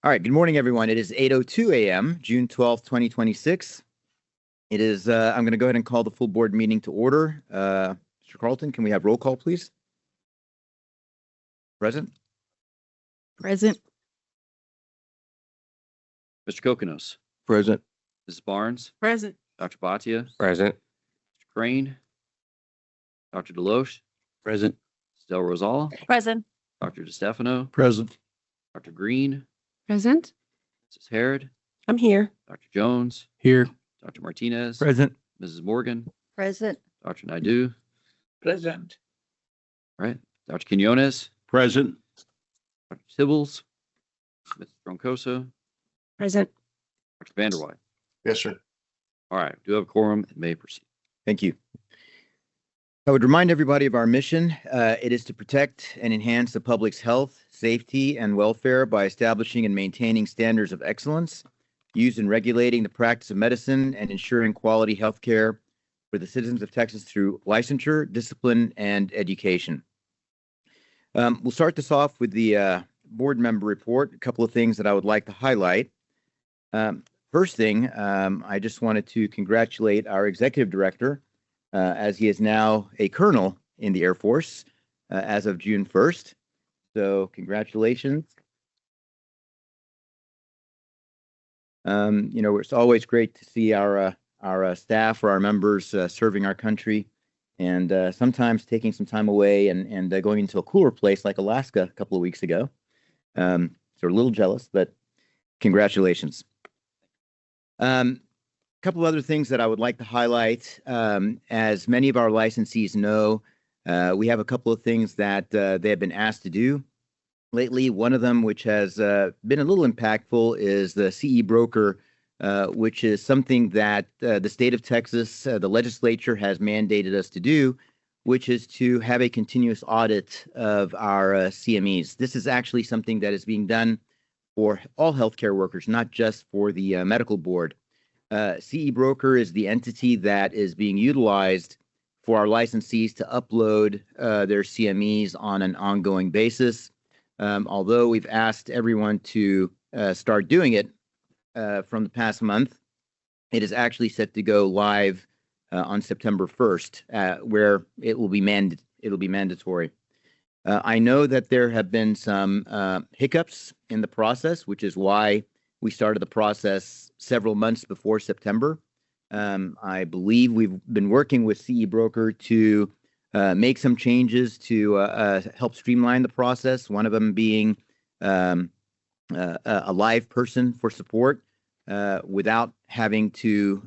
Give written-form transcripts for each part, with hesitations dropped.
All right, good morning, everyone. It is 8:02 a.m., June 12th, 2026. It is, I'm going to go ahead and call the full board meeting to order. Mr. Carlton, can we have roll call, please? Present? Present. Mr. Kokonos, Present. Mrs. Barnes, Present. Dr. Bhatia, Present. Mr. Crane, Dr. Deloche, Present. Ms. Del Rosal, Present. Dr. DeStefano, Present. Dr. Green, Present. Mrs. Harrod, I'm here. Dr. Jones, Here. Dr. Martinez, Present. Mrs. Morgan, Present. Dr. Naidu, Present. all right, Dr. Quinones, Present. Dr. Tibbles, Mr. Troncoso, Present. Dr. Vanderwide. Yes, sir. All right, do have a quorum and may proceed. Thank you. I would remind everybody of our mission. It is to protect and enhance the public's health, safety, and welfare by establishing and maintaining standards of excellence used in regulating the practice of medicine and ensuring quality health care for the citizens of Texas through licensure, discipline, and education. We'll start this off with the board member report. A couple of things that I would like to highlight. First thing, I just wanted to congratulate our executive director, as he is now a colonel in the Air Force as of June 1st. So congratulations. It's always great to see our staff or our members serving our country, and sometimes taking some time away and going into a cooler place like Alaska a couple of weeks ago. So we're a little jealous, but congratulations. Couple of other things that I would like to highlight. As many of our licensees know, we have a couple of things that they have been asked to do lately. One of them, which has been a little impactful, is the CE broker, which is something that the state of Texas, the legislature has mandated us to do, which is to have a continuous audit of our CMEs. This is actually something that is being done for all healthcare workers, not just for the medical board. CE Broker is the entity that is being utilized for our licensees to upload their CMEs on an ongoing basis. Although we've asked everyone to start doing it from the past month, it is actually set to go live on September 1st, where it will be mandatory. I know that there have been some hiccups in the process, which is why we started the process several months before September. I believe we've been working with CE Broker to make some changes to help streamline the process, one of them being a live person for support without having to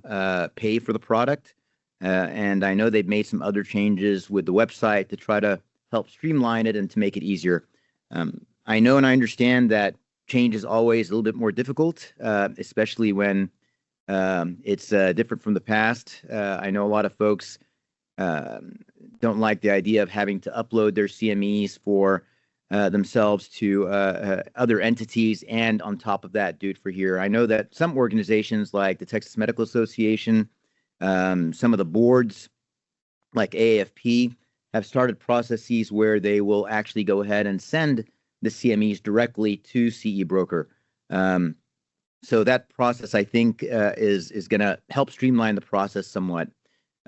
pay for the product. And I know they've made some other changes with the website to try to help streamline it and to make it easier. I know and I understand that change is always a little bit more difficult, especially when it's different from the past. I know a lot of folks don't like the idea of having to upload their CMEs for themselves to other entities, and on top of that, do it for here. I know that some organizations like the Texas Medical Association, some of the boards like AAFP have started processes where they will actually go ahead and send the CMEs directly to CE Broker. So that process, I think, is going to help streamline the process somewhat.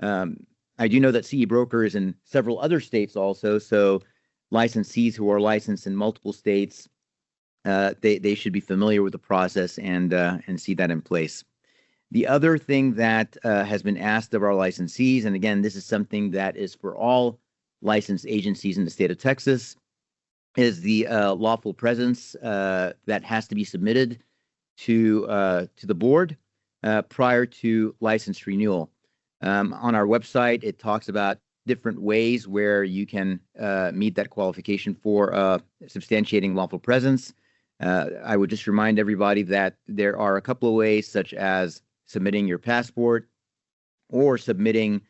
I do know that CE Broker is in several other states also, so licensees who are licensed in multiple states, they should be familiar with the process and see that in place. The other thing that has been asked of our licensees, and again, this is something that is for all licensed agencies in the state of Texas, is the lawful presence that has to be submitted to the board prior to license renewal. On our website, it talks about different ways where you can meet that qualification for substantiating lawful presence. I would just remind everybody that there are a couple of ways, such as submitting your passport or submitting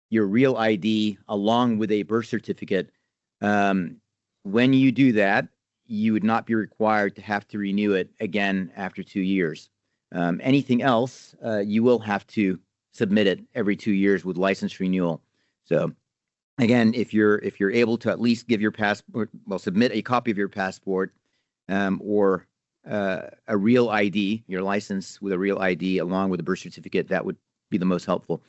your real ID along with a birth certificate. When you do that, you would not be required to have to renew it again after 2 years. Anything else, you will have to submit it every 2 years with license renewal. So again, if you're able to at least give your passport, well, submit a copy of your passport, or a real ID, your license with a real ID along with a birth certificate, that would be the most helpful.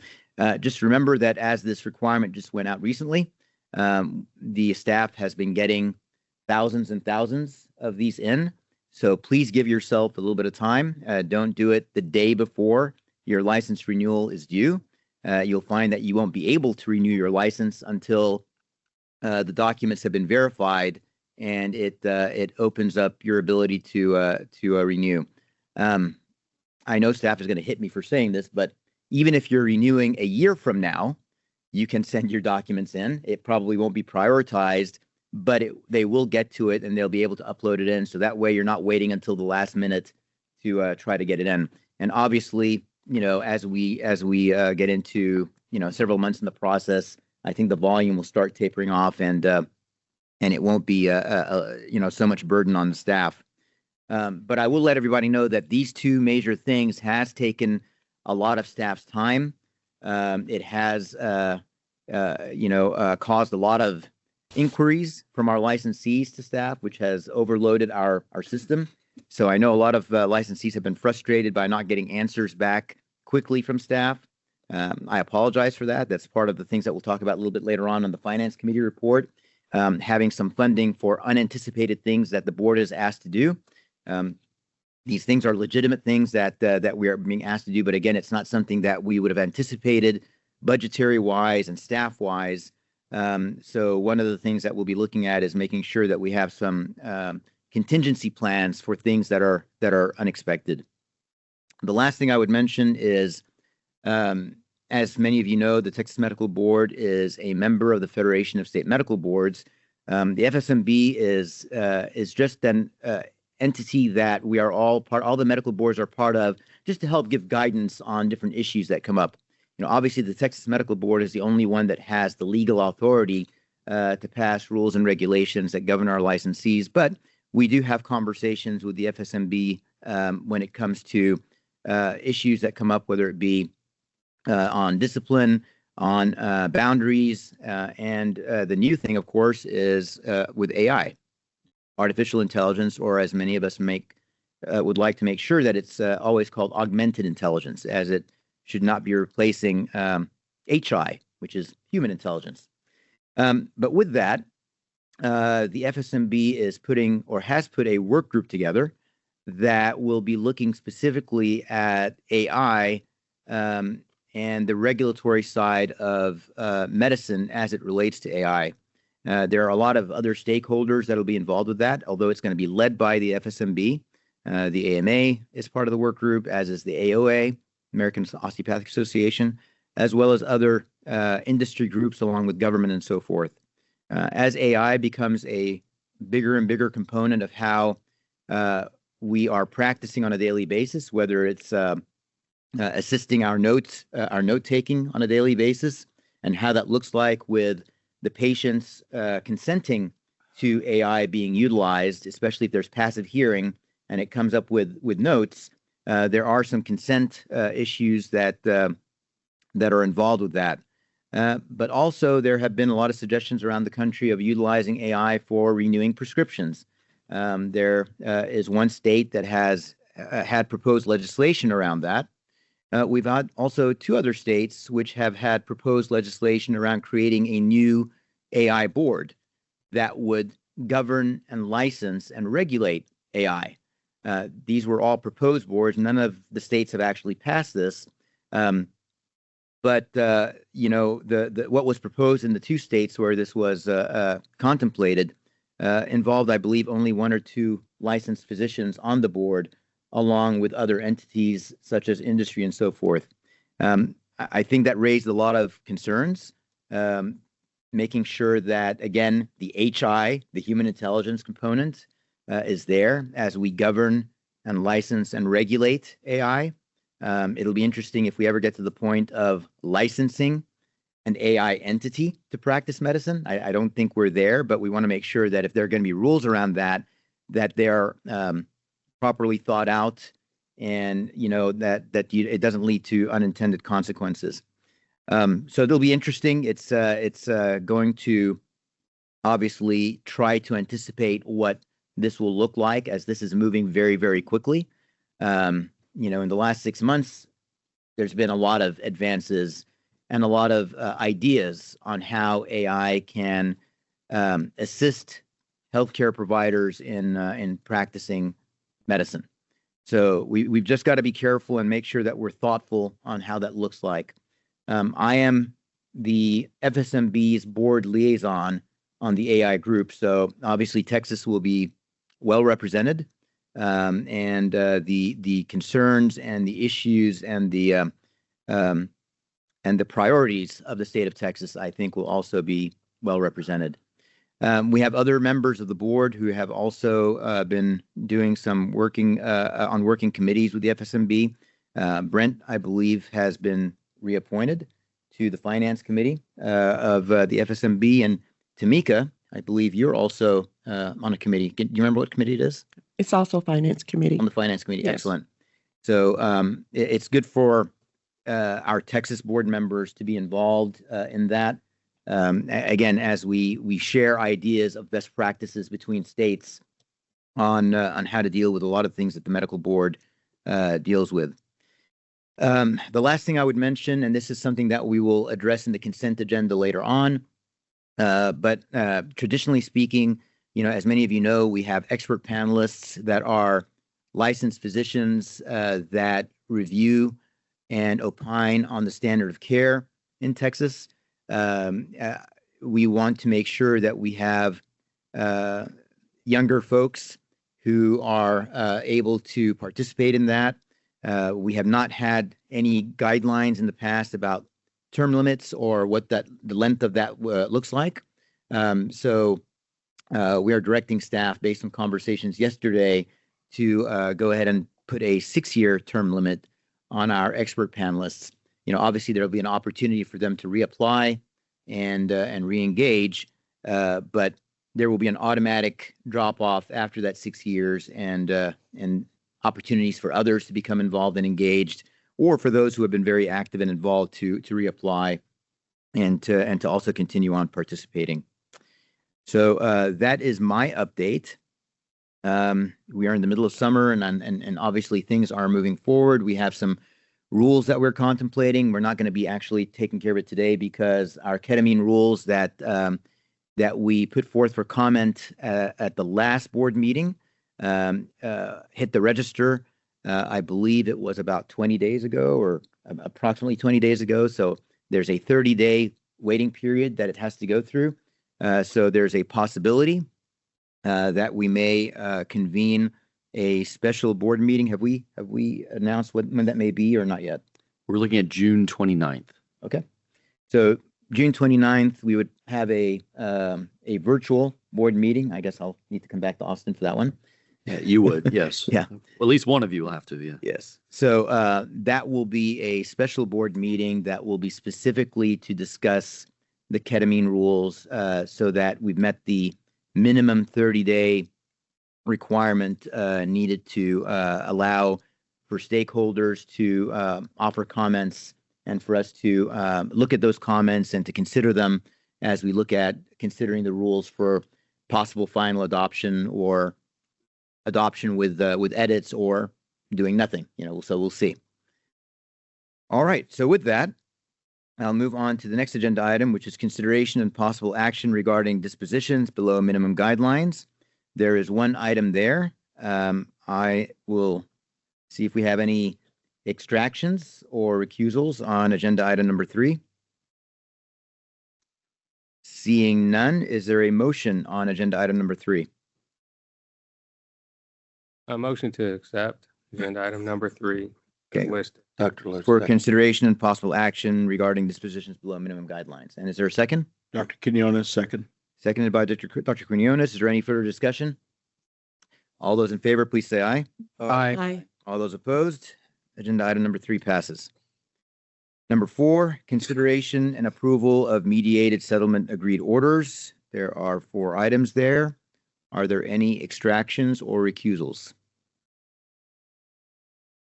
Just remember that as this requirement just went out recently, the staff has been getting thousands and thousands of these in. So please give yourself a little bit of time. Don't do it the day before your license renewal is due. You'll find that you won't be able to renew your license until the documents have been verified, and it opens up your ability to renew. I know staff is going to hit me for saying this, but even if you're renewing a year from now, you can send your documents in. It probably won't be prioritized, but they will get to it and they'll be able to upload it in. So that way you're not waiting until the last minute to try to get it in. And obviously, as we get into, several months in the process, I think the volume will start tapering off and it won't be, so much burden on the staff. But I will let everybody know that these two major things has taken a lot of staff's time. It has, caused a lot of inquiries from our licensees to staff, which has overloaded our system. So I know a lot of licensees have been frustrated by not getting answers back quickly from staff. I apologize for that. That's part of the things that we'll talk about a little bit later on the Finance Committee report, having some funding for unanticipated things that the board is asked to do. These things are legitimate things that we are being asked to do, but again, it's not something that we would have anticipated budgetary-wise and staff-wise. So one of the things that we'll be looking at is making sure that we have some contingency plans for things that are unexpected. The last thing I would mention is, as many of you know, the Texas Medical Board is a member of the Federation of State Medical Boards. The FSMB is just an entity that we are all the medical boards are part of, just to help give guidance on different issues that come up. Obviously the Texas Medical Board is the only one that has the legal authority to pass rules and regulations that govern our licensees, but we do have conversations with the FSMB when it comes to issues that come up, whether it be on discipline, on boundaries, and the new thing, of course, is with AI. Artificial intelligence, or as many of us would like to make sure that it's always called augmented intelligence, as it should not be replacing HI, which is human intelligence. But with that, the FSMB is putting or has put a work group together that will be looking specifically at AI and the regulatory side of medicine as it relates to AI. There are a lot of other stakeholders that will be involved with that, although it's going to be led by the FSMB. The AMA is part of the work group, as is the AOA, American Osteopathic Association, as well as other industry groups along with government and so forth. As AI becomes a bigger and bigger component of how we are practicing on a daily basis, whether it's assisting our note-taking on a daily basis, and how that looks like with the patients consenting to AI being utilized, especially if there's passive hearing and it comes up with notes. There are some consent issues that are involved with that. But also there have been a lot of suggestions around the country of utilizing AI for renewing prescriptions. There is one state that has had proposed legislation around that. We've had also two other states which have had proposed legislation around creating a new AI board that would govern and license and regulate AI. These were all proposed boards. None of the states have actually passed this. But what was proposed in the two states where this was contemplated involved, I believe, only one or two licensed physicians on the board, along with other entities such as industry and so forth. I think that raised a lot of concerns, making sure that, again, the HI, the human intelligence component, is there as we govern and license and regulate AI. It'll be interesting if we ever get to the point of licensing an AI entity to practice medicine. I don't think we're there, but we want to make sure that if there are going to be rules around that they are properly thought out, and it doesn't lead to unintended consequences. So it'll be interesting. It's going to obviously try to anticipate what this will look like, as this is moving very, very quickly. In the last 6 months, there's been a lot of advances and a lot of ideas on how AI can assist healthcare providers in practicing medicine. So we've just got to be careful and make sure that we're thoughtful on how that looks like. I am the FSMB's board liaison on the AI group, so obviously Texas will be well represented, and the concerns and the issues and the priorities of the state of Texas, I think, will also be well represented. We have other members of the board who have also been doing some working on working committees with the FSMB. Brent, I believe, has been reappointed to the Finance Committee of the FSMB, and Tamika, I believe you're also on a committee. Do you remember what committee it is? It's also Finance Committee. On the Finance Committee. Yes. Excellent. So it's good for our Texas board members to be involved in that. Again, as we share ideas of best practices between states on how to deal with a lot of things that the medical board deals with. The last thing I would mention, and this is something that we will address in the consent agenda later on, but traditionally speaking, as many of you know, we have expert panelists that are licensed physicians that review and opine on the standard of care in Texas. We want to make sure that we have younger folks who are able to participate in that. We have not had any guidelines in the past about term limits or what the length of that looks like. So we are directing staff, based on conversations yesterday, to go ahead and put a 6-year term limit on our expert panelists. Obviously there will be an opportunity for them to reapply and re-engage, but there will be an automatic drop off after that 6 years, and opportunities for others to become involved and engaged, or for those who have been very active and involved to reapply and to also continue on participating. So that is my update. We are in the middle of summer, and obviously things are moving forward. We have some rules that we're contemplating. We're not going to be actually taking care of it today because our ketamine rules that we put forth for comment at the last board meeting hit the register. I believe it was about 20 days ago, or approximately 20 days ago. So there's a 30-day waiting period that it has to go through. So there's a possibility that we may convene a special board meeting. Have we announced when that may be, or not yet? We're looking at June 29th. Okay. So June 29th, we would have a virtual board meeting. I guess I'll need to come back to Austin for that one. Yeah, you would, yes. Yeah. Well, at least one of you will have to, yeah. Yes. So that will be a special board meeting that will be specifically to discuss the ketamine rules, so that we've met the minimum 30-day requirement needed to allow for stakeholders to offer comments, and for us to look at those comments and to consider them as we look at considering the rules for possible final adoption, or adoption with edits, or doing nothing. So we'll see. All right. So with that, I'll move on to the next agenda item, which is consideration and possible action regarding dispositions below minimum guidelines. There is one item there. I will see if we have any extractions or recusals on agenda item number 3. Seeing none, is there a motion on agenda item number 3? A motion to accept agenda item number 3. Okay. Listed. Dr. Lewis. For consideration and possible action regarding dispositions below minimum guidelines. And is there a second? Dr. Quinones, second. Seconded by Dr. Quinones. Is there any further discussion? All those in favor, please say aye. Aye. All those opposed? Agenda item number 3 passes. Number 4, consideration and approval of mediated settlement agreed orders. There are 4 items there. Are there any extractions or recusals?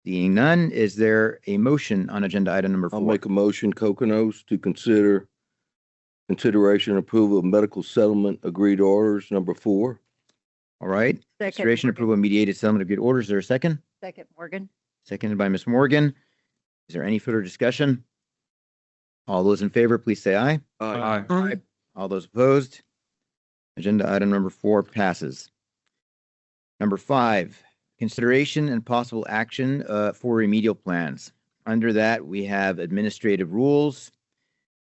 Seeing none, is there a motion on agenda item number 4? I'll make a motion, Coconos, to consideration and approval of medical settlement agreed orders number 4. All right. Second, Consideration Morgan. approval of mediated settlement of good orders. Is there a second? Second, Morgan. Seconded by Ms. Morgan. Is there any further discussion? All those in favor, please say aye. Aye. Aye. All those opposed? Agenda item number 4 passes. Number 5, consideration and possible action for remedial plans. Under that, we have administrative rules,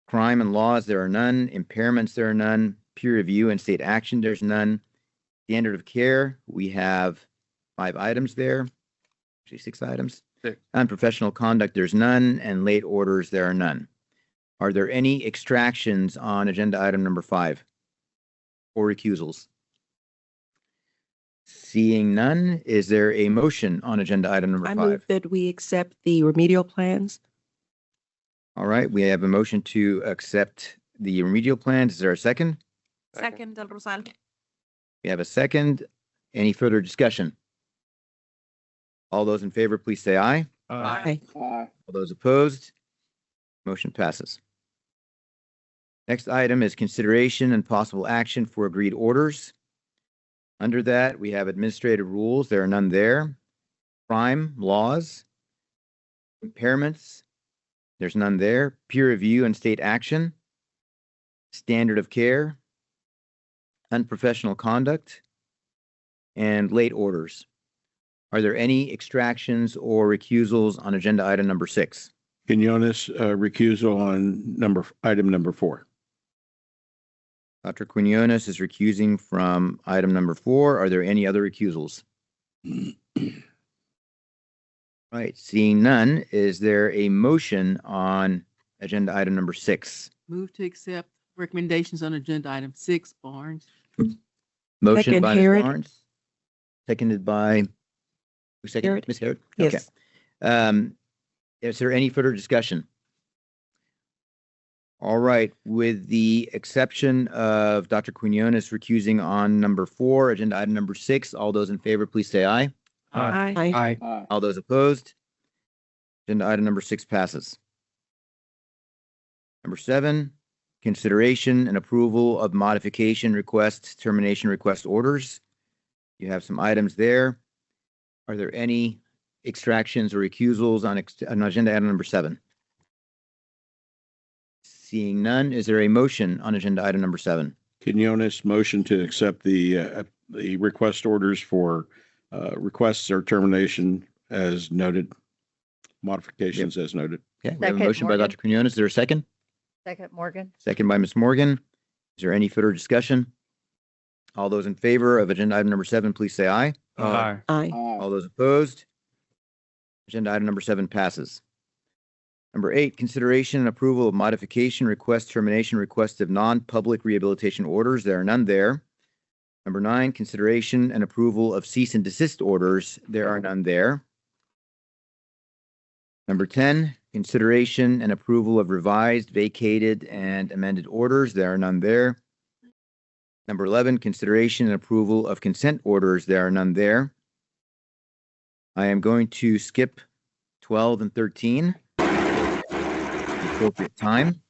crime and laws, there are none. Impairments, there are none. Peer review and state action, there's none. Standard of care, we have 5 items there, actually 6 items. 6. Unprofessional conduct, there's none. And late orders, there are none. Are there any extractions on agenda item number 5 or recusals? Seeing none, is there a motion on agenda item number I 5? move that we accept the remedial plans. All right, we have a motion to accept the remedial plans. Is there a second? Second, Del Rosal. We have a second. Any further discussion? All those in favor, please say aye. Aye. All those opposed? Motion passes. Next item is consideration and possible action for agreed orders. Under that, we have administrative rules. There are none there. Crime, laws, impairments, there's none there. Peer review and state action, standard of care, unprofessional conduct, and late orders. Are there any extractions or recusals on agenda item number 6? Quinones, recusal on item number 4. Dr. Quinones is recusing from item number 4. Are there any other recusals? Right, seeing none, is there a motion on agenda item number 6? Move to accept recommendations on agenda item 6, Barnes. Motion Second, by Ms. Harrod. Barnes, seconded by, who seconded? Harrod. Ms. Harrod? Yes. Okay. Is there any further discussion? All right, with the exception of Dr. Quinones recusing on number 4, agenda item number 6, all those in favor, please say aye. Aye. All those opposed? Agenda item number 6 passes. Number 7, consideration and approval of modification requests, termination request orders. You have some items there. Are there any extractions or recusals on agenda item number 7? Seeing none, is there a motion on agenda item number 7? Quinones, motion to accept the request orders for requests or termination as noted, modifications as noted. Okay, we have a Second, motion by Morgan. Dr. Quinones. Is there a second? Second, Morgan. Second by Ms. Morgan. Is there any further discussion? All those in favor of agenda item number 7, please say aye. Aye. Aye. All those opposed? Agenda item number 7 passes. Number 8, consideration and approval of modification request, termination request of non-public rehabilitation orders. There are none there. Number 9, consideration and approval of cease and desist orders. There are none there. Number 10, consideration and approval of revised, vacated, and amended orders. There are none there. Number 11, consideration and approval of consent orders. There are none there. I am going to skip 12 and 13. Appropriate time.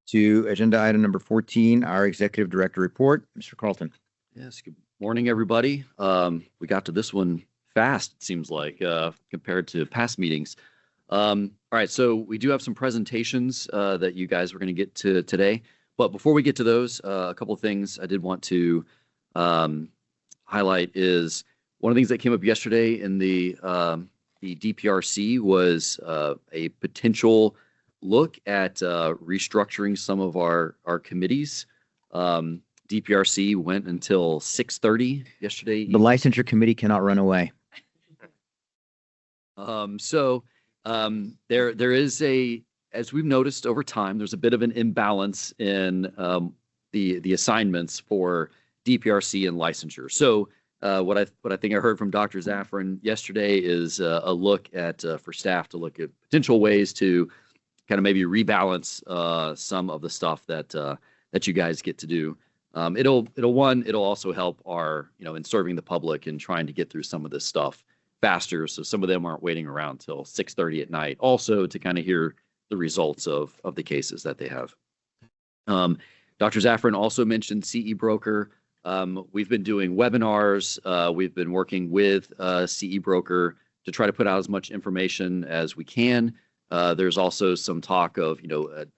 To agenda item number 14, our executive director report. Mr. Carlton. Yes, good morning, everybody. We got to this one fast, it seems like, compared to past meetings. All right, so we do have some presentations that you guys were going to get to today. But before we get to those, a couple of things I did want to highlight is one of the things that came up yesterday in the DPRC was a potential look at restructuring some of our committees. DPRC went until 6:30 yesterday. The licensure committee cannot run away. There is as we've noticed over time, there's a bit of an imbalance in the assignments for DPRC and licensure. So what I think I heard from Dr. Zafran yesterday is a look at for staff to look at potential ways to kind of maybe rebalance some of the stuff that you guys get to do. It'll also help our, in serving the public and trying to get through some of this stuff faster. So some of them aren't waiting around till 6:30 at night. Also to kind of hear the results of the cases that they have. Dr. Zafran also mentioned CE Broker. We've been doing webinars. We've been working with CE Broker to try to put out as much information as we can. There's also some talk of,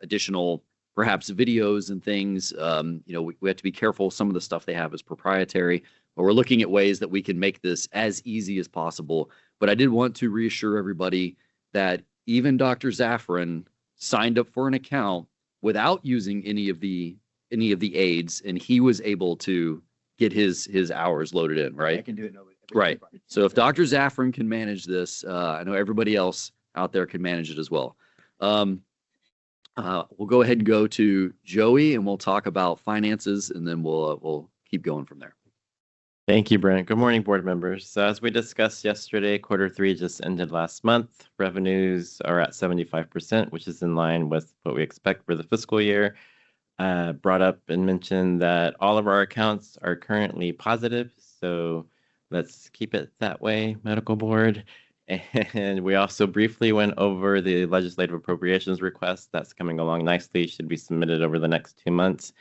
additional perhaps videos and things. We have to be careful. Some of the stuff they have is proprietary, but we're looking at ways that we can make this as easy as possible. But I did want to reassure everybody that even Dr. Zafran signed up for an account without using any of the aids, and he was able to get his hours loaded in, I right? can do it. No, Right. So if Dr. Zafran can manage this, I know everybody else out there can manage it as well. We'll go ahead and go to Joey, and we'll talk about finances, and then we'll keep going from there. Thank you, Brent. Good morning, board members. So as we discussed yesterday, Q3 just ended last month. Revenues are at 75%, which is in line with what we expect for the fiscal year. Brought up and mentioned that all of our accounts are currently positive. So let's keep it that way, medical board. And we also briefly went over the legislative appropriations request that's coming along nicely, should be submitted over the next 2 months.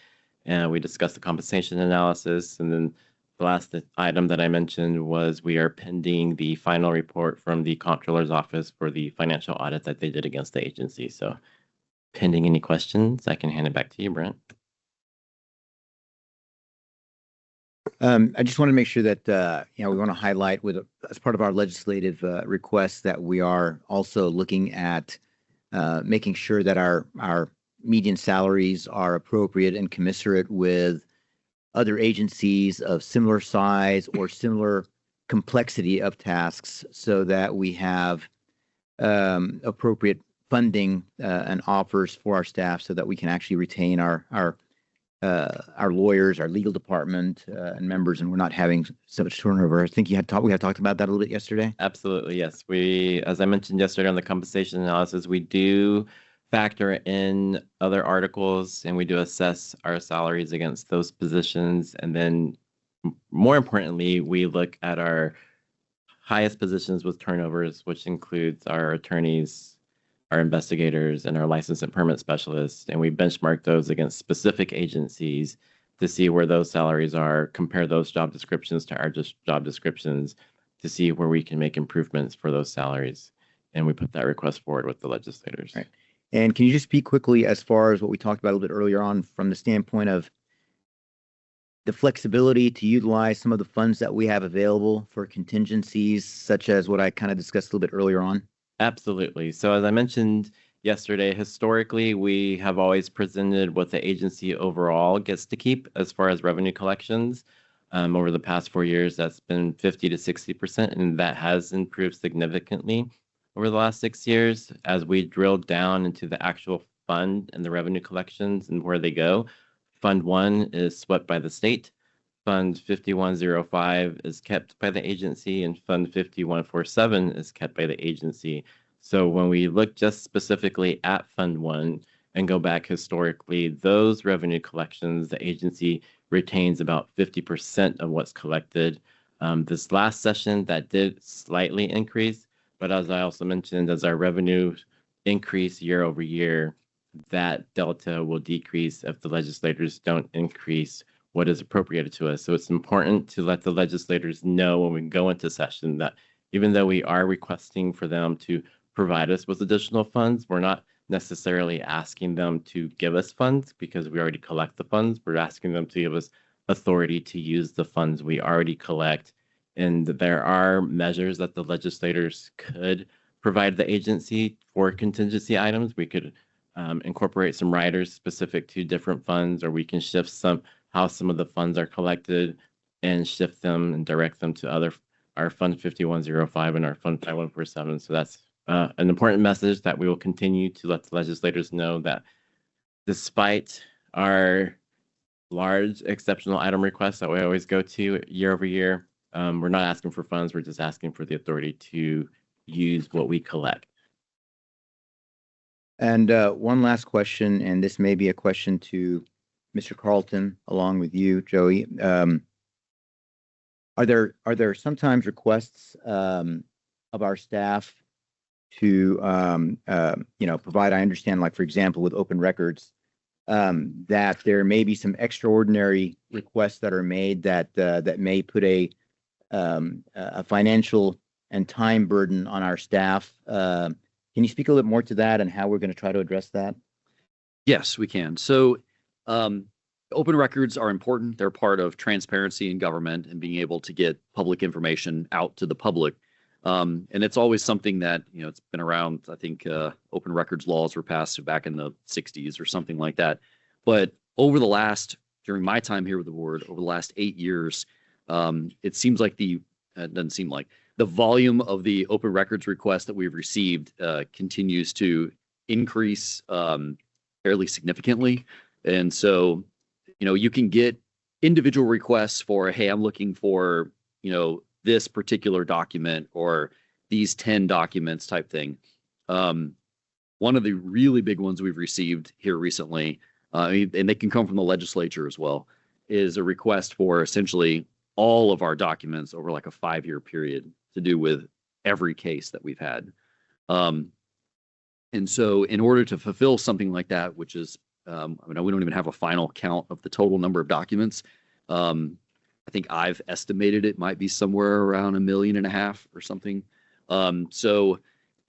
And we discussed the compensation analysis. And then the last item that I mentioned was we are pending the final report from the comptroller's office for the financial audit that they did against the agency. So pending any questions, I can hand it back to you, Brent. I just want to make sure that, we want to highlight as part of our legislative request that we are also looking at making sure that our median salaries are appropriate and commensurate with other agencies of similar size or similar complexity of tasks, so that we have appropriate funding and offers for our staff, so that we can actually retain our lawyers, our legal department, and members, and we're not having so much turnover. I think we had talked about that a little bit yesterday. Absolutely, yes. We, as I mentioned yesterday on the compensation analysis, we do factor in other articles, and we do assess our salaries against those positions. And then more importantly, we look at our highest positions with turnovers, which includes our attorneys, our investigators, and our license and permit specialists. And we benchmark those against specific agencies to see where those salaries are, compare those job descriptions to our job descriptions to see where we can make improvements for those salaries. And we put that request forward with the legislators. Right. And can you just speak quickly as far as what we talked about a little bit earlier on, from the standpoint of the flexibility to utilize some of the funds that we have available for contingencies, such as what I kind of discussed a little bit earlier on? Absolutely. So as I mentioned yesterday, historically, we have always presented what the agency overall gets to keep as far as revenue collections. Over the past 4 years, that's been 50 to 60%, and that has improved significantly over the last 6 years. As we drilled down into the actual fund and the revenue collections and where they go, Fund 1 is swept by the state. Fund 5105 is kept by the agency, and Fund 5147 is kept by the agency. So when we look just specifically at Fund 1 and go back historically, those revenue collections, the agency retains about 50% of what's collected. This last session, that did slightly increase, but as I also mentioned, as our revenue increase year over year, that delta will decrease if the legislators don't increase what is appropriated to us. So it's important to let the legislators know when we go into session that even though we are requesting for them to provide us with additional funds, we're not necessarily asking them to give us funds because we already collect the funds. We're asking them to give us authority to use the funds we already collect. And there are measures that the legislators could provide the agency for contingency items. We could incorporate some riders specific to different funds, or we can shift how some of the funds are collected and shift them and direct them to our Fund 5105 and our Fund 5147. So that's an important message that we will continue to let the legislators know that despite our large exceptional item requests that we always go to year over year, we're not asking for funds. We're just asking for the authority to use what we collect. And one last question, and this may be a question to Mr. Carlton, along with you, Joey. Are there sometimes requests of our staff to provide? I understand, like for example, with open records, that there may be some extraordinary requests that are made that may put a financial and time burden on our staff. Can you speak a little bit more to that and how we're going to try to address that? Yes, we can. So, open records are important. They're part of transparency in government and being able to get public information out to the public. And it's always something that, it's been around. I think open records laws were passed back in the 60s or something like that. But during my time here with the board, over the last 8 years, it seems like it doesn't seem like the volume of the open records requests that we've received continues to increase fairly significantly. And so, you can get individual requests for, hey, I'm looking for, this particular document or these 10 documents type thing. One of the really big ones we've received here recently, and they can come from the legislature as well, is a request for essentially all of our documents over like a 5-year period to do with every case that we've had. And so in order to fulfill something like that, which is, we don't even have a final count of the total number of documents. I think I've estimated it might be somewhere around 1.5 million or something. So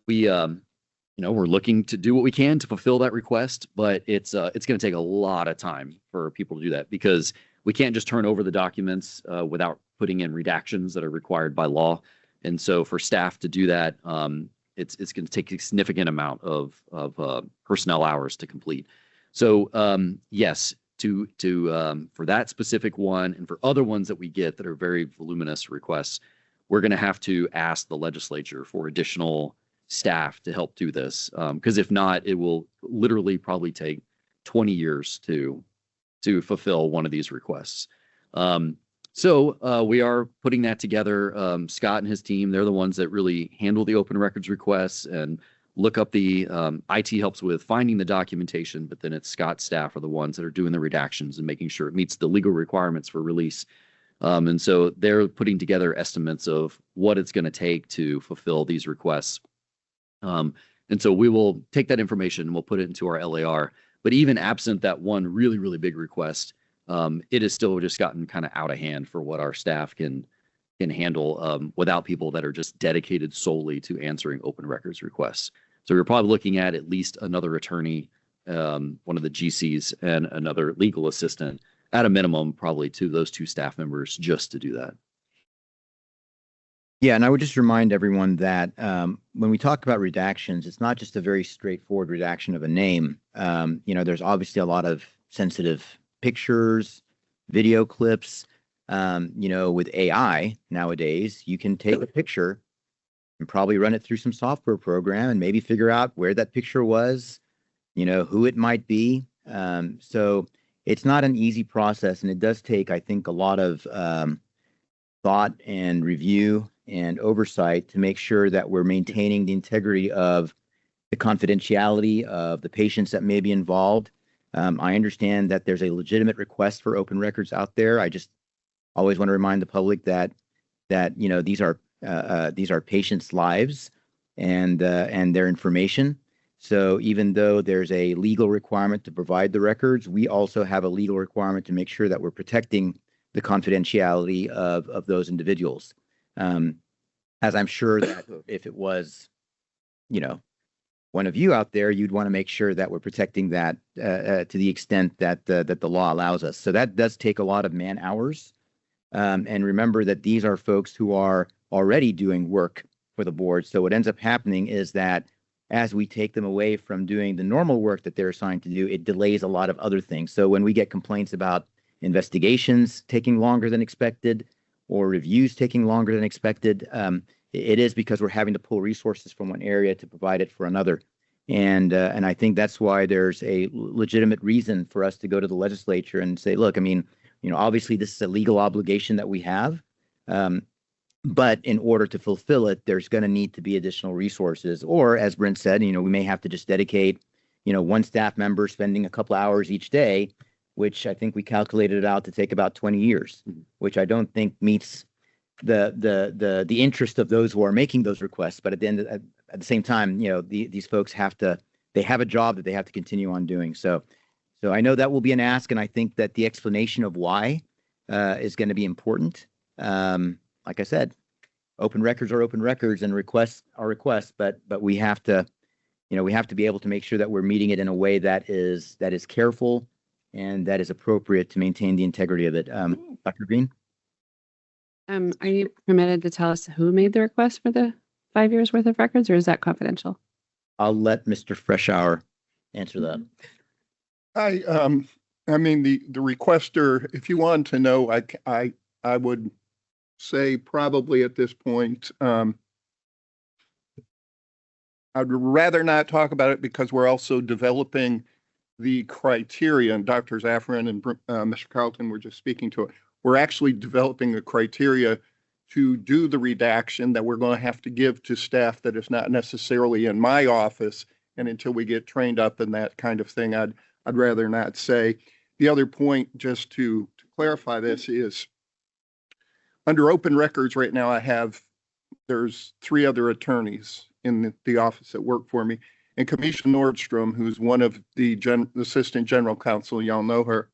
we, we're looking to do what we can to fulfill that request, but it's going to take a lot of time for people to do that because we can't just turn over the documents without putting in redactions that are required by law. And so for staff to do that, it's going to take a significant amount of personnel hours to complete. So yes, for that specific one and for other ones that we get that are very voluminous requests, we're going to have to ask the legislature for additional staff to help do this. Because if not, it will literally probably take 20 years to fulfill one of these requests. So we are putting that together. Scott and his team, they're the ones that really handle the open records requests and look up the IT helps with finding the documentation, but then it's Scott's staff are the ones that are doing the redactions and making sure it meets the legal requirements for release. And so they're putting together estimates of what it's going to take to fulfill these requests. And so we will take that information and we'll put it into our LAR. But even absent that one really, really big request, it has still just gotten kind of out of hand for what our staff can handle without people that are just dedicated solely to answering open records requests. So we're probably looking at least another attorney, one of the GCs, and another legal assistant at a minimum, probably to those 2 staff members just to do that. Yeah, and I would just remind everyone that when we talk about redactions, it's not just a very straightforward redaction of a name. There's obviously a lot of sensitive pictures, video clips. With AI nowadays, you can take a picture and probably run it through some software program and maybe figure out where that picture was, who it might be. So it's not an easy process, and it does take, I think, a lot of thought and review and oversight to make sure that we're maintaining the integrity of the confidentiality of the patients that may be involved. I understand that there's a legitimate request for open records out there. I just always want to remind the public that these are patients' lives and their information. So even though there's a legal requirement to provide the records, we also have a legal requirement to make sure that we're protecting the confidentiality of those individuals. As I'm sure that if it was, one of you out there, you'd want to make sure that we're protecting that to the extent that the law allows us. So that does take a lot of man hours. And remember that these are folks who are already doing work for the board. So what ends up happening is that as we take them away from doing the normal work that they're assigned to do, it delays a lot of other things. So when we get complaints about investigations taking longer than expected or reviews taking longer than expected, it is because we're having to pull resources from one area to provide it for another. And I think that's why there's a legitimate reason for us to go to the legislature and say, look, obviously this is a legal obligation that we have, but in order to fulfill it, there's going to need to be additional resources. Or as Brent said, we may have to just dedicate, one staff member spending a couple hours each day, which I think we calculated it out to take about 20 years, which I don't think meets the interest of those who are making those requests. But at the same time, these folks have a job that they have to continue on doing. So So I know that will be an ask, and I think that the explanation of why is going to be important. Like I said, open records are open records, and requests are requests, but we have to, we have to be able to make sure that we're meeting it in a way that is careful and that is appropriate to maintain the integrity of it. Dr. Green? Are you permitted to tell us who made the request for the 5 years worth of records, or is that confidential? I'll let Mr. Freshour answer that. I mean, the requester, if you want to know, I would say probably at this point, I'd rather not talk about it because we're also developing the criteria, and Dr. Zafran and Mr. Carlton were just speaking to it. We're actually developing a criteria to do the redaction that we're going to have to give to staff that is not necessarily in my office. And until we get trained up in that kind of thing, I'd rather not say. The other point, just to clarify this, is under open records right now, there's 3 other attorneys in the office that work for me. And Kamisha Nordstrom, who's one of the assistant general counsel, y'all know her,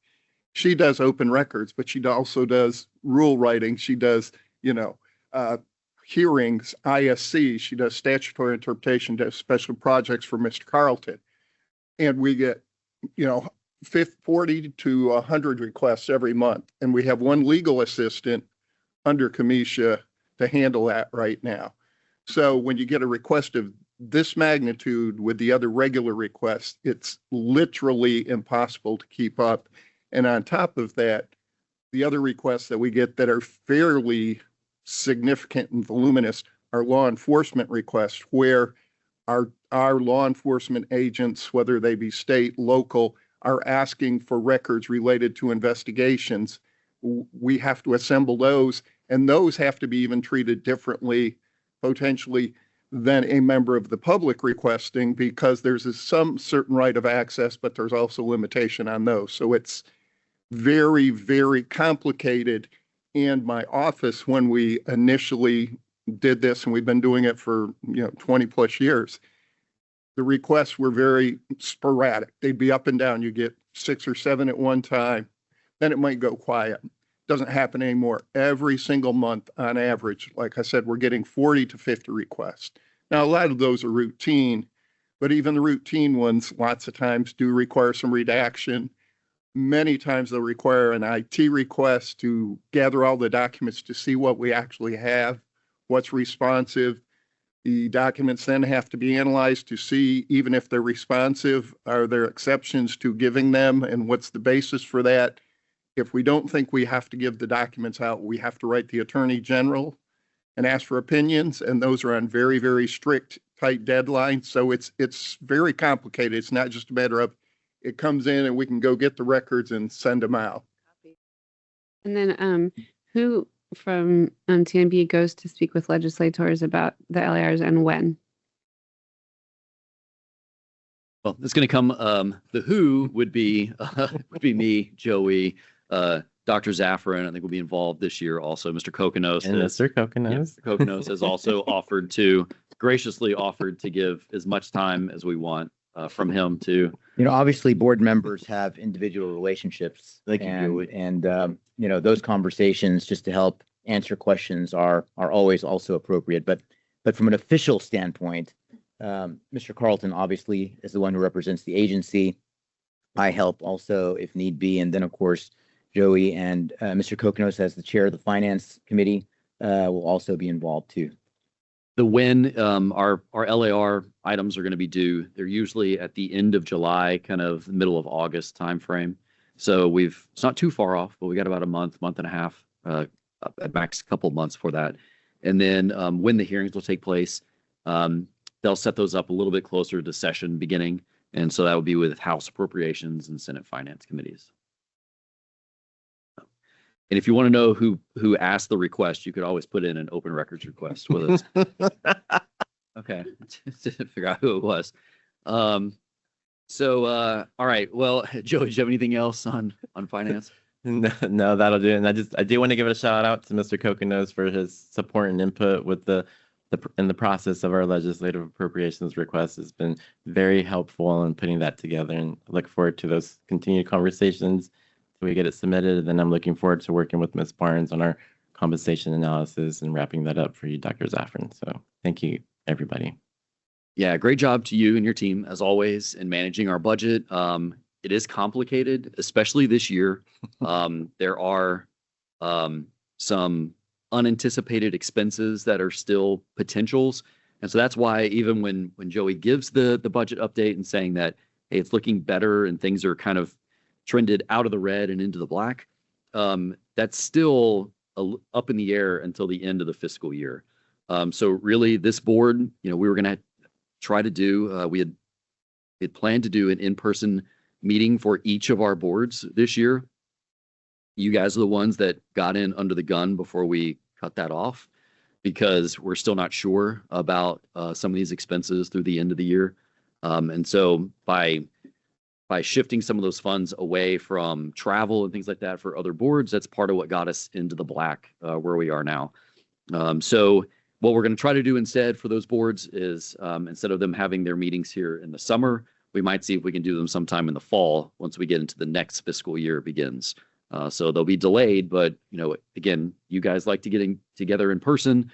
she does open records, but she also does rule writing. She does, hearings, ISC. She does statutory interpretation, does special projects for Mr. Carlton. And we get, 40 to 100 requests every month. And we have one legal assistant under Kamisha to handle that right now. So when you get a request of this magnitude with the other regular requests, it's literally impossible to keep up. And on top of that, the other requests that we get that are fairly significant and voluminous are law enforcement requests, where our law enforcement agents, whether they be state, local, are asking for records related to investigations. We have to assemble those, and those have to be even treated differently, potentially, than a member of the public requesting, because there's some certain right of access, but there's also limitation on those. So it's very, very complicated. And my office, when we initially did this, and we've been doing it for 20 plus years, the requests were very sporadic. They'd be up and down. You get 6 or 7 at one time, then it might go quiet. Doesn't happen anymore. Every single month on average, like I said, we're getting 40 to 50 requests. Now, a lot of those are routine, but even the routine ones lots of times do require some redaction. Many times they'll require an IT request to gather all the documents to see what we actually have, what's responsive. The documents then have to be analyzed to see, even if they're responsive, are there exceptions to giving them, and what's the basis for that? If we don't think we have to give the documents out, we have to write the Attorney General and ask for opinions, and those are on very, very strict, tight deadlines. So it's very complicated. It's not just a matter of it comes in and we can go get the records and send them out. And then who from TNB goes to speak with legislators about the LARs, and when? Well, it's going to come. The who would be me, Joey, Dr. Zafran. I think will be involved this year. Also, Mr. Kokonos. And Mr. Kokonos. Mr. Kokonos has also graciously offered to give as much time as we want from him to. Obviously, board members have individual relationships, and those conversations just to help answer questions are always also appropriate. But from an official standpoint, Mr. Carlton obviously is the one who represents the agency. I help also if need be, and then of course Joey and Mr. Kokonos, as the chair of the finance committee, will also be involved too. The when our LAR items are going to be due, they're usually at the end of July, kind of middle of August timeframe. So it's not too far off, but we got about a month and a half, at max a couple of months for that. And then when the hearings will take place, they'll set those up a little bit closer to session beginning. And so that would be with House Appropriations and Senate Finance Committees. And if you want to know who asked the request, you could always put in an open records request with us. Okay, to figure out who it was. All right. Well, Joey, do you have anything else on finance? No, that'll do it. And I do want to give a shout out to Mr. Kokonos for his support and input with the in the process of our legislative appropriations request has been very helpful in putting that together, and I look forward to those continued conversations till we get it submitted. And then I'm looking forward to working with Ms. Barnes on our compensation analysis and wrapping that up for you, Dr. Zaffron. So thank you, everybody. Yeah, great job to you and your team as always in managing our budget. It is complicated, especially this year. There are some unanticipated expenses that are still potentials. And so that's why even when Joey gives the budget update and saying that, hey, it's looking better and things are kind of trended out of the red and into the black, that's still up in the air until the end of the fiscal year. So really this board, we were going to try to do, we had planned to do an in-person meeting for each of our boards this year. You guys are the ones that got in under the gun before we cut that off because we're still not sure about some of these expenses through the end of the year. And so by shifting some of those funds away from travel and things like that for other boards, that's part of what got us into the black where we are now. So what we're going to try to do instead for those boards is instead of them having their meetings here in the summer, we might see if we can do them sometime in the fall once we get into the next fiscal year begins. So they'll be delayed, but again, you guys like to get together in person.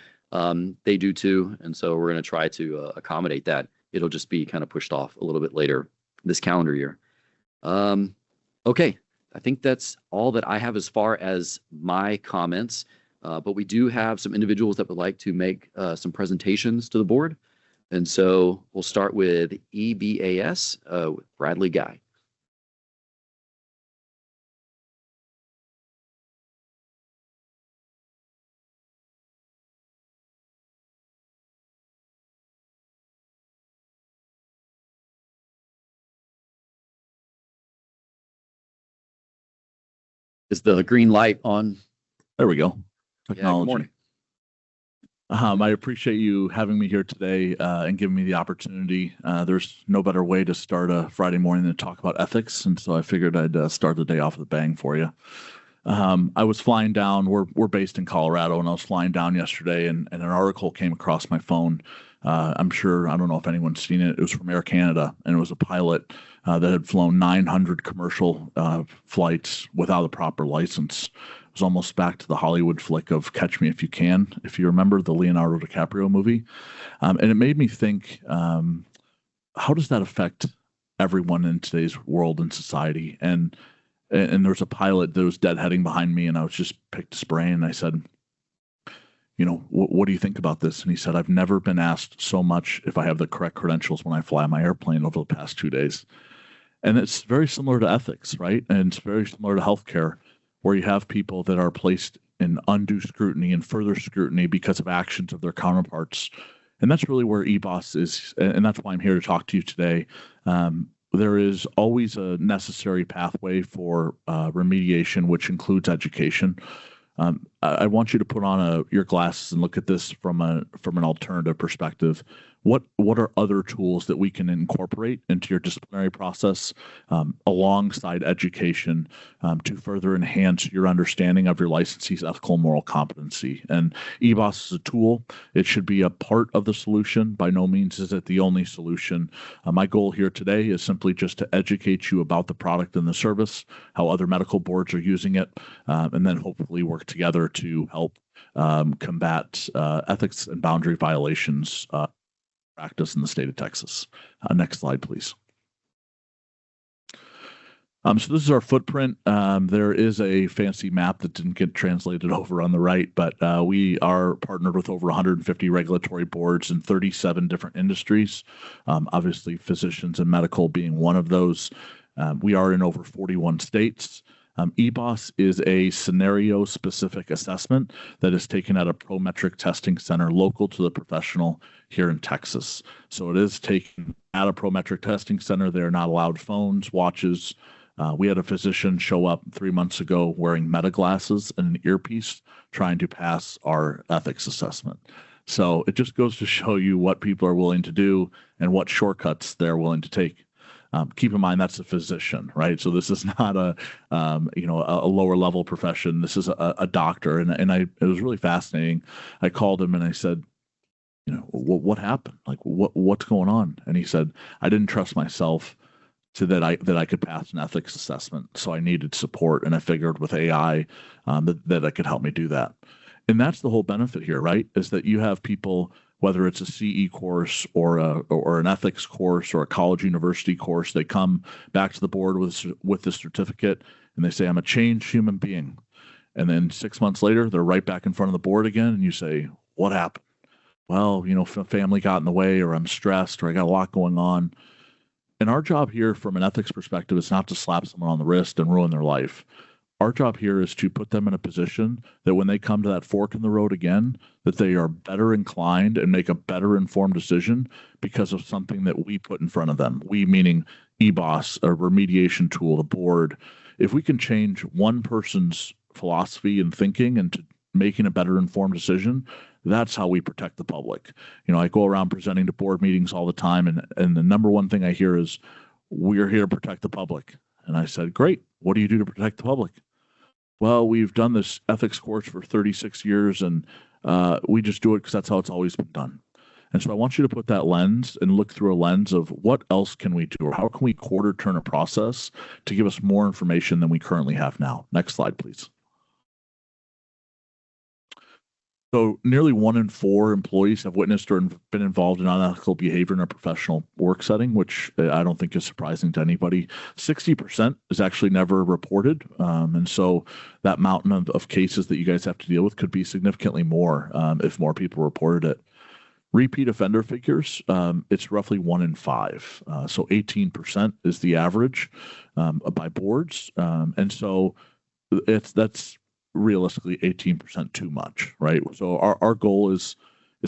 They do too. And so we're going to try to accommodate that. It'll just be kind of pushed off a little bit later this calendar year. Okay. I think that's all that I have as far as my comments. But we do have some individuals that would like to make some presentations to the board. And so we'll start with EBAS, with Bradley Guy. Is the green light on? There we go. Yeah, Technology. good morning. I appreciate you having me here today and giving me the opportunity. There's no better way to start a Friday morning than to talk about ethics, and so I figured I'd start the day off with a bang for you. I was flying down. We're based in Colorado, and I was flying down yesterday, and an article came across my phone. I'm sure, I don't know if anyone's seen it. It was from Air Canada, and it was a pilot that had flown 900 commercial flights without a proper license. It was almost back to the Hollywood flick of Catch Me If You Can, if you remember the Leonardo DiCaprio movie. And it made me think, how does that affect everyone in today's world and society? And there's a pilot that was deadheading behind me, and I was just picked his brain, and I said, what do you think about this? And he said, I've never been asked so much if I have the correct credentials when I fly my airplane over the past 2 days. And it's very similar to ethics, right? And it's very similar to healthcare, where you have people that are placed in undue scrutiny and further scrutiny because of actions of their counterparts. And that's really where EBOS is. And that's why I'm here to talk to you today. There is always a necessary pathway for remediation, which includes education. I want you to put on your glasses and look at this from an alternative perspective. What are other tools that we can incorporate into your disciplinary process alongside education to further enhance your understanding of your licensee's ethical and moral competency? And EBOS is a tool. It should be a part of the solution. By no means is it the only solution. My goal here today is simply just to educate you about the product and the service, how other medical boards are using it, and then hopefully work together to help combat ethics and boundary violations practice in the state of Texas. Next slide, please. So this is our footprint. There is a fancy map that didn't get translated over on the right, but we are partnered with over 150 regulatory boards in 37 different industries. Obviously, physicians and medical being one of those. We are in over 41 states. EBOS is a scenario-specific assessment that is taken at a Prometric testing center local to the professional here in Texas. So it is taken at a Prometric testing center. They are not allowed phones, watches. We had a physician show up 3 months ago wearing meta glasses and an earpiece trying to pass our ethics assessment. So it just goes to show you what people are willing to do and what shortcuts they're willing to take. Keep in mind that's a physician, right? So this is not a lower level profession. This is a doctor, and it was really fascinating. I called him and I said, what happened? Like, what's going on? And he said, I didn't trust myself to that I could pass an ethics assessment. So I needed support. And I figured with AI that could help me do that. And that's the whole benefit here, right? Is that you have people, whether it's a CE course or an ethics course or a college university course, they come back to the board with the certificate and they say, I'm a changed human being. And then 6 months later, they're right back in front of the board again. And you say, what happened? Well, family got in the way, or I'm stressed, or I got a lot going on. And our job here from an ethics perspective is not to slap someone on the wrist and ruin their life. Our job here is to put them in a position that when they come to that fork in the road again, that they are better inclined and make a better informed decision because of something that we put in front of them. We meaning EBOS, a remediation tool, the board. If we can change one person's philosophy and thinking into making a better informed decision, that's how we protect the public. I go around presenting to board meetings all the time, and the number one thing I hear is, we're here to protect the public. And I said, great. What do you do to protect the public? Well, we've done this ethics course for 36 years, and we just do it because that's how it's always been done. And so I want you to put that lens and look through a lens of what else can we do, or how can we quarter turn a process to give us more information than we currently have now. Next slide, please. So nearly 1 in 4 employees have witnessed or been involved in unethical behavior in a professional work setting, which I don't think is surprising to anybody. 60% is actually never reported. And so that mountain of cases that you guys have to deal with could be significantly more if more people reported it. Repeat offender figures, it's roughly 1 in 5. So 18% is the average by boards. And so that's realistically 18% too much, right? So our goal is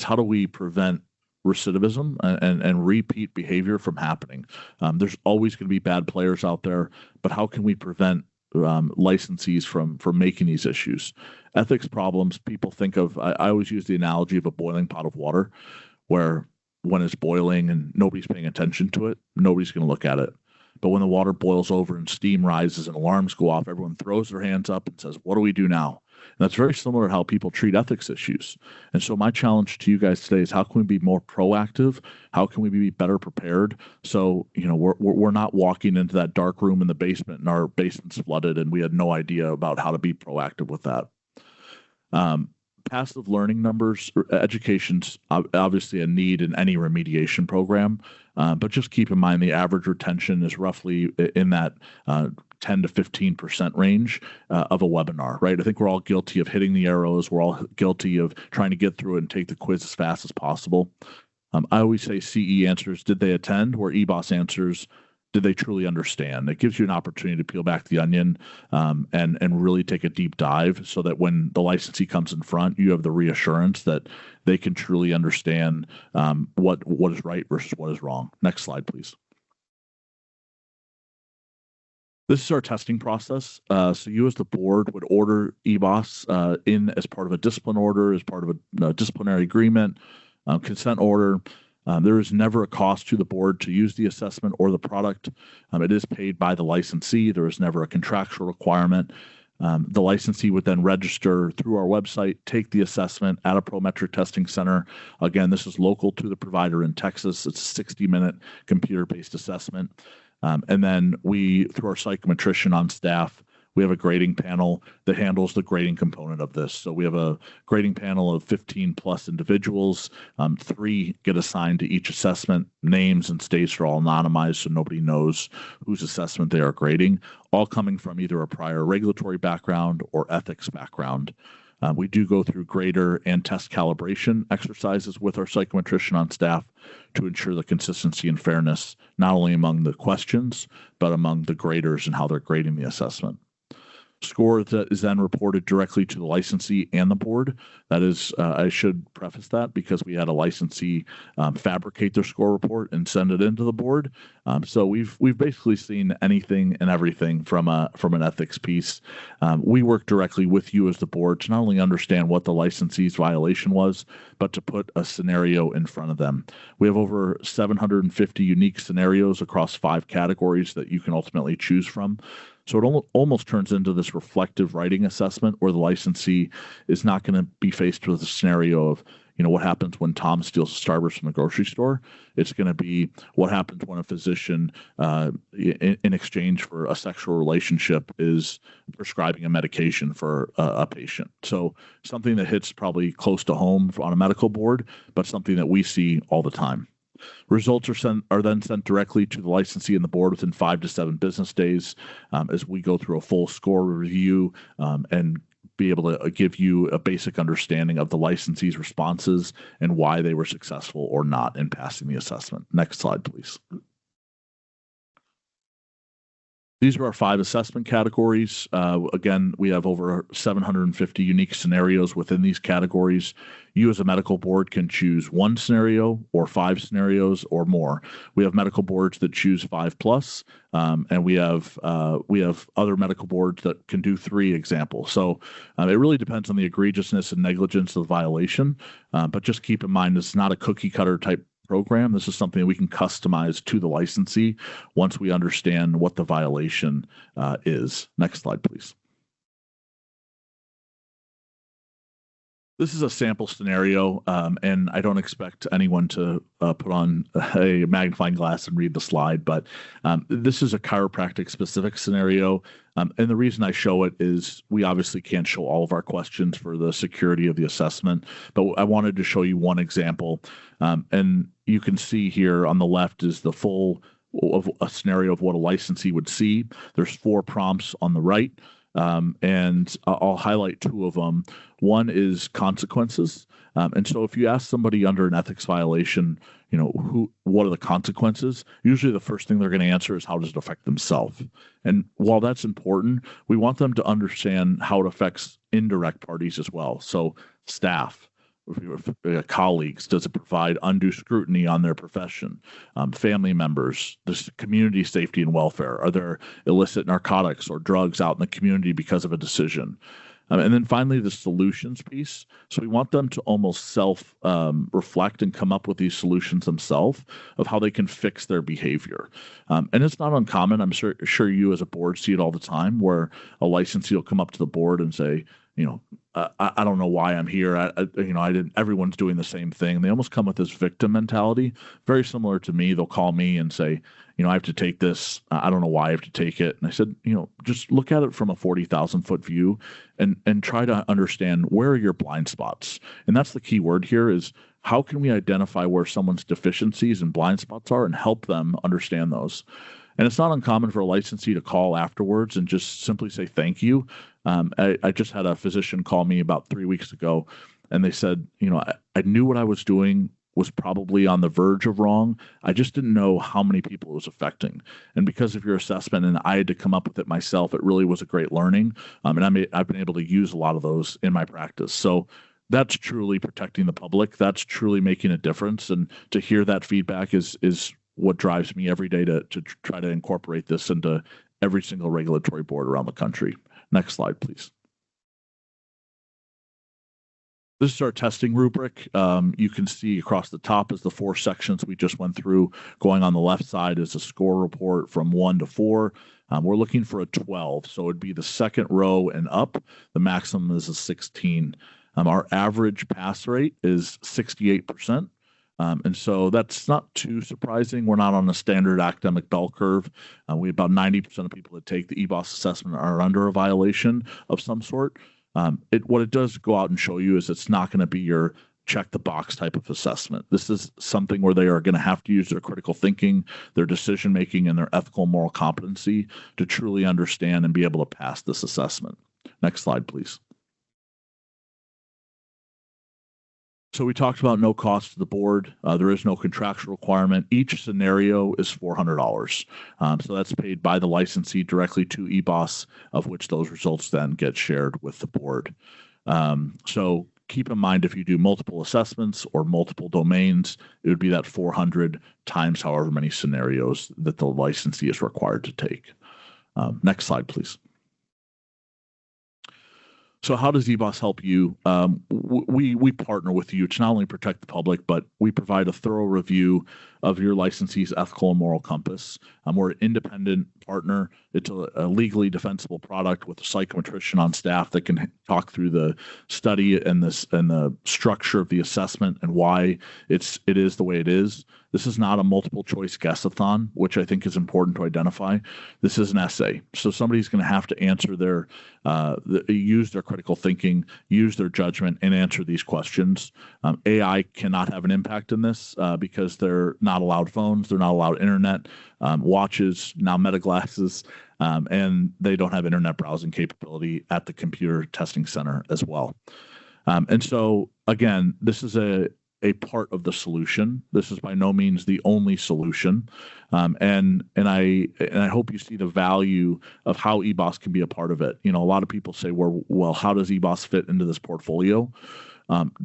how do we prevent recidivism and repeat behavior from happening? There's always going to be bad players out there, but how can we prevent licensees from making these issues? Ethics problems, people think of, I always use the analogy of a boiling pot of water, where when it's boiling and nobody's paying attention to it, nobody's going to look at it. But when the water boils over and steam rises and alarms go off, everyone throws their hands up and says, what do we do now? And that's very similar to how people treat ethics issues. And so my challenge to you guys today is, how can we be more proactive? How can we be better prepared? So, we're not walking into that dark room in the basement and our basement's flooded and we had no idea about how to be proactive with that. Passive learning numbers, education's obviously a need in any remediation program, but just keep in mind the average retention is roughly in that 10 to 15% range of a webinar, right? I think we're all guilty of hitting the arrows. We're all guilty of trying to get through it and take the quiz as fast as possible. I always say CE answers, did they attend? Where EBOS answers, did they truly understand? It gives you an opportunity to peel back the onion and really take a deep dive, so that when the licensee comes in front, you have the reassurance that they can truly understand what is right versus what is wrong. Next slide, please. This is our testing process. So you as the board would order EBOS in as part of a discipline order, as part of a disciplinary agreement, consent order. There is never a cost to the board to use the assessment or the product. It is paid by the licensee. There is never a contractual requirement. The licensee would then register through our website, take the assessment at a Prometric testing center. Again, this is local to the provider in Texas. It's a 60-minute computer-based assessment. And then we, through our psychometrician on staff, we have a grading panel that handles the grading component of this. So we have a grading panel of 15 plus individuals. 3 get assigned to each assessment. Names and states are all anonymized, so nobody knows whose assessment they are grading, all coming from either a prior regulatory background or ethics background. We do go through grader and test calibration exercises with our psychometrician on staff to ensure the consistency and fairness, not only among the questions, but among the graders and how they're grading the assessment. Score that is then reported directly to the licensee and the board. That is, I should preface that because we had a licensee fabricate their score report and send it into the board. So we've basically seen anything and everything from an ethics piece. We work directly with you as the board to not only understand what the licensee's violation was, but to put a scenario in front of them. We have over 750 unique scenarios across 5 categories that you can ultimately choose from. So it almost turns into this reflective writing assessment where the licensee is not going to be faced with a scenario of, what happens when Tom steals a Starburst from the grocery store. It's going to be what happens when a physician, in exchange for a sexual relationship, is prescribing a medication for a patient. So something that hits probably close to home on a medical board, but something that we see all the time. Results are then sent directly to the licensee and the board within 5 to 7 business days, as we go through a full score review and be able to give you a basic understanding of the licensee's responses and why they were successful or not in passing the assessment. Next slide, please. These are our 5 assessment categories. Again, we have over 750 unique scenarios within these categories. You as a medical board can choose 1 scenario or 5 scenarios or more. We have medical boards that choose 5+, and we have other medical boards that can do 3 examples. So it really depends on the egregiousness and negligence of the violation, but just keep in mind it's not a cookie cutter type program. This is something that we can customize to the licensee once we understand what the violation is. Next slide, please. This is a sample scenario, and I don't expect anyone to put on a magnifying glass and read the slide, but this is a chiropractic specific scenario. And the reason I show it is we obviously can't show all of our questions for the security of the assessment, but I wanted to show you one example. And you can see here on the left is the full of a scenario of what a licensee would see. There's 4 prompts on the right. And I'll highlight 2 of them. One is consequences. And so if you ask somebody under an ethics violation, what are the consequences? Usually the first thing they're going to answer is how does it affect themselves? And while that's important, we want them to understand how it affects indirect parties as well. So staff, colleagues, does it provide undue scrutiny on their profession? Family members, this community safety and welfare. Are there illicit narcotics or drugs out in the community because of a decision? And then finally, the solutions piece. So we want them to almost self-reflect and come up with these solutions themselves of how they can fix their behavior. And it's not uncommon. I'm sure you as a board see it all the time where a licensee will come up to the board and say, I don't know why I'm here. I didn't. Everyone's doing the same thing. They almost come with this victim mentality, very similar to me. They'll call me and say, I have to take this. I don't know why I have to take it. And I said, just look at it from a 40,000-foot view and try to understand where are your blind spots. And that's the key word here is how can we identify where someone's deficiencies and blind spots are and help them understand those. And it's not uncommon for a licensee to call afterwards and just simply say thank you. I just had a physician call me about 3 weeks ago, and they said, I knew what I was doing was probably on the verge of wrong. I just didn't know how many people it was affecting. And because of your assessment, and I had to come up with it myself, it really was a great learning. And I've been able to use a lot of those in my practice. So that's truly protecting the public. That's truly making a difference. And to hear that feedback is what drives me every day to try to incorporate this into every single regulatory board around the country. Next slide, please. This is our testing rubric. You can see across the top is the 4 sections we just went through. Going on the left side is a score report from 1 to 4. We're looking for a 12, so it'd be the second row and up. The maximum is a 16. Our average pass rate is 68%. And so that's not too surprising. We're not on a standard academic bell curve. We about 90% of people that take the EBOS assessment are under a violation of some sort. What it does go out and show you is it's not going to be your check the box type of assessment. This is something where they are going to have to use their critical thinking, their decision making, and their ethical and moral competency to truly understand and be able to pass this assessment. Next slide, please. So we talked about no cost to the board. There is no contractual requirement. Each scenario is $400. So that's paid by the licensee directly to EBOS, of which those results then get shared with the board. So keep in mind, if you do multiple assessments or multiple domains, it would be that 400 times however many scenarios that the licensee is required to take. Next slide, please. So how does EBOS help you? We partner with you to not only protect the public, but we provide a thorough review of your licensee's ethical and moral compass. We're an independent partner. It's a legally defensible product with a psychometrician on staff that can talk through the study and the structure of the assessment and why it is the way it is. This is not a multiple choice guess-a-thon, which I think is important to identify. This is an essay. So somebody's going to have to answer use their critical thinking, use their judgment, and answer these questions. AI cannot have an impact in this because they're not allowed phones, they're not allowed internet, watches, now Meta glasses, and they don't have internet browsing capability at the computer testing center as well. And so, again, this is a part of the solution. This is by no means the only solution. And I hope you see the value of how eBOS can be a part of it. You know, a lot of people say, well, how does eBOS fit into this portfolio?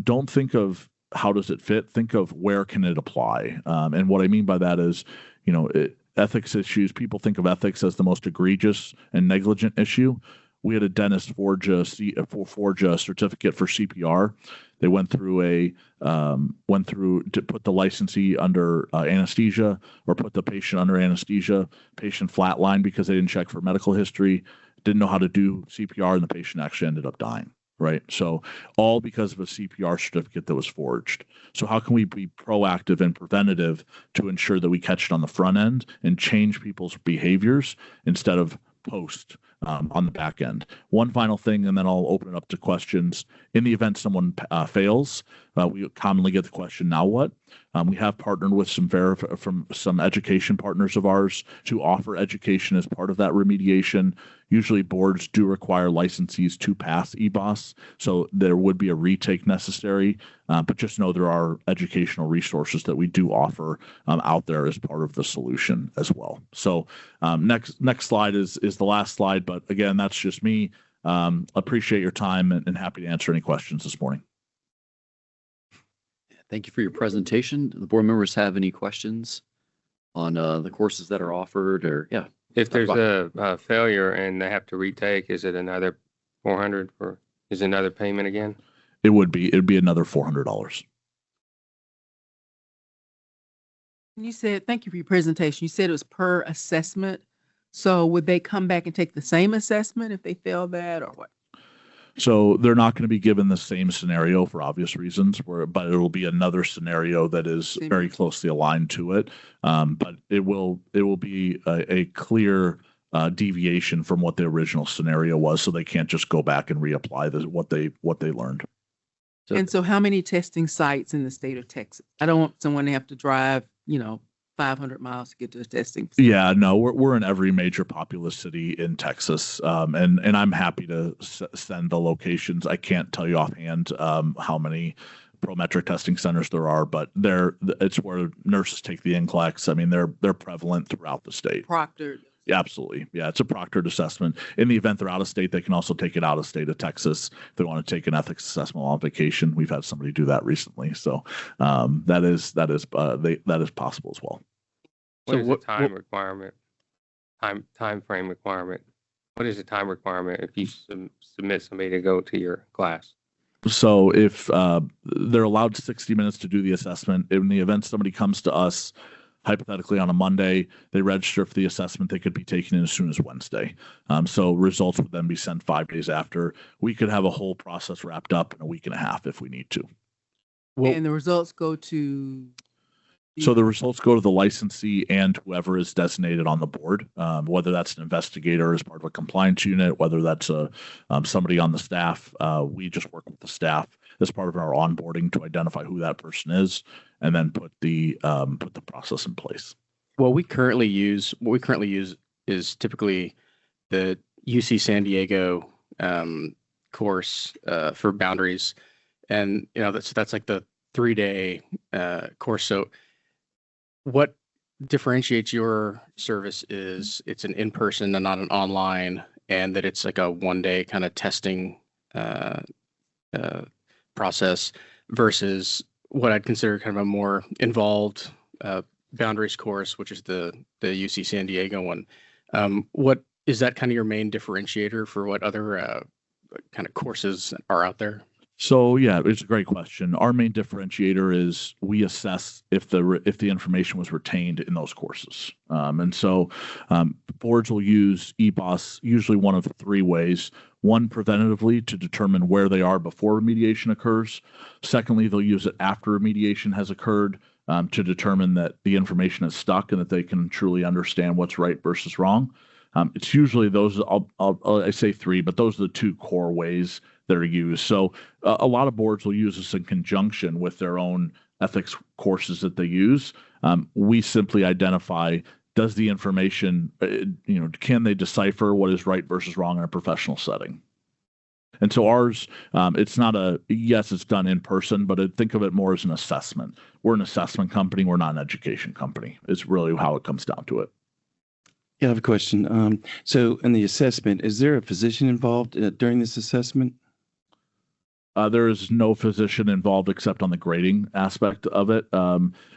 Don't think of how does it fit? Think of where can it apply? And what I mean by that is, you know, ethics issues, people think of ethics as the most egregious and negligent issue. We had a dentist forge a certificate for CPR. They went through to put the licensee under anesthesia or put the patient under anesthesia. Patient flatlined because they didn't check for medical history, didn't know how to do CPR, and the patient actually ended up dying. Right. So all because of a CPR certificate that was forged. So how can we be proactive and preventative to ensure that we catch it on the front end and change people's behaviors instead of post on the back end? One final thing, and then I'll open it up to questions. In the event someone fails, we commonly get the question, now what? We have partnered with some education partners of ours to offer education as part of that remediation. Usually boards do require licensees to pass eBOS, so there would be a retake necessary, but just know there are educational resources that we do offer out there as part of the solution as well. So next slide is the last slide, but again, that's just me. Appreciate your time and happy to answer any questions this morning. Thank you for your presentation. Do the board members have any questions on the courses that are offered or, yeah? If there's a failure and they have to retake, is it another 400 or is it another payment again? It'd be another $400. You said, thank you for your presentation. You said it was per assessment. So would they come back and take the same assessment if they failed that or what? So they're not going to be given the same scenario for obvious reasons, but it'll be another scenario that is very closely aligned to it. But it will be a clear deviation from what the original scenario was, so they can't just go back and reapply what they learned. So how many testing sites in the state of Texas? I don't want someone to have to drive, 500 miles to get to a testing facility. Yeah, no, we're in every major populous city in Texas, and I'm happy to send the locations. I can't tell you offhand how many Prometric testing centers there are, but it's where nurses take the NCLEX. I mean, they're prevalent throughout the state. Proctored. Yeah, absolutely. Yeah, it's a proctored assessment. In the event they're out of state, they can also take it out of state of Texas if they want to take an ethics assessment on vacation. We've had somebody do that recently, so that is possible as well. What is the time requirement? Time frame requirement. What is the time requirement if you submit somebody to go to your class? So if they're allowed 60 minutes to do the assessment, in the event somebody comes to us, hypothetically on a Monday, they register for the assessment, they could be taken in as soon as Wednesday. So results would then be sent 5 days after. We could have a whole process wrapped up in a week and a half if we need to. And the results go to? So the results go to the licensee and whoever is designated on the board, whether that's an investigator as part of a compliance unit, whether that's somebody on the staff. We just work with the staff as part of our onboarding to identify who that person is, and then put the process in place. What we currently use is typically the UC San Diego course for boundaries, and that's like the 3-day course. So what differentiates your service is it's an in-person and not an online, and that it's like a 1-day kind of testing process versus what I'd consider kind of a more involved boundaries course, which is the UC San Diego one. What is that kind of your main differentiator for what other kind of courses are out there? So yeah, it's a great question. Our main differentiator is we assess if the information was retained in those courses, and so boards will use EBOS usually one of three ways. One, preventatively to determine where they are before remediation occurs. Secondly, they'll use it after remediation has occurred to determine that the information is stuck and that they can truly understand what's right versus wrong. It's usually those. I say three, but those are the two core ways that are used. So a lot of boards will use this in conjunction with their own ethics courses that they use. We simply identify, does the information, can they decipher what is right versus wrong in a professional setting? And so ours, it's not yes, it's done in person, but think of it more as an assessment. We're an assessment company. We're not an education company. It's really how it comes down to it. Yeah, I have a question. So in the assessment, is there a physician involved during this assessment? There is no physician involved except on the grading aspect of it.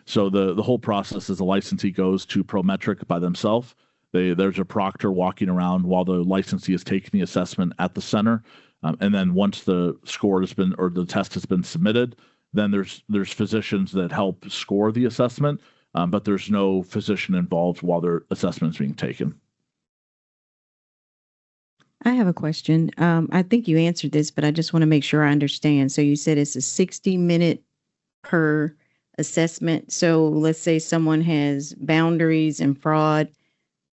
So the whole process is the licensee goes to Prometric by themselves. There's a proctor walking around while the licensee is taking the assessment at the center. And then once the score has been, or the test has been submitted, then there's physicians that help score the assessment, but there's no physician involved while their assessment is being taken. I have a question. I think you answered this, but I just want to make sure I understand. So you said it's a 60-minute per assessment. So let's say someone has boundaries and fraud.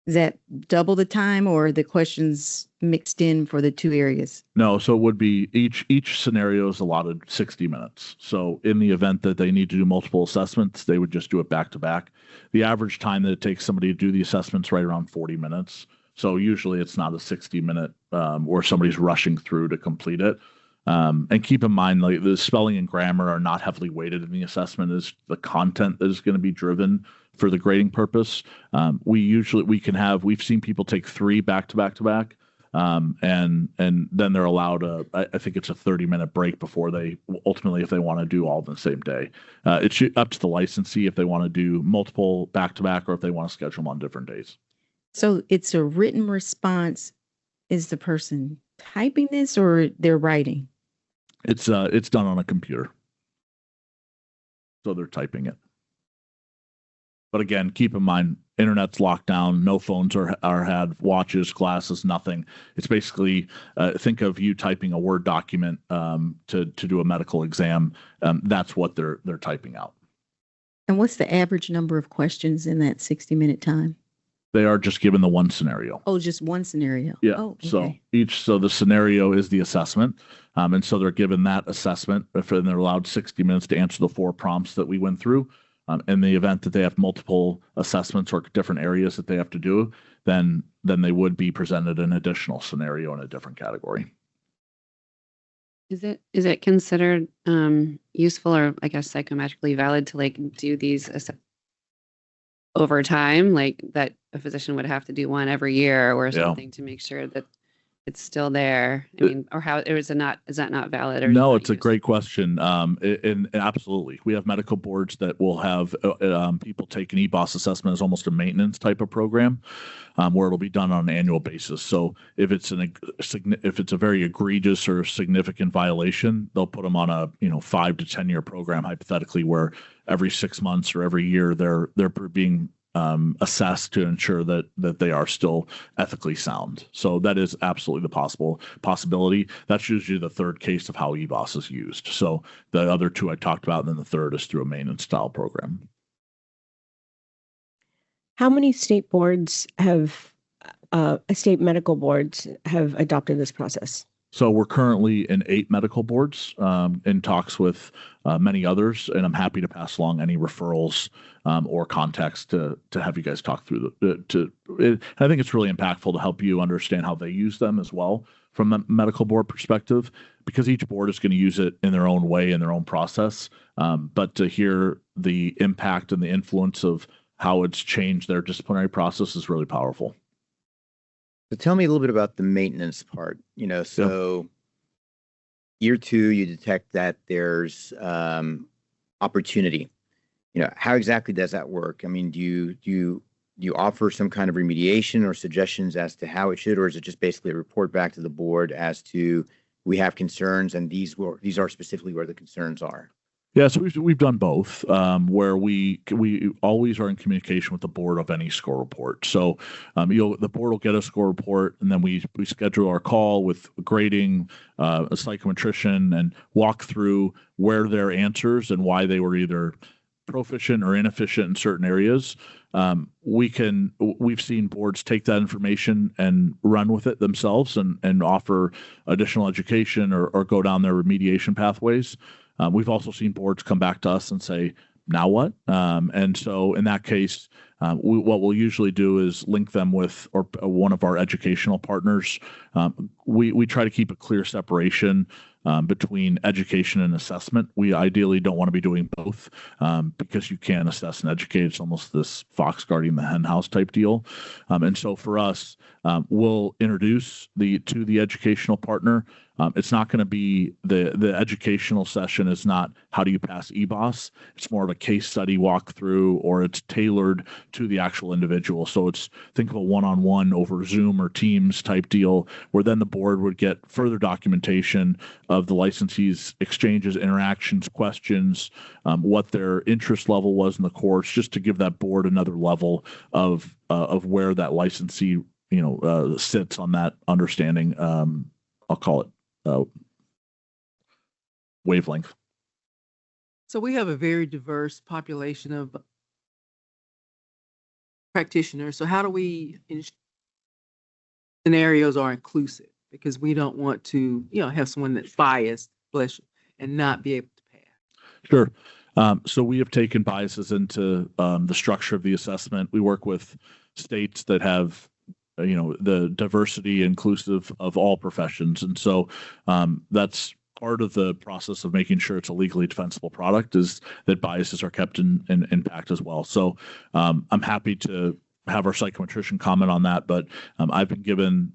Is that double the time, or are the questions mixed in for the two areas? No, so it would be each scenario is allotted 60 minutes. So in the event that they need to do multiple assessments, they would just do it back to back. The average time that it takes somebody to do the assessments right around 40 minutes. So usually it's not a 60-minute where somebody's rushing through to complete it. And keep in mind, like, the spelling and grammar are not heavily weighted in the assessment. Is the content that is going to be driven for the grading purpose. We've seen people take 3 back to back to back. And then they're allowed I think it's a 30-minute break before they ultimately, if they want to do all in the same day. It's up to the licensee if they want to do multiple back to back or if they want to schedule them on different days. So it's a written response. Is the person typing this or they're writing? It's done on a computer. So they're typing it. But again, keep in mind, internet's locked down. No phones are had, watches, glasses, nothing. It's basically, think of you typing a Word document to do a medical exam. That's what they're typing out. And what's the average number of questions in that 60-minute time? They are just given the one scenario. Oh, just one scenario. Yeah. Oh, okay. So the scenario is the assessment. And so they're given that assessment, and they're allowed 60 minutes to answer the 4 prompts that we went through. In the event that they have multiple assessments or different areas that they have to do, then they would be presented an additional scenario in a different category. Is it considered useful or, I guess, psychometrically valid to do these over time, like that a physician would have to do one every year or something to make sure that it's still there? I mean, or how, or is that not valid? Or no, it's a great question. And absolutely, we have medical boards that will have people take an EBOS assessment as almost a maintenance type of program, where it'll be done on an annual basis. So if it's a very egregious or significant violation, they'll put them on a 5 to 10 year program, hypothetically, where every 6 months or every year they're being assessed to ensure that they are still ethically sound. So that is absolutely the possibility. That's usually the third case of how EBOS is used. So the other 2 I talked about, and then the third is through a maintenance style program. How many state boards state medical boards have adopted this process? So we're currently in 8 medical boards, in talks with many others, and I'm happy to pass along any referrals or contacts to have you guys talk through. I think it's really impactful to help you understand how they use them as well from a medical board perspective, because each board is going to use it in their own way, in their own process. But to hear the impact and the influence of how it's changed their disciplinary process is really powerful. So tell me a little bit about the maintenance part. Year 2, you detect that there's opportunity. How exactly does that work? I mean, do you offer some kind of remediation or suggestions as to how it should, or is it just basically a report back to the board as to we have concerns, and these are specifically where the concerns are. Yeah, so we've done both, where we always are in communication with the board of any score report. So the board will get a score report, and then we schedule our call with grading, a psychometrician, and walk through where their answers and why they were either proficient or inefficient in certain areas. We've seen boards take that information and run with it themselves and offer additional education or go down their remediation pathways. We've also seen boards come back to us and say, now what? And so in that case, what we'll usually do is link them with one of our educational partners. We try to keep a clear separation between education and assessment. We ideally don't want to be doing both because you can assess and educate. It's almost this fox guarding the hen house type deal. And so for us, we'll introduce to the educational partner. It's not going to be the educational session is not how do you pass EBOS. It's more of a case study walkthrough, or it's tailored to the actual individual. So think of a one-on-one over Zoom or Teams type deal, where then the board would get further documentation of the licensee's exchanges, interactions, questions, what their interest level was in the course, just to give that board another level of where that licensee sits on that understanding. I'll call it wavelength. So we have a very diverse population of practitioners. So how do we ensure scenarios are inclusive? Because we don't want to, have someone that's biased, bless you, and not be able to pass. Sure. So we have taken biases into the structure of the assessment. We work with states that have the diversity inclusive of all professions. And so that's part of the process of making sure it's a legally defensible product, is that biases are kept in impact as well. So I'm happy to have our psychometrician comment on that, but I've been given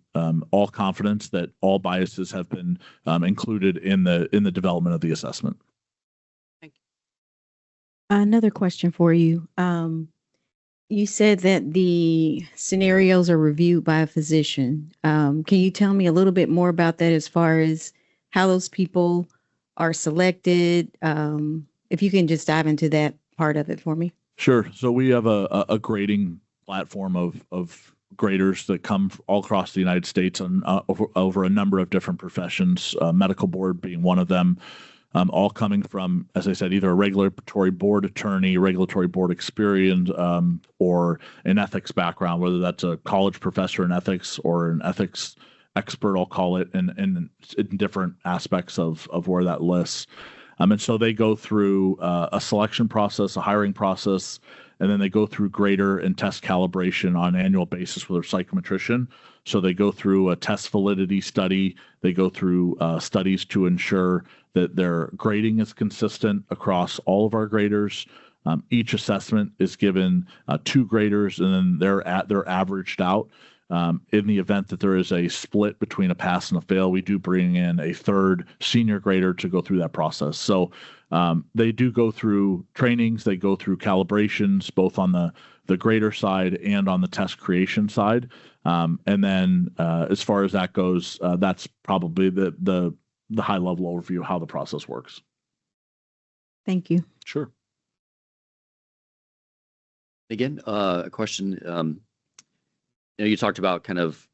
all confidence that all biases have been included in the development of the assessment. Thank you. Another question for you. You said that the scenarios are reviewed by a physician. Can you tell me a little bit more about that, as far as how those people are selected? If you can just dive into that part of it for me. Sure. So we have a grading platform of graders that come all across the United States and over a number of different professions, medical board being one of them. All coming from, as I said, either a regulatory board attorney, regulatory board experience, or an ethics background, whether that's a college professor in ethics or an ethics expert, I'll call it, in different aspects of where that lists. And so they go through a selection process, a hiring process, and then they go through grader and test calibration on an annual basis with their psychometrician. So they go through a test validity study. They go through studies to ensure that their grading is consistent across all of our graders. Each assessment is given 2 graders, and then they're averaged out. In the event that there is a split between a pass and a fail, we do bring in a third senior grader to go through that process. So they do go through trainings, they go through calibrations, both on the grader side and on the test creation side. And then as far as that goes, that's probably the high level overview of how the process works. Thank you. Sure. Again, a question. You talked about kind of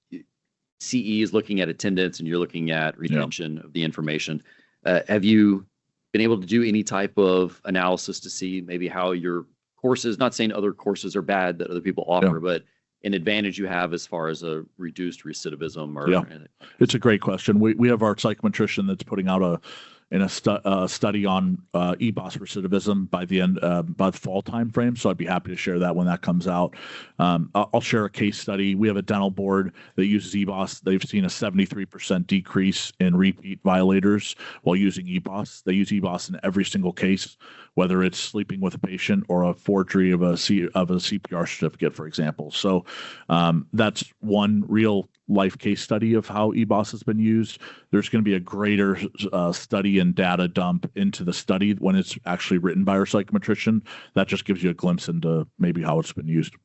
CEs looking at attendance, and you're looking at retention of the information. Have you been able to do any type of analysis to see maybe how your courses, not saying other courses are bad that other people offer, but an advantage you have as far as a reduced recidivism? Or It's a great question. We have our psychometrician that's putting out a study on EBOS recidivism by the fall timeframe. So I'd be happy to share that when that comes out. I'll share a case study. We have a dental board that uses EBOS. They've seen a 73% decrease in repeat violators while using EBOS. They use EBOS in every single case, whether it's sleeping with a patient or a forgery of a CPR certificate, for example. So that's one real life case study of how EBOS has been used. There's going to be a greater study and data dump into the study when it's actually written by our psychometrician. That just gives you a glimpse into maybe how it's been used.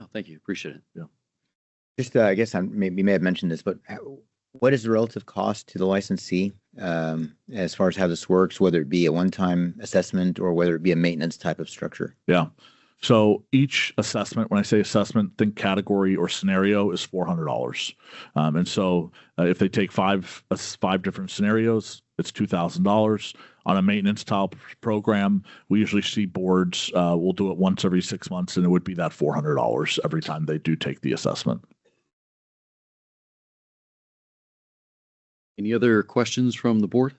Oh, thank you. Appreciate it. Yeah. Just, I guess we may have mentioned this, but What is the relative cost to the licensee as far as how this works, whether it be a one-time assessment or whether it be a maintenance type of structure? Yeah. So each assessment, when I say assessment, think category or scenario, is $400. And so if they take five different scenarios, it's $2,000. On a maintenance type program, we usually see boards, we'll do it once every 6 months, and it would be that $400 every time they do take the assessment. Any other questions from the board?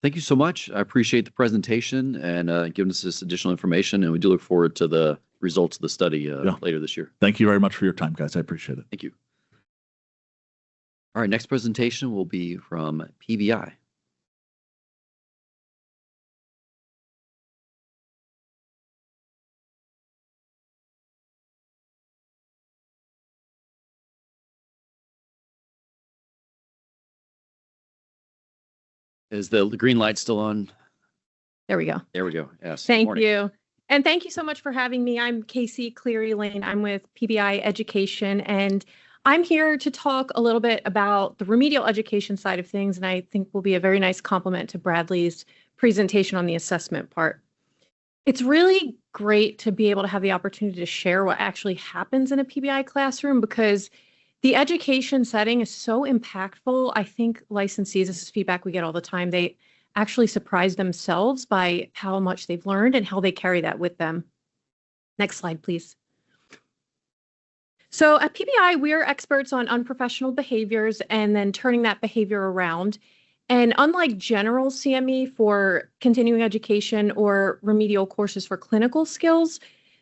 Thank you so much. I appreciate the presentation and giving us this additional information, and we do look forward to the results of the study later this year. Thank you very much for your time, guys. I appreciate it. Thank you. All right, next presentation will be from PBI. Is the green light still on? There we go. There we go. Yes. Thank Morning. you. And thank you so much for having me. I'm Casey Cleary Lane. I'm with PBI Education, and I'm here to talk a little bit about the remedial education side of things, and I think will be a very nice complement to Bradley's presentation on the assessment part. It's really great to be able to have the opportunity to share what actually happens in a PBI classroom, because the education setting is so impactful. I think licensees, this is feedback we get all the time, they actually surprise themselves by how much they've learned and how they carry that with them. Next slide, please. So at PBI, we are experts on unprofessional behaviors and then turning that behavior around. And unlike general CME for continuing education or remedial courses for clinical skills,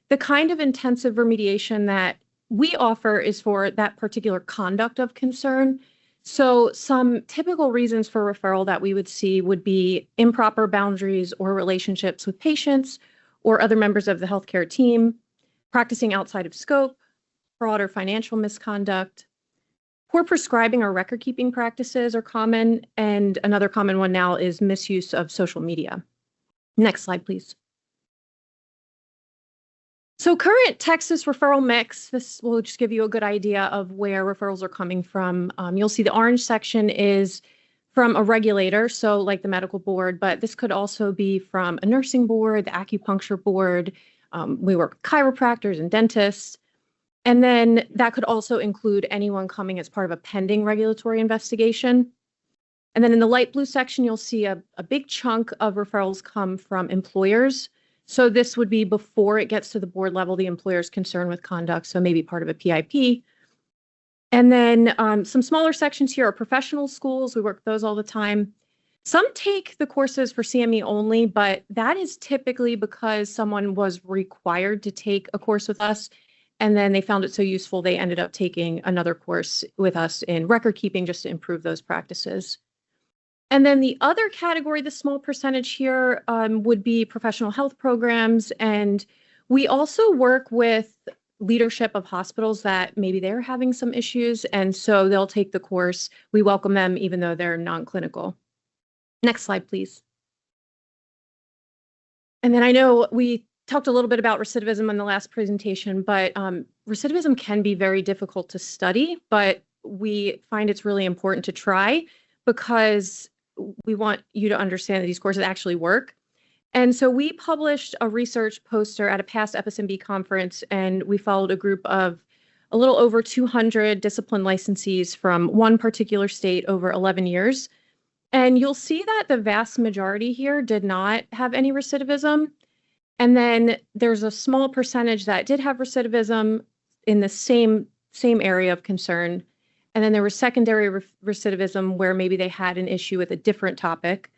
the kind of intensive remediation that we offer is for that particular conduct of concern. So some typical reasons for referral that we would see would be improper boundaries or relationships with patients or other members of the healthcare team, practicing outside of scope, fraud or financial misconduct, poor prescribing or record-keeping practices are common, and another common one now is misuse of social media. Next slide, please. So current Texas referral mix, this will just give you a good idea of where referrals are coming from. You'll see the orange section is from a regulator, so like the medical board, but this could also be from a nursing board, the acupuncture board. We work with chiropractors and dentists. And then that could also include anyone coming as part of a pending regulatory investigation. And then in the light blue section, you'll see a big chunk of referrals come from employers. So this would be before it gets to the board level, the employer's concerned with conduct, so maybe part of a PIP. And then some smaller sections here are professional schools. We work with those all the time. Some take the courses for CME only, but that is typically because someone was required to take a course with us, and then they found it so useful they ended up taking another course with us in record keeping just to improve those practices. And then the other category, the small percentage here, would be professional health programs. And we also work with leadership of hospitals that maybe they're having some issues, and so they'll take the course. We welcome them even though they're non-clinical. Next slide, please. And then I know we talked a little bit about recidivism in the last presentation, but recidivism can be very difficult to study, but we find it's really important to try because we want you to understand that these courses actually work. And so we published a research poster at a past FSMB conference, and we followed a group of a little over 200 discipline licensees from one particular state over 11 years. And you'll see that the vast majority here did not have any recidivism. And then there's a small percentage that did have recidivism in the same area of concern. And then there was secondary recidivism where maybe they had an issue with a different topic.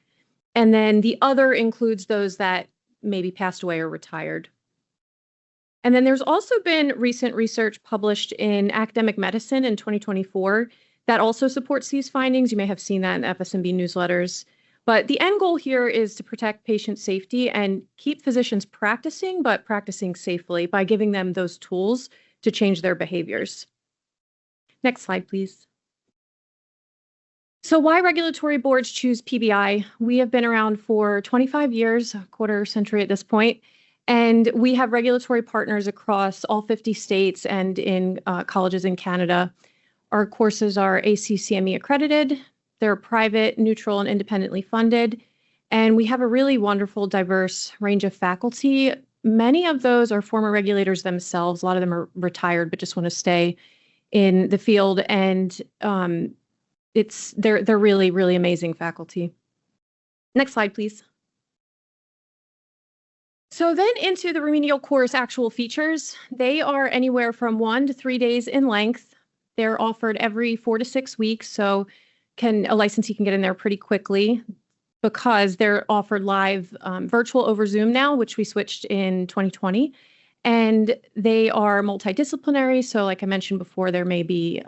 And then the other includes those that maybe passed away or retired. And then there's also been recent research published in Academic Medicine in 2024 that also supports these findings. You may have seen that in FSMB newsletters. But the end goal here is to protect patient safety and keep physicians practicing, but practicing safely by giving them those tools to change their behaviors. Next slide, please. So why regulatory boards choose PBI? We have been around for 25 years, a quarter century at this point, and we have regulatory partners across all 50 states and in colleges in Canada. Our courses are ACCME accredited. They're private, neutral, and independently funded. And we have a really wonderful, diverse range of faculty. Many of those are former regulators themselves. A lot of them are retired, but just want to stay in the field. And they're really, really amazing faculty. Next slide, please. So then into the remedial course actual features. They are anywhere from 1 to 3 days in length. They're offered every 4 to 6 weeks, so a licensee can get in there pretty quickly because they're offered live virtual over Zoom now, which we switched in 2020. And they are multidisciplinary. So like I mentioned before, there may be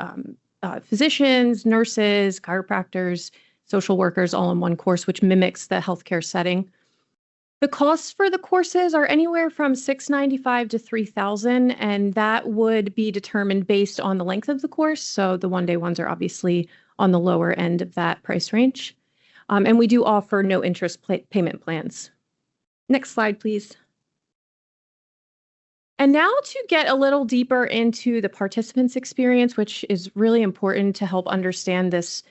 physicians, nurses, chiropractors, social workers all in one course, which mimics the healthcare setting. The costs for the courses are anywhere from $695 to $3,000, and that would be determined based on the length of the course. So the one-day ones are obviously on the lower end of that price range. And we do offer no interest payment plans. Next slide, please. And now to get a little deeper into the participants' experience, which is really important to help understand this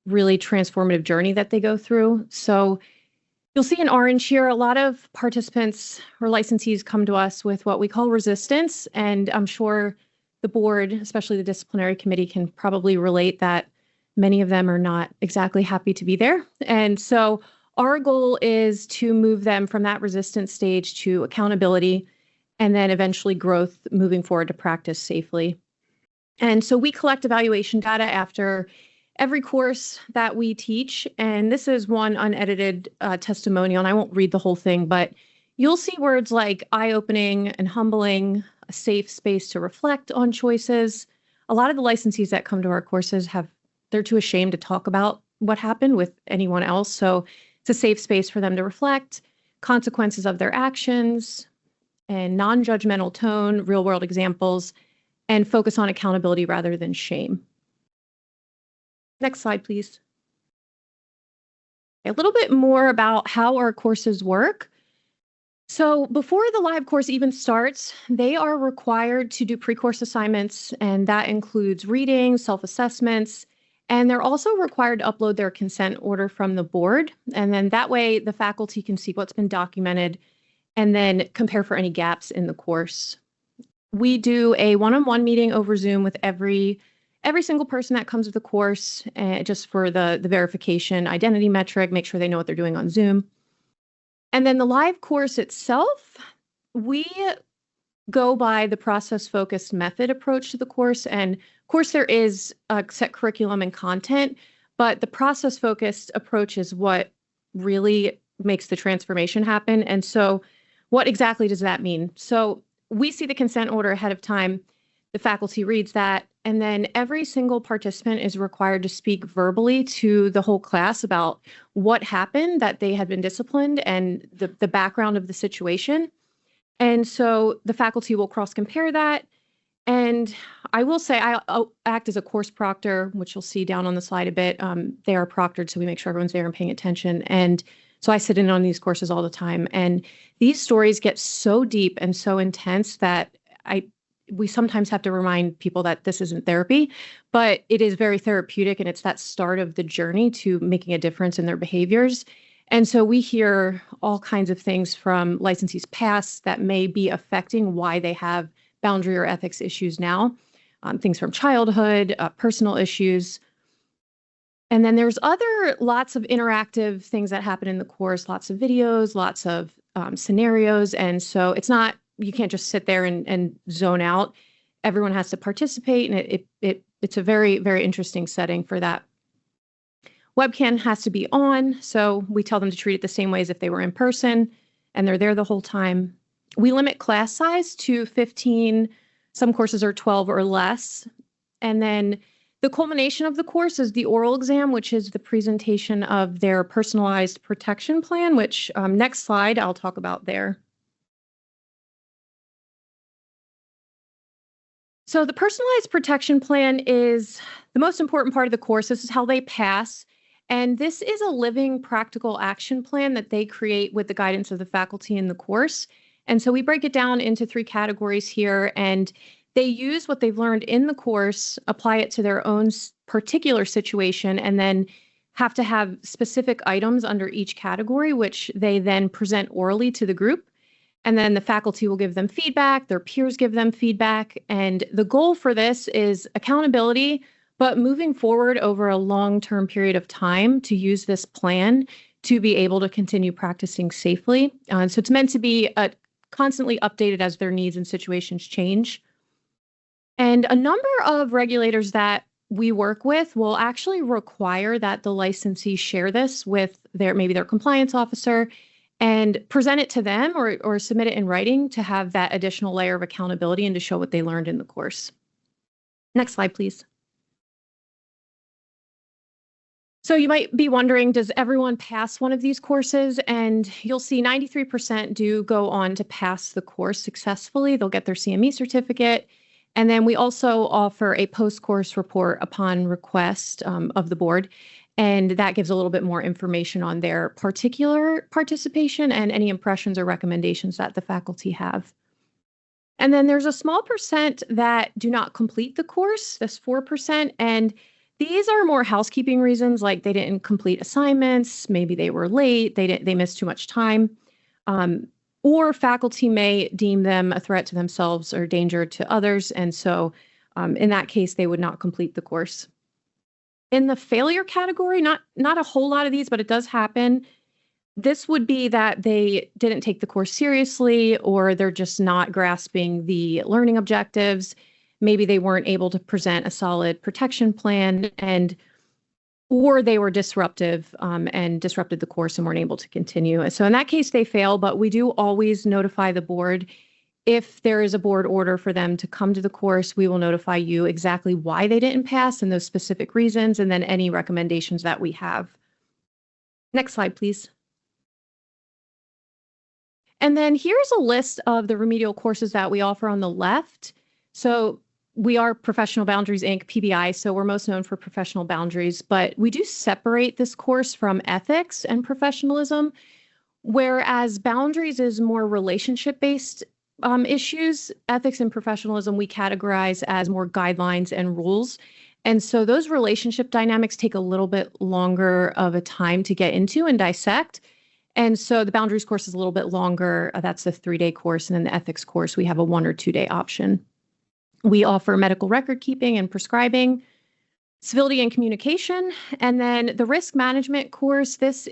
really transformative journey that they go through. So you'll see in orange here, a lot of participants or licensees come to us with what we call resistance. And I'm sure the board, especially the disciplinary committee, can probably relate that many of them are not exactly happy to be there. And so our goal is to move them from that resistance stage to accountability and then eventually growth moving forward to practice safely. And so we collect evaluation data after every course that we teach. And this is one unedited testimonial, and I won't read the whole thing, but you'll see words like eye-opening and humbling, a safe space to reflect on choices. A lot of the licensees that come to our courses they're too ashamed to talk about what happened with anyone else. So it's a safe space for them to reflect, consequences of their actions, and non-judgmental tone, real-world examples, and focus on accountability rather than shame. Next slide, please. A little bit more about how our courses work. So before the live course even starts, they are required to do pre-course assignments, and that includes reading, self-assessments, and they're also required to upload their consent order from the board. And then that way the faculty can see what's been documented and then compare for any gaps in the course. We do a one-on-one meeting over Zoom with every single person that comes to the course, just for the verification identity metric, make sure they know what they're doing on Zoom. And then the live course itself, we go by the process-focused method approach to the course. And of course, there is a set curriculum and content, but the process-focused approach is what really makes the transformation happen. And so what exactly does that mean? So we see the consent order ahead of time. The faculty reads that, and then every single participant is required to speak verbally to the whole class about what happened, that they had been disciplined, and the background of the situation. And so the faculty will cross-compare that. And I will say I'll act as a course proctor, which you'll see down on the slide a bit. They are proctored, so we make sure everyone's there and paying attention. And so I sit in on these courses all the time. And these stories get so deep and so intense that we sometimes have to remind people that this isn't therapy, but it is very therapeutic, and it's that start of the journey to making a difference in their behaviors. And so we hear all kinds of things from licensees past that may be affecting why they have boundary or ethics issues now, things from childhood, personal issues. And then there's lots of interactive things that happen in the course, lots of videos, lots of scenarios. And so you can't just sit there and zone out. Everyone has to participate, and it's a very, very interesting setting for that. Webcam has to be on, so we tell them to treat it the same way as if they were in person, and they're there the whole time. We limit class size to 15. Some courses are 12 or less. And then the culmination of the course is the oral exam, which is the presentation of their personalized protection plan, which next slide I'll talk about there. So the personalized protection plan is the most important part of the course. This is how they pass. And this is a living practical action plan that they create with the guidance of the faculty in the course. And so we break it down into 3 categories here. And They use what they've learned in the course, apply it to their own particular situation, and then have to have specific items under each category, which they then present orally to the group. And then the faculty will give them feedback, their peers give them feedback. And the goal for this is accountability, but moving forward over a long-term period of time to use this plan to be able to continue practicing safely. So it's meant to be constantly updated as their needs and situations change. And a number of regulators that we work with will actually require that the licensee share this with maybe their compliance officer and present it to them or submit it in writing to have that additional layer of accountability and to show what they learned in the course. Next slide, please. So you might be wondering, does everyone pass one of these courses? And you'll see 93% do go on to pass the course successfully. They'll get their CME certificate. And then we also offer a post-course report upon request of the board. And that gives a little bit more information on their particular participation and any impressions or recommendations that the faculty have. And then there's a small percent that do not complete the course, that's 4%. And these are more housekeeping reasons, like they didn't complete assignments, maybe they were late, they missed too much time. Or faculty may deem them a threat to themselves or danger to others. And so in that case, they would not complete the course. In the failure category, not a whole lot of these, but it does happen. This would be that they didn't take the course seriously, or they're just not grasping the learning objectives. Maybe they weren't able to present a solid protection plan, or they were disruptive and disrupted the course and weren't able to continue. So in that case, they fail, but we do always notify the board. If there is a board order for them to come to the course, we will notify you exactly why they didn't pass and those specific reasons, and then any recommendations that we have. Next slide, please. And then here's a list of the remedial courses that we offer on the left. So we are Professional Boundaries, Inc., PBI, so we're most known for professional boundaries, but we do separate this course from ethics and professionalism, whereas boundaries is more relationship-based issues. Ethics and professionalism we categorize as more guidelines and rules. And so those relationship dynamics take a little bit longer of a time to get into and dissect. And so the boundaries course is a little bit longer. That's a 3-day course. And then the ethics course, we have a 1 or 2-day option. We offer medical record keeping and prescribing, civility and communication. And then the risk management course, this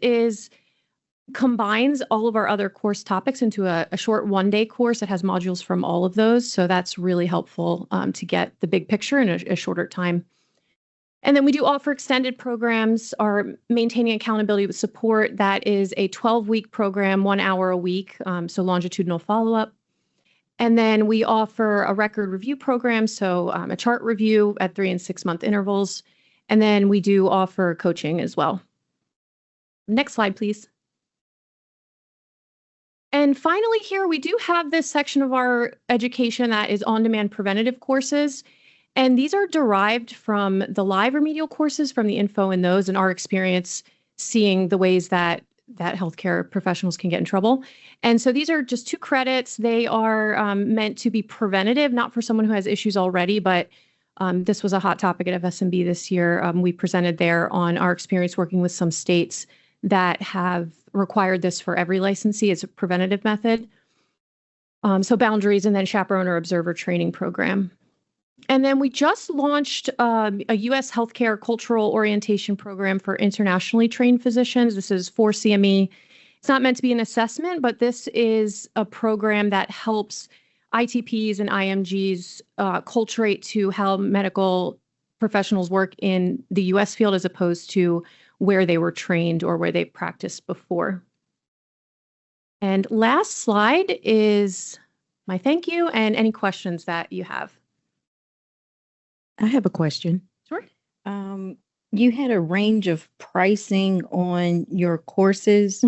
combines all of our other course topics into a short 1-day course that has modules from all of those. So that's really helpful to get the big picture in a shorter time. And then we do offer extended programs, our Maintaining Accountability with Support. That is a 12-week program, 1 hour a week, so longitudinal follow-up. And then we offer a record review program, so a chart review at 3 and 6 month intervals. And then we do offer coaching as well. Next slide, please. And finally here, we do have this section of our education that is on-demand preventative courses. And these are derived from the live remedial courses, from the info in those and our experience seeing the ways that healthcare professionals can get in trouble. And so these are just 2 credits. They are meant to be preventative, not for someone who has issues already, but this was a hot topic at FSMB this year. We presented there on our experience working with some states that have required this for every licensee as a preventative method. So boundaries, and then chaperone or observer training program. And then we just launched a U.S. healthcare cultural orientation program for internationally trained physicians. This is for CME. It's not meant to be an assessment, but this is a program that helps ITPs and IMGs culturate to how medical professionals work in the U.S. field as opposed to where they were trained or where they practiced before. And last slide is my thank you and any questions that you have. I have a question. Sure. You had a range of pricing on your courses,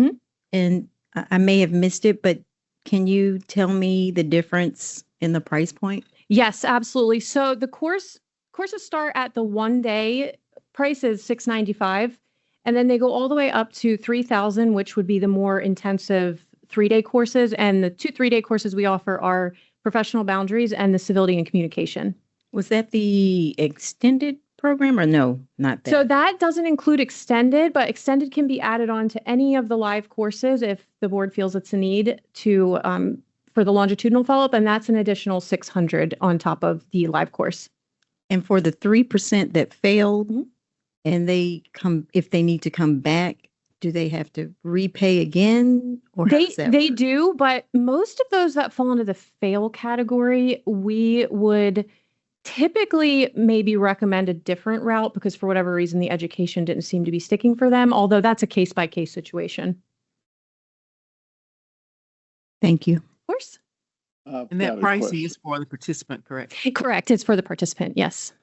and I may have missed it, but can you tell me the difference in the price point? Yes, absolutely. So the courses start at the 1-day price is $695, and then they go all the way up to $3,000, which would be the more intensive 3-day courses. And the 2 3-day courses we offer are professional boundaries, and the civility and communication. Was that the extended program or no, not that? So that doesn't include extended, but extended can be added on to any of the live courses if the board feels it's a need to for the longitudinal follow-up, and that's an additional 600 on top of the live course. And for the 3% that failed and if they need to come back, do they have to repay again? Or how does that They work? do, but most of those that fall into the fail category, we would typically maybe recommend a different route because for whatever reason, the education didn't seem to be sticking for them, although that's a case-by-case situation. Thank you. Of course. And that pricing is for the participant, correct? Correct. It's for the participant. Yes.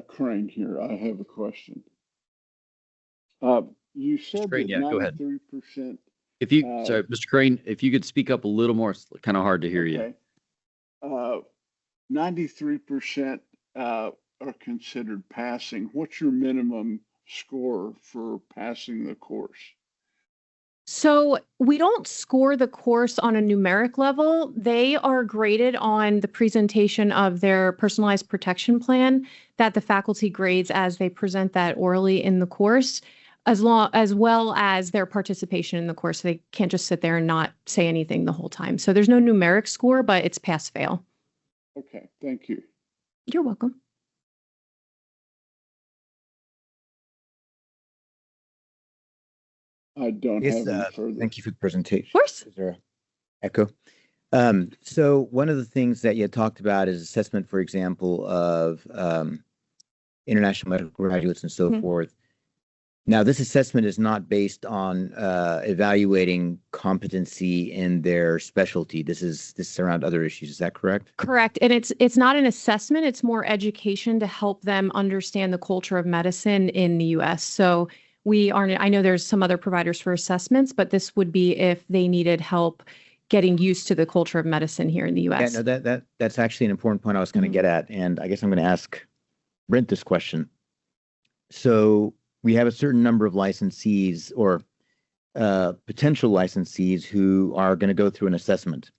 Crane here. I have a question. You said Crane, that yeah, go ahead. 93%. If you, sorry, Mr. Crane, if you could speak up a little more, it's kind of hard to hear you. Okay. 93% are considered passing. What's your minimum score for passing the course? So we don't score the course on a numeric level. They are graded on the presentation of their personalized protection plan that the faculty grades as they present that orally in the course, as well as their participation in the course. They can't just sit there and not say anything the whole time. So there's no numeric score, but it's pass fail. Okay, thank you. You're welcome. I don't Yes, have any further. thank you for the presentation. Of course. Is there an echo? So one of the things that you had talked about is assessment, for example, of international medical graduates and so forth. Now, this assessment is not based on evaluating competency in their specialty. This is around other issues. Is that correct? Correct. And it's not an assessment, it's more education to help them understand the culture of medicine in the US. So I know there's some other providers for assessments, but this would be if they needed help getting used to the culture of medicine here in the US. Yeah, no, that's actually an important point I was going to get at. And I guess I'm going to ask Brent this question. So we have a certain number of licensees or potential licensees who are going to go through an assessment.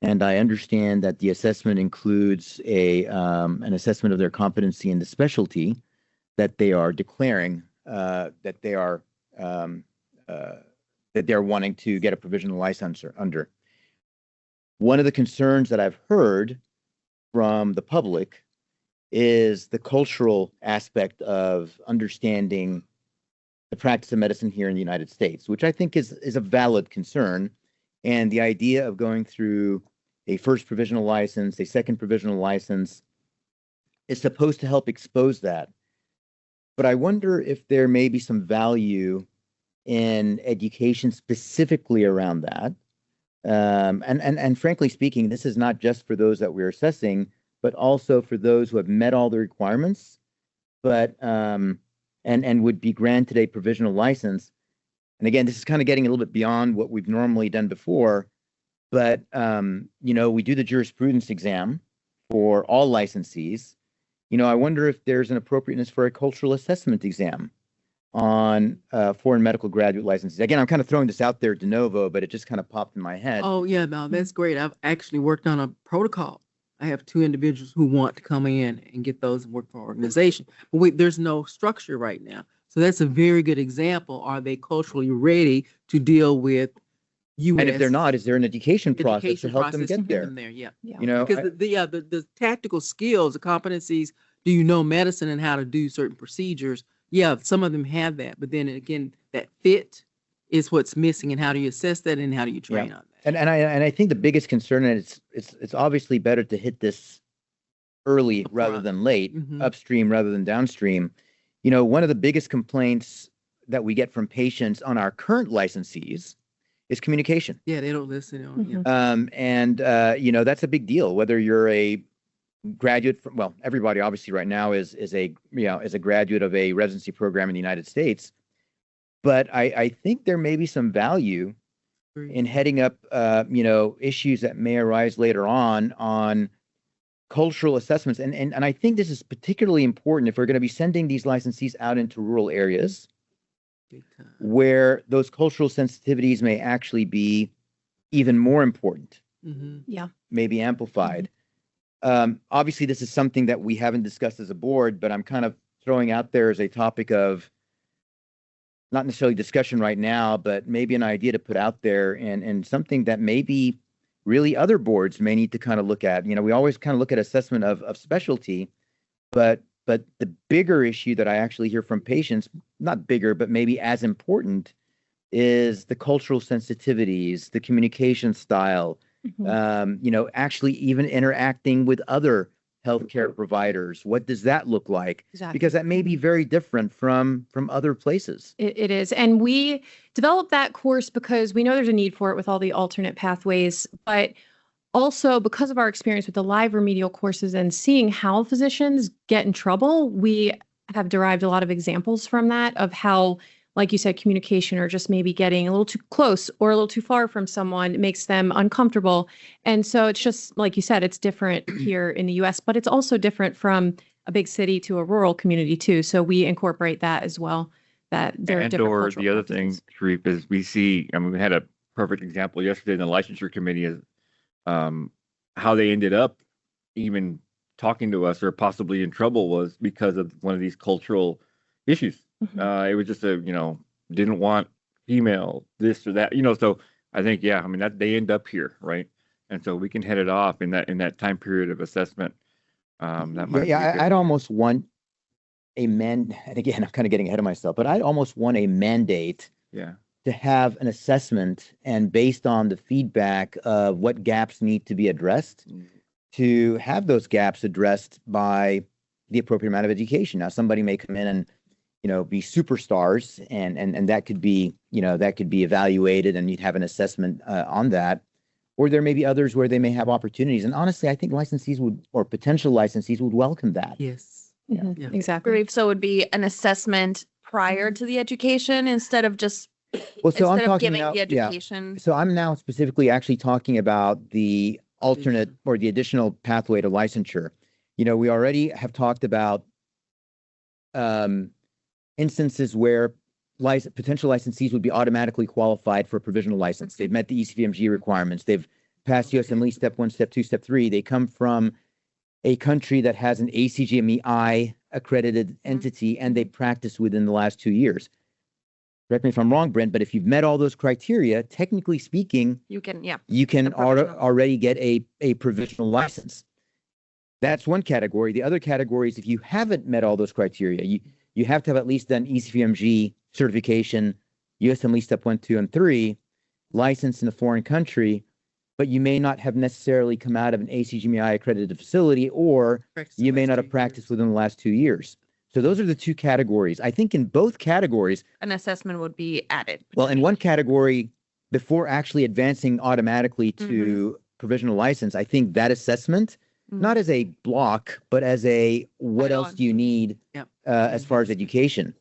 And I understand that the assessment includes an assessment of their competency in the specialty that they are declaring that they are wanting to get a provisional license under. One of the concerns that I've heard from the public is the cultural aspect of understanding the practice of medicine here in the United States, which I think is a valid concern. And the idea of going through a first provisional license, a second provisional license, is supposed to help expose that. But I wonder if there may be some value in education specifically around that. And frankly speaking, this is not just for those that we're assessing, but also for those who have met all the requirements, but and would be granted a provisional license. And again, this is kind of getting a little bit beyond what we've normally done before, but we do the jurisprudence exam for all licensees. I wonder if there's an appropriateness for a cultural assessment exam on foreign medical graduate licenses. Again, I'm kind of throwing this out there de novo, but it just kind of popped in my head. Oh, yeah, no, that's great. I've actually worked on a protocol. I have 2 individuals who want to come in and get those and work for an organization. But there's no structure right now. So that's a very good example. Are they culturally ready to deal with US? And if they're not, is there an education process to help them to get there? Yeah. Yeah. Because the tactical skills, the competencies, do you know medicine and how to do certain procedures? Yeah, some of them have that. But then again, that fit is what's missing, and how do you assess that and how do you train on that? And I think the biggest concern, and it's obviously better to hit this early rather than late, upstream rather than downstream. One of the biggest complaints that we get from patients on our current licensees is communication. Yeah, they don't listen. That's a big deal. Whether you're a graduate from, everybody obviously right now is a graduate of a residency program in the United States, but I think there may be some value in heading up, issues that may arise later on cultural assessments. And I think this is particularly important if we're going to be sending these licensees out into rural areas where those cultural sensitivities may actually be even more important. Mhm. maybe amplified. Obviously, this is something that we haven't discussed as a board, but I'm kind of throwing out there as a topic of not necessarily discussion right now, but maybe an idea to put out there and something that maybe really other boards may need to kind of look at. You know, we always kind of look at assessment of specialty, but the bigger issue that I actually hear from patients, not bigger, but maybe as important, is the cultural sensitivities, the communication style, you know, actually even interacting with other healthcare providers. What does that look like? Exactly. Because that may be very different from other places. It is. And we developed that course because we know there's a need for it with all the alternate pathways, but also because of our experience with the live remedial courses and seeing how physicians get in trouble, we have derived a lot of examples from that of how, like you said, communication or just maybe getting a little too close or a little too far from someone makes them uncomfortable. And so it's just, like you said, it's different here in the US, but it's also different from a big city to a rural community too. So we incorporate that as well, that there are And different or cultural the other practices. thing, Sharif, is we see, I mean, we had a perfect example yesterday in the licensure committee is how they ended up even talking to us or possibly in trouble was because of one of these cultural issues. It was just a, you know, didn't want female, this or that, you know, so I think, yeah, I mean, that they end up here, right? And so we can head it off in that time period of assessment. That might be a good- I'd almost want and again, I'm kind of getting ahead of myself, but I'd almost want a mandate Yeah. to have an assessment and based on the feedback of what gaps need to be addressed, to have those gaps addressed by the appropriate amount of education. Now, somebody may come in and, you know, be superstars and that could be, you know, that could be evaluated and you'd have an assessment on that. Or there may be others where they may have opportunities. And honestly, I think licensees would, or potential licensees would welcome that. Yes. Mhm. Exactly. So it would be an assessment prior to the education instead of just Well, so I'm instead of talking giving now, the education. So I'm now specifically actually talking about the alternate or the additional pathway to licensure. You know, we already have talked about instances where potential licensees would be automatically qualified for a provisional license. They've met the ECVMG requirements. They've passed USMLE step 1, step 2, step 3. They come from a country that has an ACGMEI accredited entity and they practiced within the last 2 years. Correct me if I'm wrong, Brent, but if you've met all those criteria, technically speaking, You can, yeah. you can already get a provisional license. That's one category. The other category is if you haven't met all those criteria, you have to have at least done ECVMG certification, USMLE step 1, 2, and 3, licensed in a foreign country, but you may not have necessarily come out of an ACGMEI accredited facility, or you may not have practiced within the last 2 years. So those are the two categories. I think in both categories, An assessment would be added. well, in one category, before actually advancing automatically to provisional license, I think that assessment, not as a block, but as a what else do you need as far as education.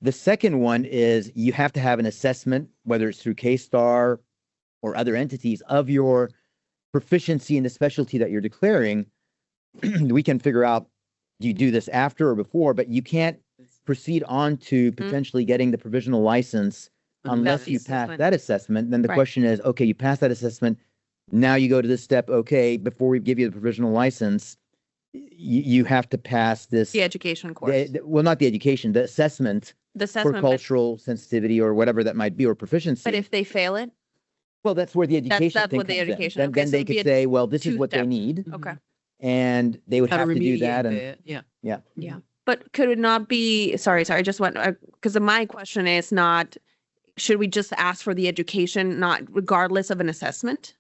The second one is you have to have an assessment, whether it's through K-STAR or other entities, of your proficiency in the specialty that you're declaring. We can figure out, do you do this after or before, but you can't proceed on to potentially getting the provisional license unless you pass that assessment. Then the Right. question is, okay, you pass that assessment. Now you go to this step. Okay, before we give you the provisional license, you have to pass this. The education course. Well, not the education, the assessment. The assessment, for but- cultural sensitivity or whatever that might be, or proficiency. But if they fail it, well, that's where the education that's thing what the comes in. education- Then, okay, then so they it'd be could a say, well, this is what they two-step. need, okay. and they would How to have to do remediate that. And that, yeah. yeah, Yeah. But could it not be, sorry, I just went, because my question is not, should we just ask for the education, not regardless of an assessment?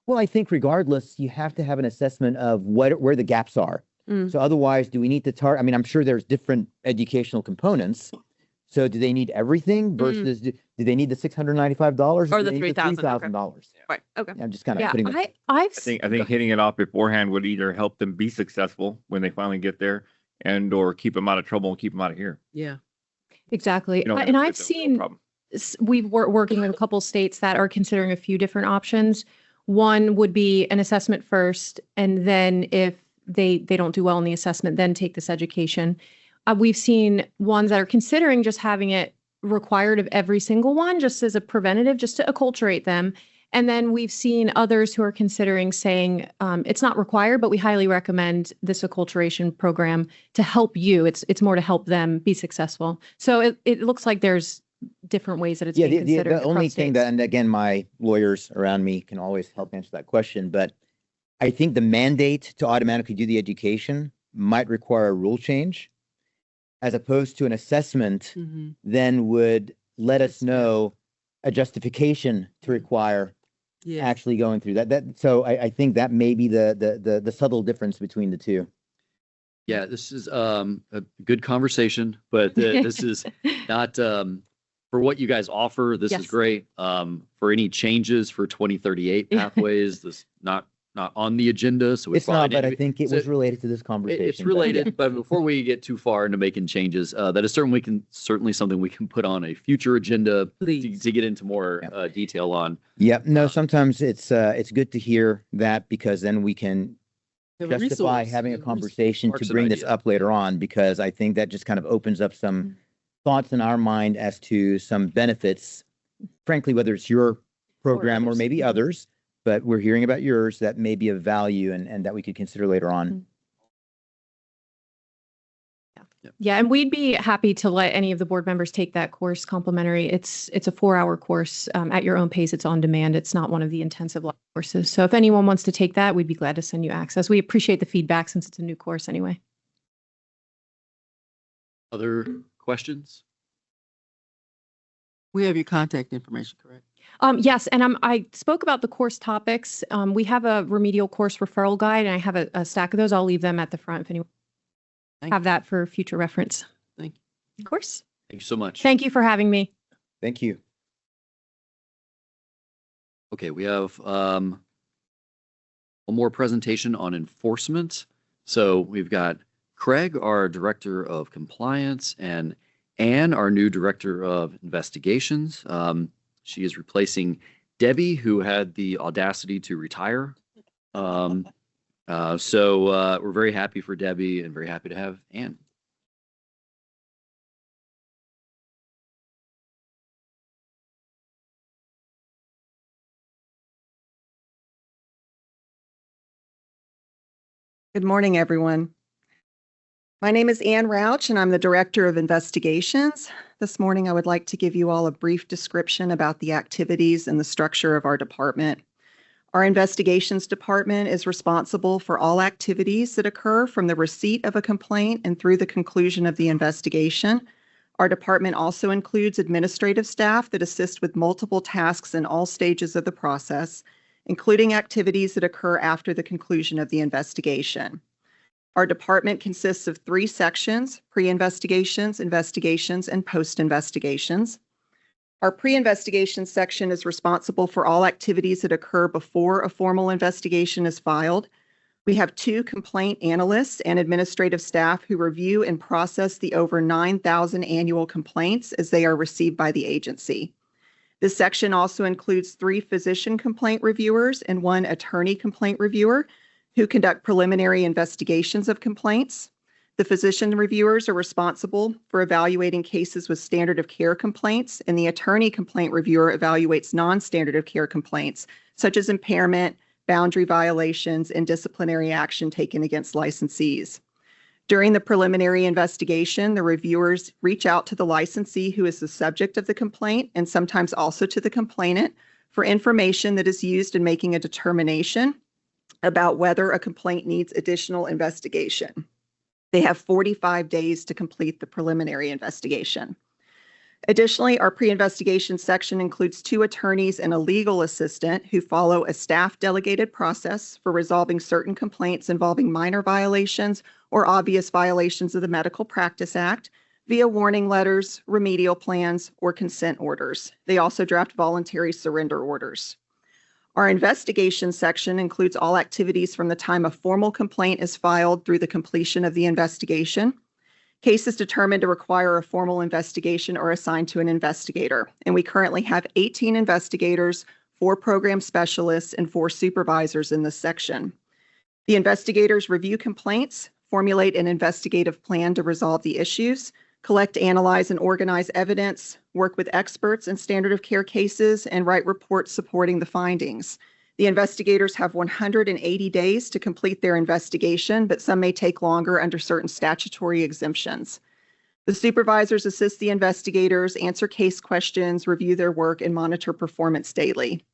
Well, I think regardless, you have to have an assessment of where the gaps are. So otherwise, do we need to target? I mean, I'm sure there's different educational components. So do they need everything versus do they need the $695 Or do the they need $3,000, $3,000? Right, okay. I'm just kind of Yeah, putting it. I think hitting it off beforehand would either help them be successful when they finally get there, and or keep them out of trouble and keep them out of here. Yeah. Exactly. You know, And I've it's a real seen, problem. we've working with a couple states that are considering a few different options. One would be an assessment first, and then if they don't do well in the assessment, then take this education. We've seen ones that are considering just having it required of every single one, just as a preventative, just to acculturate them. And then we've seen others who are considering saying it's not required, but we highly recommend this acculturation program to help you. It's more to help them be successful. So it looks like there's different ways that it's being considered. The only across thing states. that, and again, my lawyers around me can always help answer that question, but I think the mandate to automatically do the education might require a rule change as opposed to an assessment, then would let us know a justification to require actually going through that. So I think that may be the subtle difference between the two. Yeah, this is a good conversation, but this is not for what you guys offer. This is Yes. great. For any changes for 2038 pathways, this not on the agenda. So It's not, probably but I need to be- think it so was related to this conversation. It's related, but before we get too far into making changes, that is certainly something we can put on a future agenda to get into more detail on. Yeah, no, sometimes it's good to hear that because then we can Have a justify resource. having a Have a conversation Sparks to an bring this idea. up later on, because I think that just kind of opens up some thoughts in our mind as to some benefits, frankly, whether it's your program or others. maybe others, but we're hearing about yours that may be of value and that we could consider later on. Yeah, and we'd be happy to let any of the board members take that course complimentary. It's a 4-hour course at your own pace. It's on demand. It's not one of the intensive live courses. So if anyone wants to take that, we'd be glad to send you access. We appreciate the feedback since it's a new course anyway. Other questions? We have your contact information, correct? Yes, and I spoke about the course topics. We have a remedial course referral guide, and I have a stack of those. I'll leave them at the front if anyone have that for future reference. Thank you. Of course. Thank you so much. Thank you for having me. Thank you. Okay, we have one more presentation on enforcement. So we've got Craig, our Director of Compliance, and Anne, our new Director of Investigations. She is replacing Debbie, who had the audacity to retire. So we're very happy for Debbie and very happy to have Anne. Good morning, everyone. My name is Ann Rauch, and I'm the Director of Investigations. This morning, I would like to give you all a brief description about the activities and the structure of our department. Our Investigations Department is responsible for all activities that occur from the receipt of a complaint and through the conclusion of the investigation. Our department also includes administrative staff that assist with multiple tasks in all stages of the process, including activities that occur after the conclusion of the investigation. Our department consists of 3 sections: pre-investigations, investigations, and post-investigations. Our pre-investigation section is responsible for all activities that occur before a formal investigation is filed. We have 2 complaint analysts and administrative staff who review and process the over 9,000 annual complaints as they are received by the agency. This section also includes 3 physician complaint reviewers and 1 attorney complaint reviewer who conduct preliminary investigations of complaints. The physician reviewers are responsible for evaluating cases with standard of care complaints, and the attorney complaint reviewer evaluates non-standard of care complaints, such as impairment, boundary violations, and disciplinary action taken against licensees. During the preliminary investigation, the reviewers reach out to the licensee who is the subject of the complaint, and sometimes also to the complainant, for information that is used in making a determination about whether a complaint needs additional investigation. They have 45 days to complete the preliminary investigation. Additionally, our pre-investigation section includes 2 attorneys and a legal assistant who follow a staff delegated process for resolving certain complaints involving minor violations or obvious violations of the Medical Practice Act via warning letters, remedial plans, or consent orders. They also draft voluntary surrender orders. Our investigation section includes all activities from the time a formal complaint is filed through the completion of the investigation. Cases determined to require a formal investigation are assigned to an investigator, and we currently have 18 investigators, 4 program specialists, and 4 supervisors in this section. The investigators review complaints, formulate an investigative plan to resolve the issues, collect, analyze, and organize evidence, work with experts in standard of care cases, and write reports supporting the findings. The investigators have 180 days to complete their investigation, but some may take longer under certain statutory exemptions. The supervisors assist the investigators, answer case questions, review their work, and monitor performance daily.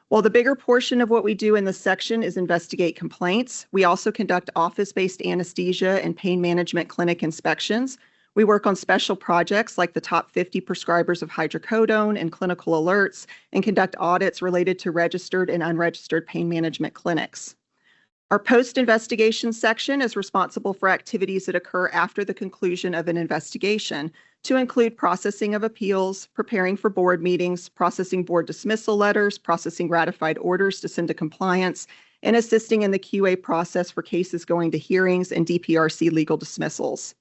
While the bigger portion of what we do in this section is investigate complaints, we also conduct office-based anesthesia and pain management clinic inspections. We work on special projects like the top 50 prescribers of hydrocodone and clinical alerts, and conduct audits related to registered and unregistered pain management clinics. Our post-investigation section is responsible for activities that occur after the conclusion of an investigation, to include processing of appeals, preparing for board meetings, processing board dismissal letters, processing ratified orders to send to compliance, and assisting in the QA process for cases going to hearings and DPRC legal dismissals.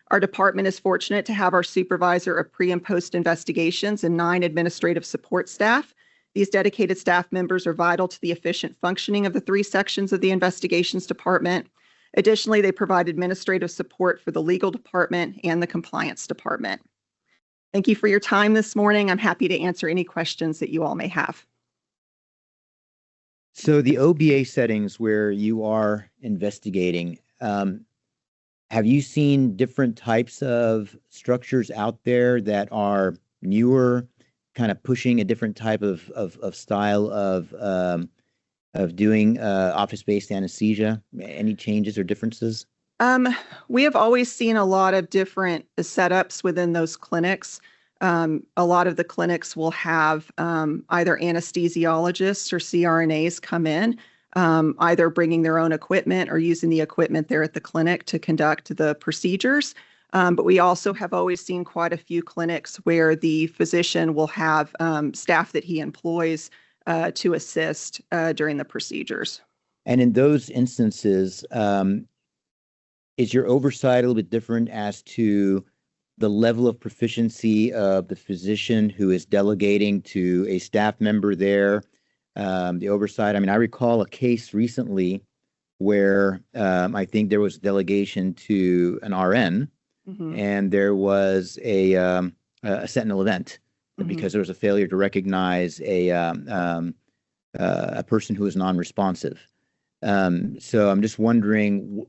Our department is fortunate to have our supervisor of pre and post investigations and 9 administrative support staff. These dedicated staff members are vital to the efficient functioning of the 3 sections of the investigations department. Additionally, they provide administrative support for the legal department and the compliance department. Thank you for your time this morning. I'm happy to answer any questions that you all may have. So the OBA settings where you are investigating, have you seen different types of structures out there that are newer, kind of pushing a different type of style of doing office-based anesthesia? Any changes or differences? We have always seen a lot of different setups within those clinics. A lot of the clinics will have either anesthesiologists or CRNAs come in, either bringing their own equipment or using the equipment there at the clinic to conduct the procedures. But we also have always seen quite a few clinics where the physician will have staff that he employs to assist during the procedures. And in those instances, is your oversight a little bit different as to the level of proficiency of the physician who is delegating to a staff member there? The oversight, I mean, I recall a case recently where I think there was delegation to an RN, and there was a sentinel event because there was a failure to recognize a person who was non-responsive. So I'm just wondering,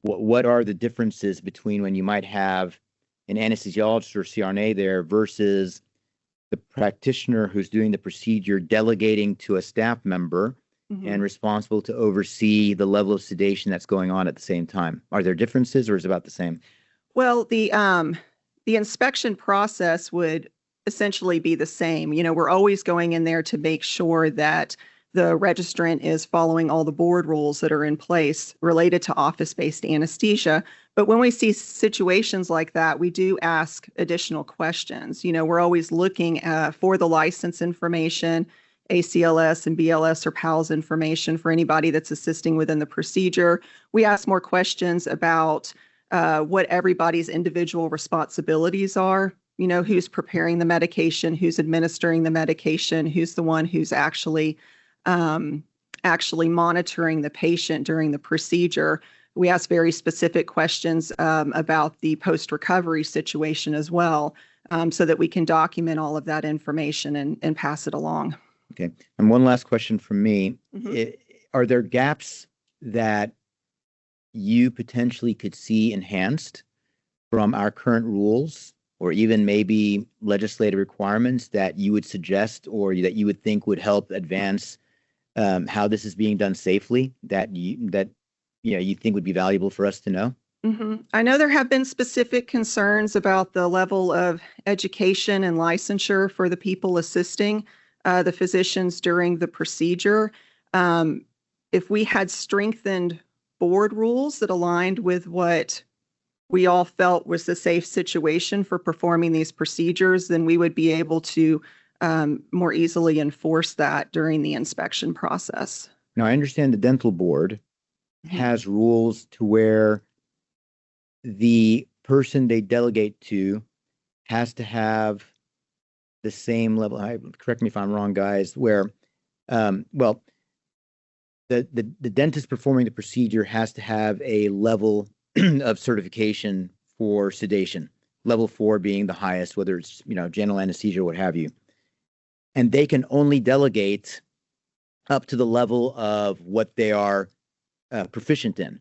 what are the differences between when you might have an anesthesiologist or CRNA there versus the practitioner who's doing the procedure delegating to a staff member and responsible to oversee the level of sedation that's going on at the same time? Are there differences, or is it about the same? Well, the inspection process would essentially be the same. You know, we're always going in there to make sure that the registrant is following all the board rules that are in place related to office-based anesthesia. But when we see situations like that, we do ask additional questions. You know, we're always looking for the license information, ACLS and BLS or PALS information for anybody that's assisting within the procedure. We ask more questions about what everybody's individual responsibilities are. You know, who's preparing the medication, who's administering the medication, who's the one who's actually monitoring the patient during the procedure. We ask very specific questions about the post-recovery situation as well, so that we can document all of that information and pass it along. Okay. And one last question from me. Are there gaps that you potentially could see enhanced from our current rules, or even maybe legislative requirements that you would suggest or that you would think would help advance how this is being done safely, that you think would be valuable for us to know? I know there have been specific concerns about the level of education and licensure for the people assisting the physicians during the procedure. If we had strengthened board rules that aligned with what we all felt was the safe situation for performing these procedures, then we would be able to more easily enforce that during the inspection process. Now, I understand the dental board has rules to where the person they delegate to has to have the same level. Correct me if I'm wrong, guys, where, the dentist performing the procedure has to have a level of certification for sedation, level 4 being the highest, whether it's, general anesthesia or what have you. And they can only delegate up to the level of what they are proficient in.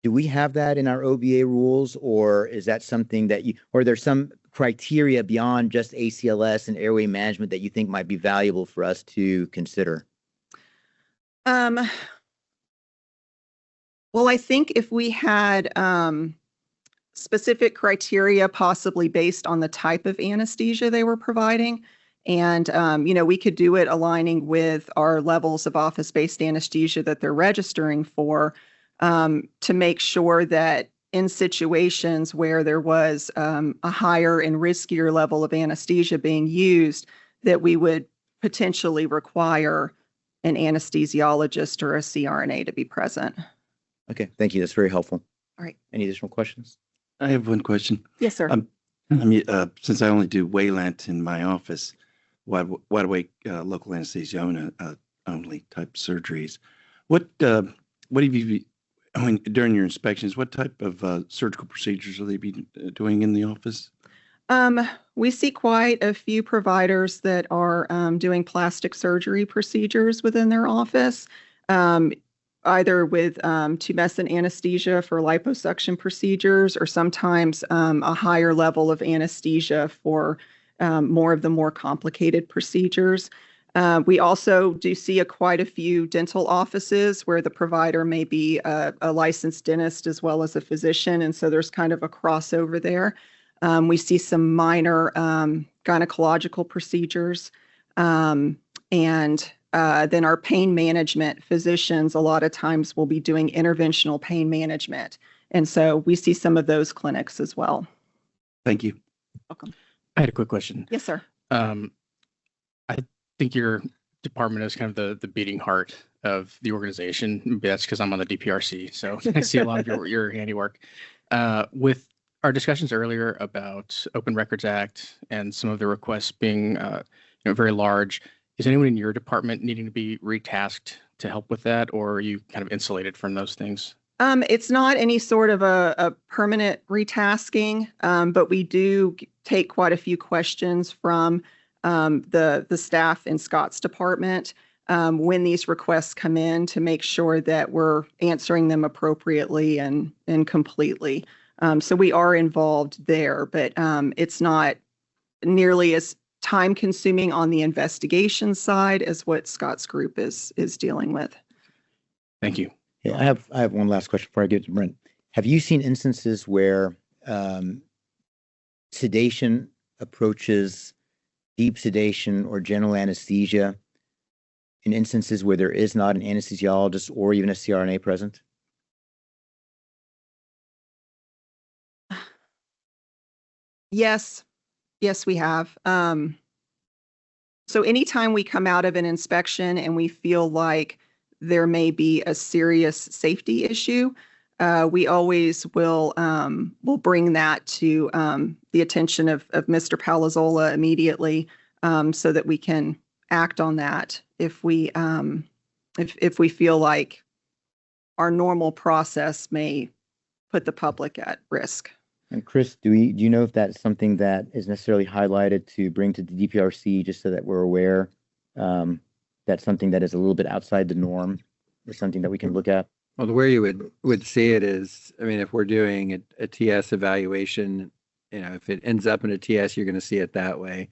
Do we have that in our OBA rules, or is that something that or there's some criteria beyond just ACLS and airway management that you think might be valuable for us to consider? Well, I think if we had specific criteria, possibly based on the type of anesthesia they were providing, and we could do it aligning with our levels of office-based anesthesia that they're registering for, to make sure that in situations where there was a higher and riskier level of anesthesia being used, that we would potentially require an anesthesiologist or a CRNA to be present. Okay, thank you. That's very helpful. All right. Any additional questions? I have one question. Yes, sir. Since I only do Wayland in my office, wide awake local anesthesia only type surgeries, what have you during your inspections? What type of surgical procedures will they be doing in the office? We see quite a few providers that are doing plastic surgery procedures within their office, either with tumescent anesthesia for liposuction procedures, or sometimes a higher level of anesthesia for more of the more complicated procedures. We also do see quite a few dental offices where the provider may be a licensed dentist as well as a physician, and so there's kind of a crossover there. We see some minor gynecological procedures, and then our pain management physicians a lot of times will be doing interventional pain management, and so we see some of those clinics as well. Thank you. Welcome. I had a quick question. Yes, sir. I think your department is kind of the beating heart of the organization. Maybe that's because I'm on the DPRC, so I see a lot of your handiwork. With our discussions earlier about Open Records Act and some of the requests being very large, is anyone in your department needing to be retasked to help with that, or are you kind of insulated from those things? It's not any sort of a permanent retasking, but we do take quite a few questions from the staff in Scott's department when these requests come in, to make sure that we're answering them appropriately and completely. So we are involved there, but it's not nearly as time consuming on the investigation side as what Scott's group is dealing with. Thank you. Yeah, I have one last question before I give it to Brent. Have you seen instances where sedation approaches deep sedation or general anesthesia in instances where there is not an anesthesiologist or even a CRNA present? Yes, we have. So anytime we come out of an inspection and we feel like there may be a serious safety issue, we always will bring that to the attention of Mr. Palazzola immediately, so that we can act on that if we feel like our normal process may put the public at risk. And Chris, do you know if that's something that is necessarily highlighted to bring to the DPRC, just so that we're aware that's something that is a little bit outside the norm, or something that we can look at? Well, the way you would see it is, I mean, if we're doing a TS evaluation, if it ends up in a TS, you're going to see it that way.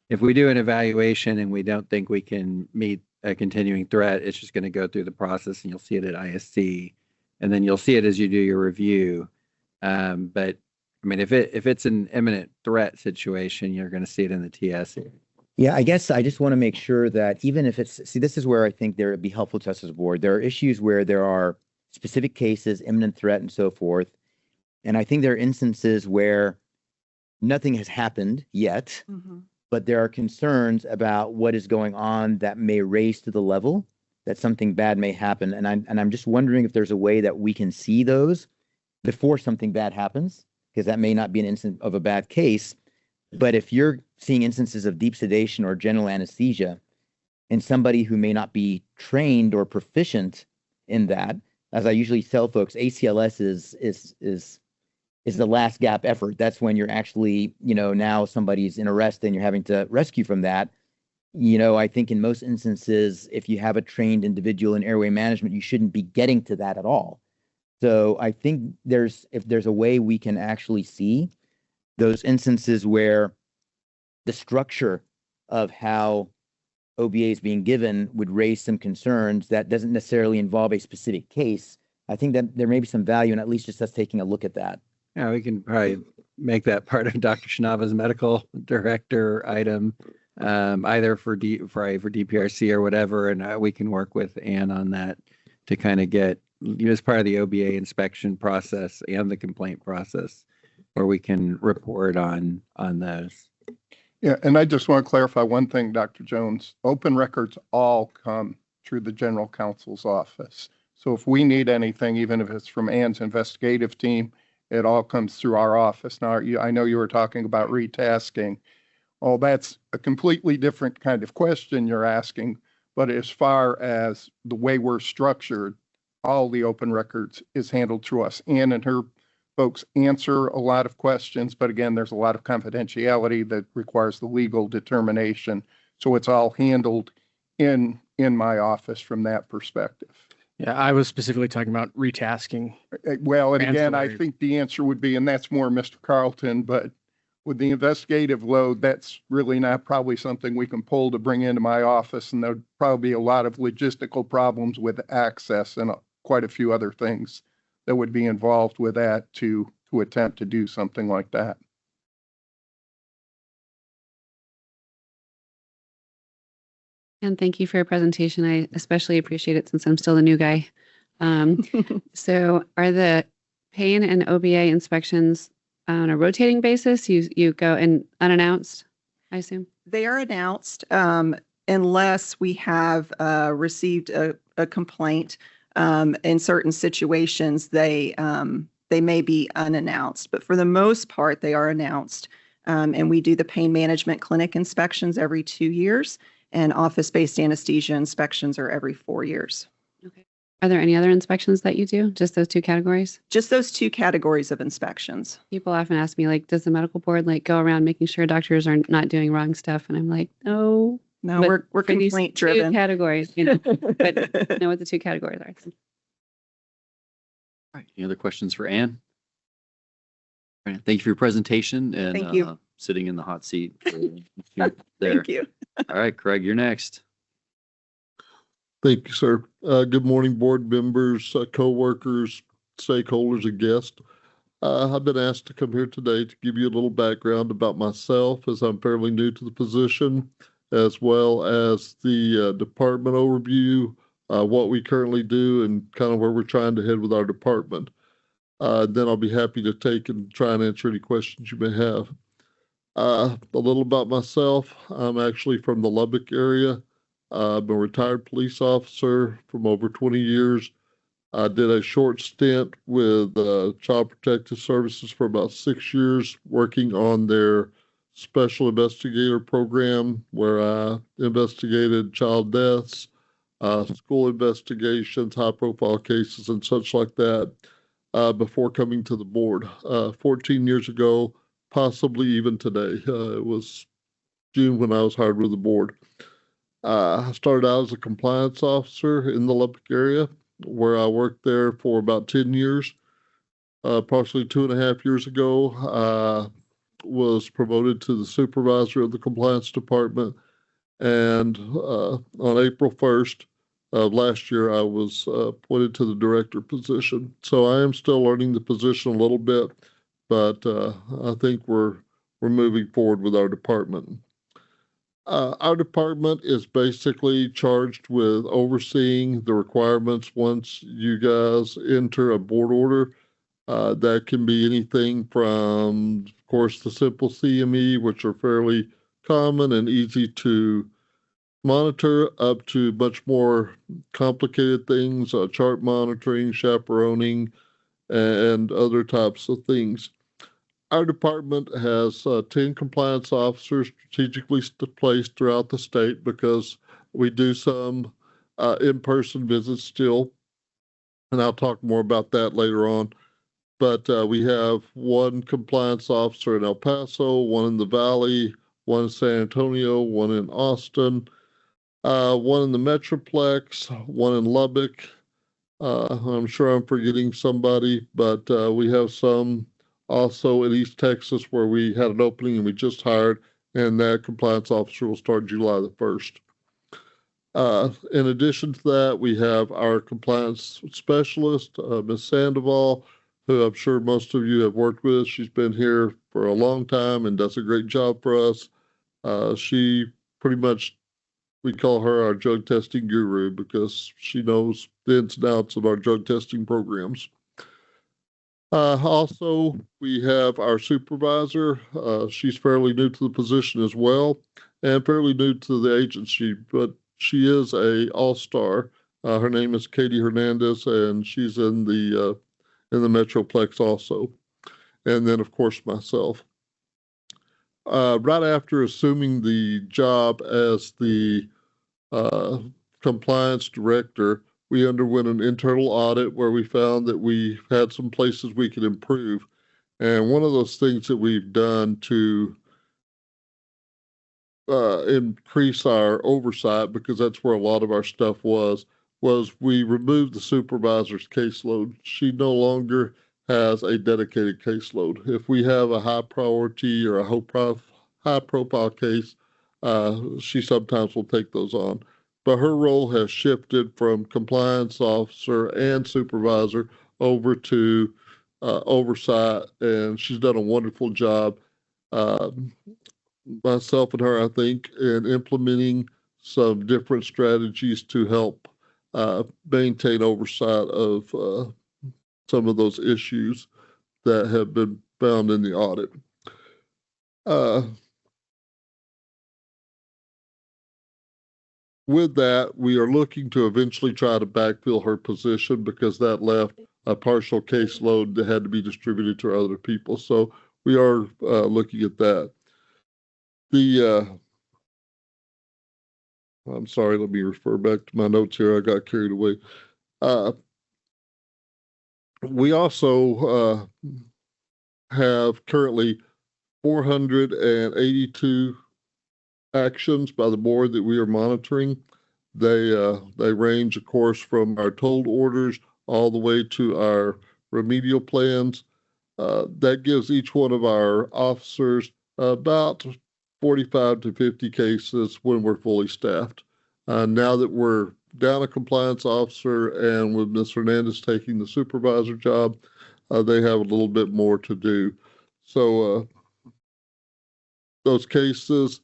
If we do an evaluation and we don't think we can meet a continuing threat, it's just going to go through the process, and you'll see it at ISC, and then you'll see it as you do your review. But I mean, if it's an imminent threat situation, you're going to see it in the TS. Yeah, I guess I just want to make sure that even if this is where I think there would be helpful to us as a board. There are issues where there are specific cases, imminent threat, and so forth. And I think there are instances where nothing has happened yet, but there are concerns about what is going on that may raise to the level that something bad may happen. And I'm just wondering if there's a way that we can see those before something bad happens, because that may not be an instance of a bad case. But if you're seeing instances of deep sedation or general anesthesia in somebody who may not be trained or proficient in that, as I usually tell folks, ACLS is is the last gap effort. That's when you're actually, now somebody's in arrest and you're having to rescue from that. I think in most instances, if you have a trained individual in airway management, you shouldn't be getting to that at all. So I think if there's a way we can actually see those instances where the structure of how OBA is being given would raise some concerns that doesn't necessarily involve a specific case, I think that there may be some value in at least just us taking a look at that. Yeah, we can probably make that part of Dr. Shinava's medical director item, either for DPRC or whatever, and we can work with Ann on that to kind of get, as part of the OBA inspection process and the complaint process, where we can report on those. Yeah, and I just want to clarify one thing, Dr. Jones. Open records all come through the general counsel's office. So if we need anything, even if it's from Ann's investigative team, it all comes through our office. Now, I know you were talking about retasking. Oh, that's a completely different kind of question you're asking. But as far as the way we're structured, all the open records is handled through us. Ann and her folks answer a lot of questions, but again, there's a lot of confidentiality that requires the legal determination. So it's all handled in my office from that perspective. Yeah, I was specifically talking about retasking. Well, and again, I Ancillary. think the answer would be, and that's more Mr. Carlton, but with the investigative load, that's really not probably something we can pull to bring into my office. And there'd probably be a lot of logistical problems with access and quite a few other things that would be involved with that to attempt to do something like that. And thank you for your presentation. I especially appreciate it since I'm still the new guy. So are the pain and OBA inspections on a rotating basis? You go in unannounced, I assume? They are announced unless we have received a complaint. In certain situations, they may be unannounced, but for the most part, they are announced. And we do the pain management clinic inspections every 2 years, and office-based anesthesia inspections are every 4 years. Okay. Are there any other inspections that you do? Just those two categories? Just those two categories of inspections. People often ask me, like, does the medical board go around making sure doctors are not doing wrong stuff? And I'm like, no. No, But we're for these complaint two driven. categories, but know what the two categories are. All right. Any other questions for Ann? All right. Thank you for your presentation and Thank you. Sitting in the hot seat. There. Thank you. All right, Craig, you're next. Thank you, sir. Good morning, board members, co-workers, stakeholders, and guests. I've been asked to come here today to give you a little background about myself, as I'm fairly new to the position, as well as the department overview, what we currently do, and kind of where we're trying to head with our department. Then I'll be happy to take and try and answer any questions you may have. A little about myself. I'm actually from the Lubbock area. I'm a retired police officer from over 20 years. I did a short stint with Child Protective Services for about 6 years, working on their special investigator program, where I investigated child deaths, school investigations, high-profile cases, and such like that, before coming to the board 14 years ago, possibly even today. It was June when I was hired with the board. I started out as a compliance officer in the Lubbock area, where I worked there for about 10 years. Approximately 2.5 years ago, I was promoted to the supervisor of the compliance department. And on April 1st of last year, I was appointed to the director position. So I am still learning the position a little bit, but I think we're moving forward with our department. Our department is basically charged with overseeing the requirements once you guys enter a board order. That can be anything from, of course, the simple CME, which are fairly common and easy to monitor, up to much more complicated things, chart monitoring, chaperoning, and other types of things. Our department has 10 compliance officers strategically placed throughout the state, because we do some in-person visits still, and I'll talk more about that later on. but we have one compliance officer in El Paso, one in the Valley, one in San Antonio, one in Austin, one in the Metroplex, one in Lubbock. I'm sure I'm forgetting somebody, but we have some also in East Texas where we had an opening and we just hired, and that compliance officer will start July the 1st. In addition to that, we have our compliance specialist, Ms. Sandoval, who I'm sure most of you have worked with. She's been here for a long time and does a great job for us. She pretty much, we call her our drug testing guru because she knows the ins and outs of our drug testing programs. Also, we have our supervisor. She's fairly new to the position as well and fairly new to the agency, but she is a all-star. Her name is Katie Hernandez, and she's in the Metroplex also. And then, of course, myself. Right after assuming the job as the compliance director, we underwent an internal audit where we found that we had some places we could improve. And one of those things that we've done to increase our oversight, because that's where a lot of our stuff was we removed the supervisor's caseload. She no longer has a dedicated caseload. If we have a high priority or a high profile case, she sometimes will take those on. But her role has shifted from compliance officer and supervisor over to oversight, and she's done a wonderful job. Myself and her, I think, in implementing some different strategies to help maintain oversight of some of those issues that have been found in the audit. With that, we are looking to eventually try to backfill her position because that left a partial caseload that had to be distributed to other people. So we are looking at that. I'm sorry, let me refer back to my notes here. I got carried away. We also have currently 482 actions by the board that we are monitoring. They range, of course, from our told orders all the way to our remedial plans. That gives each one of our officers about 45 to 50 cases when we're fully staffed. Now that we're down a compliance officer and with Ms. Hernandez taking the supervisor job, they have a little bit more to do. So those cases,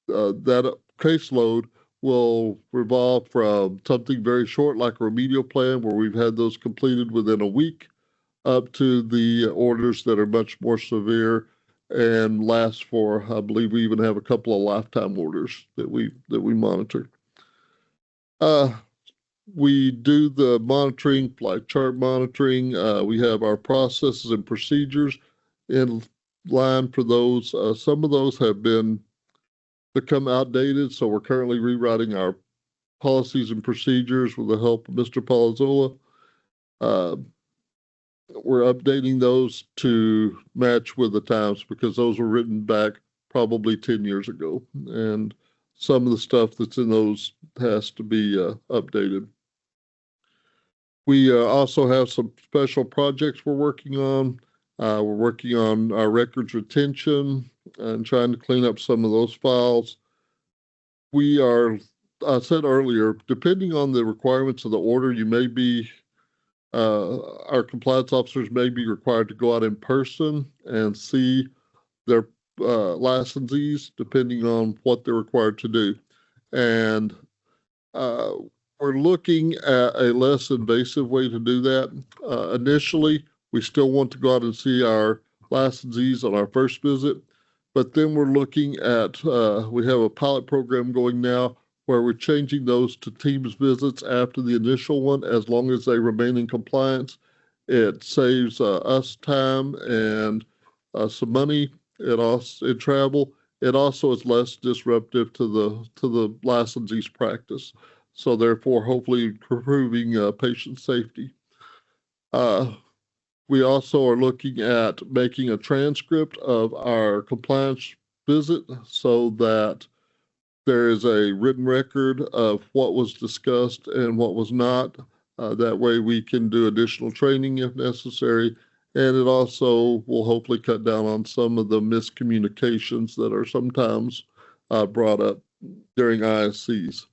that caseload will revolve from something very short like a remedial plan where we've had those completed within a week up to the orders that are much more severe and last for, I believe we even have a couple of lifetime orders that we monitor. We do the monitoring, like chart monitoring. We have our processes and procedures in line for those. Some of those have become outdated, so we're currently rewriting our policies and procedures with the help of Mr. Palazzolo. We're updating those to match with the times because those were written back probably 10 years ago. And some of the stuff that's in those has to be updated. We also have some special projects we're working on. We're working on our records retention and trying to clean up some of those files. We are, I said earlier, depending on the requirements of the order, you may be our compliance officers may be required to go out in person and see their licensees, depending on what they're required to do. And we're looking at a less invasive way to do that. Initially, we still want to go out and see our licensees on our first visit, but then we're looking at, we have a pilot program going now where we're changing those to Teams visits after the initial one, as long as they remain in compliance. It saves us time and some money. It also in travel. It also is less disruptive to the licensee's practice. So therefore, hopefully improving patient safety. We also are looking at making a transcript of our compliance visit so that there is a written record of what was discussed and what was not. That way we can do additional training if necessary. And it also will hopefully cut down on some of the miscommunications that are sometimes brought up during ISCs.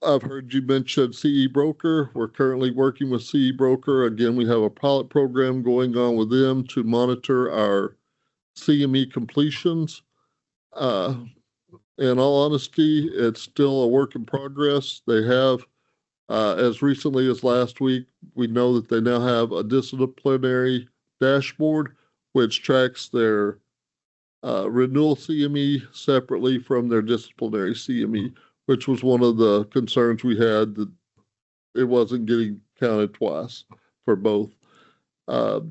I've heard you mention CE Broker. We're currently working with CE Broker. Again, we have a pilot program going on with them to monitor our CME completions. In all honesty, it's still a work in progress. They have, as recently as last week, we know that they now have a disciplinary dashboard, which tracks their renewal CME separately from their disciplinary CME, which was one of the concerns we had, that it wasn't getting counted twice for both. So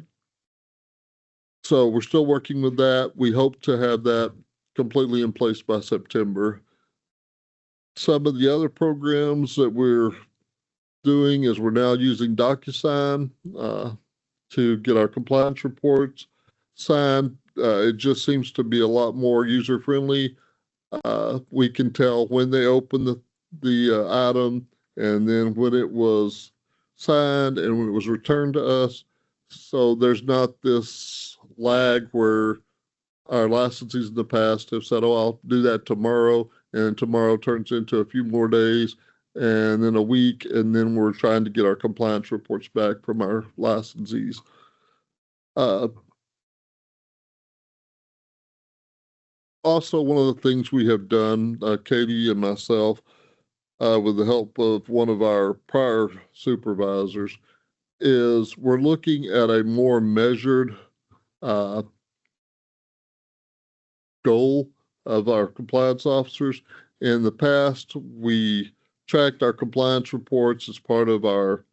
we're still working with that. We hope to have that completely in place by September. Some of the other programs that we're doing is we're now using DocuSign to get our compliance reports signed. It just seems to be a lot more user-friendly. We can tell when they open the item and then when it was signed and when it was returned to us. So there's not this lag where our licensees in the past have said, oh, I'll do that tomorrow, and tomorrow turns into a few more days and then a week, and then we're trying to get our compliance reports back from our licensees. Also, one of the things we have done, Katie and myself, with the help of one of our prior supervisors, is we're looking at a more measured goal of our compliance officers. In the past, we tracked our compliance reports as part of our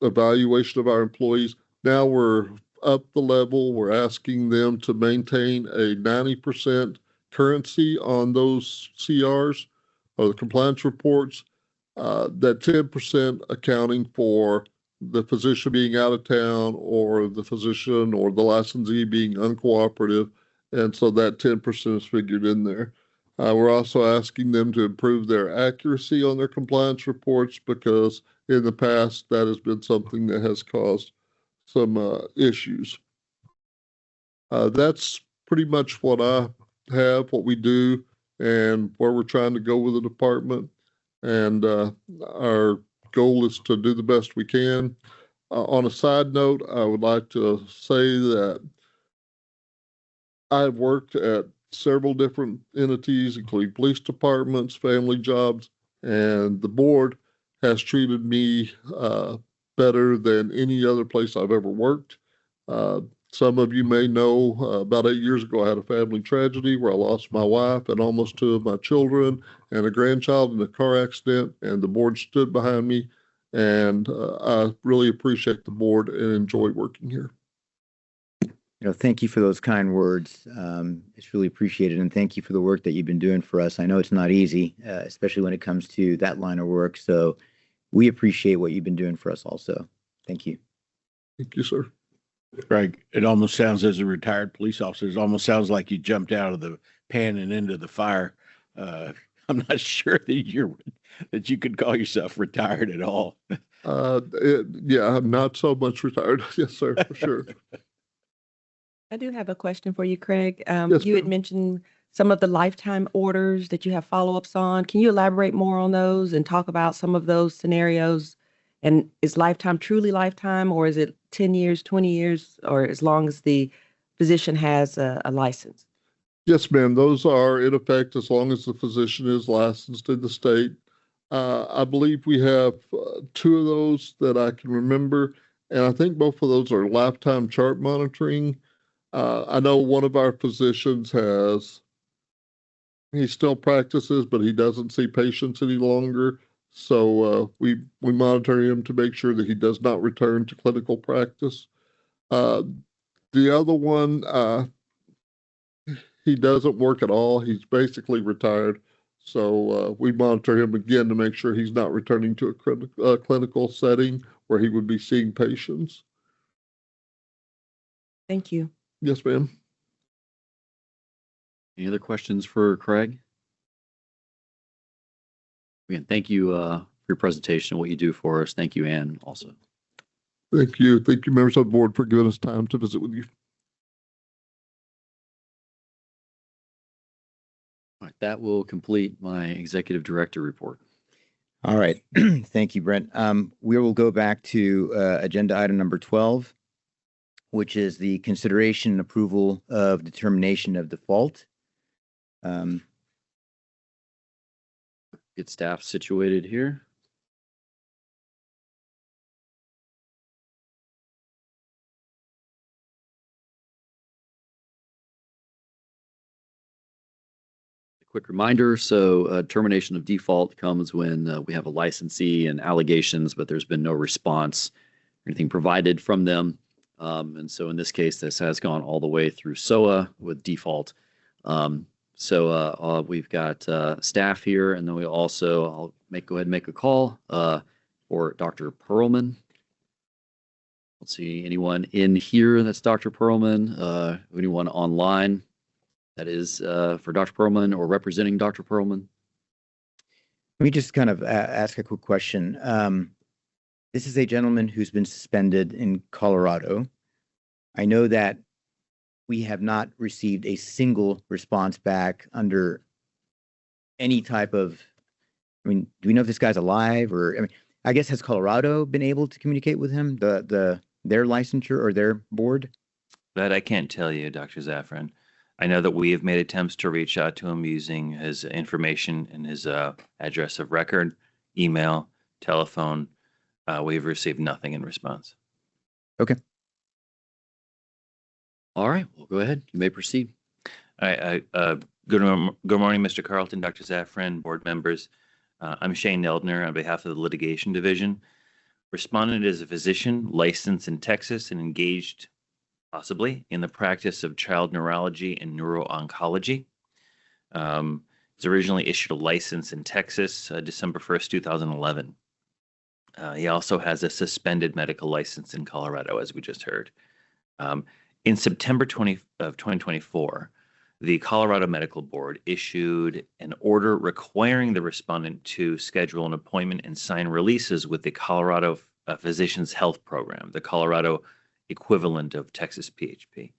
evaluation of our employees. Now we're up the level. We're asking them to maintain a 90% currency on those CRs or the compliance reports, that 10% accounting for the physician being out of town or the physician or the licensee being uncooperative. And so that 10% is figured in there. We're also asking them to improve their accuracy on their compliance reports, because in the past that has been something that has caused some issues. That's pretty much what I have, what we do, and where we're trying to go with the department. And our goal is to do the best we can. On a side note, I would like to say that I've worked at several different entities, including police departments, family jobs, and the board has treated me better than any other place I've ever worked. Some of you may know about 8 years ago, I had a family tragedy where I lost my wife and almost 2 of my children and a grandchild in a car accident, and the board stood behind me. And I really appreciate the board and enjoy working here. Thank you for those kind words. It's really appreciated, and thank you for the work that you've been doing for us. I know it's not easy, especially when it comes to that line of work. So we appreciate what you've been doing for us also. Thank you. Thank you, sir. Greg, it almost sounds, as a retired police officer, it almost sounds like you jumped out of the pan and into the fire. I'm not sure that you could call yourself retired at all. Yeah, I'm not so much retired. Yes, sir, for sure. I do have a question for you, Craig. Yes, You had ma'am. mentioned some of the lifetime orders that you have follow-ups on. Can you elaborate more on those and talk about some of those scenarios? And is lifetime truly lifetime, or is it 10 years, 20 years, or as long as the physician has a license? Yes, ma'am. Those are in effect as long as the physician is licensed in the state. I believe we have 2 of those that I can remember, and I think both of those are lifetime chart monitoring. I know one of our physicians he still practices, but he doesn't see patients any longer. So we monitor him to make sure that he does not return to clinical practice. The other one, he doesn't work at all. He's basically retired. So we monitor him again to make sure he's not returning to a clinical setting where he would be seeing patients. Thank you. Yes, ma'am. Any other questions for Craig? Again, thank you for your presentation and what you do for us. Thank you, Ann, also. Thank you. Thank you, members of the board, for giving us time to visit with you. All right, that will complete my executive director report. All right. Thank you, Brent. We will go back to agenda item number 12, which is the consideration and approval of determination of default. Get staff situated here. Quick reminder, so termination of default comes when we have a licensee and allegations, but there's been no response or anything provided from them. And so in this case, this has gone all the way through SOA with default. We've got staff here, and then we also, I'll go ahead and make a call for Dr. Perlman. Let's see, anyone in here that's Dr. Perlman, anyone online that is for Dr. Perlman or representing Dr. Perlman? Let me just kind of ask a quick question. This is a gentleman who's been suspended in Colorado. I know that we have not received a single response back under any type of, I mean, do we know if this guy's alive or, I mean, I guess has Colorado been able to communicate with him, their licensure or their board? That I can't tell you, Dr. Zafran. I know that we have made attempts to reach out to him using his information and his address of record, email, telephone. We've received nothing in response. Okay. All right, well, go ahead. You may proceed. Good morning, Mr. Carlton, Dr. Zafran, board members. I'm Shane Neldner on behalf of the litigation division. Respondent is a physician licensed in Texas and engaged possibly in the practice of child neurology and neuro-oncology. He's originally issued a license in Texas, December 1st, 2011. He also has a suspended medical license in Colorado, as we just heard. In September of 2024, the Colorado Medical Board issued an order requiring the respondent to schedule an appointment and sign releases with the Colorado Physicians Health Program, the Colorado equivalent of Texas PHP.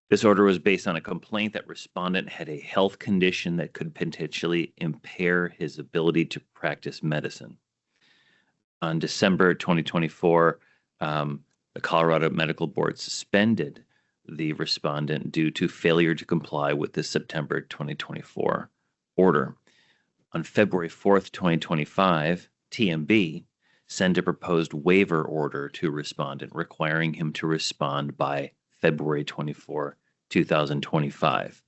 This order was based on a complaint that respondent had a health condition that could potentially impair his ability to practice medicine. On December 2024, the Colorado Medical Board suspended the respondent due to failure to comply with the September 2024 order. On February 4th, 2025, TMB sent a proposed waiver order to respondent requiring him to respond by February 24, 2025.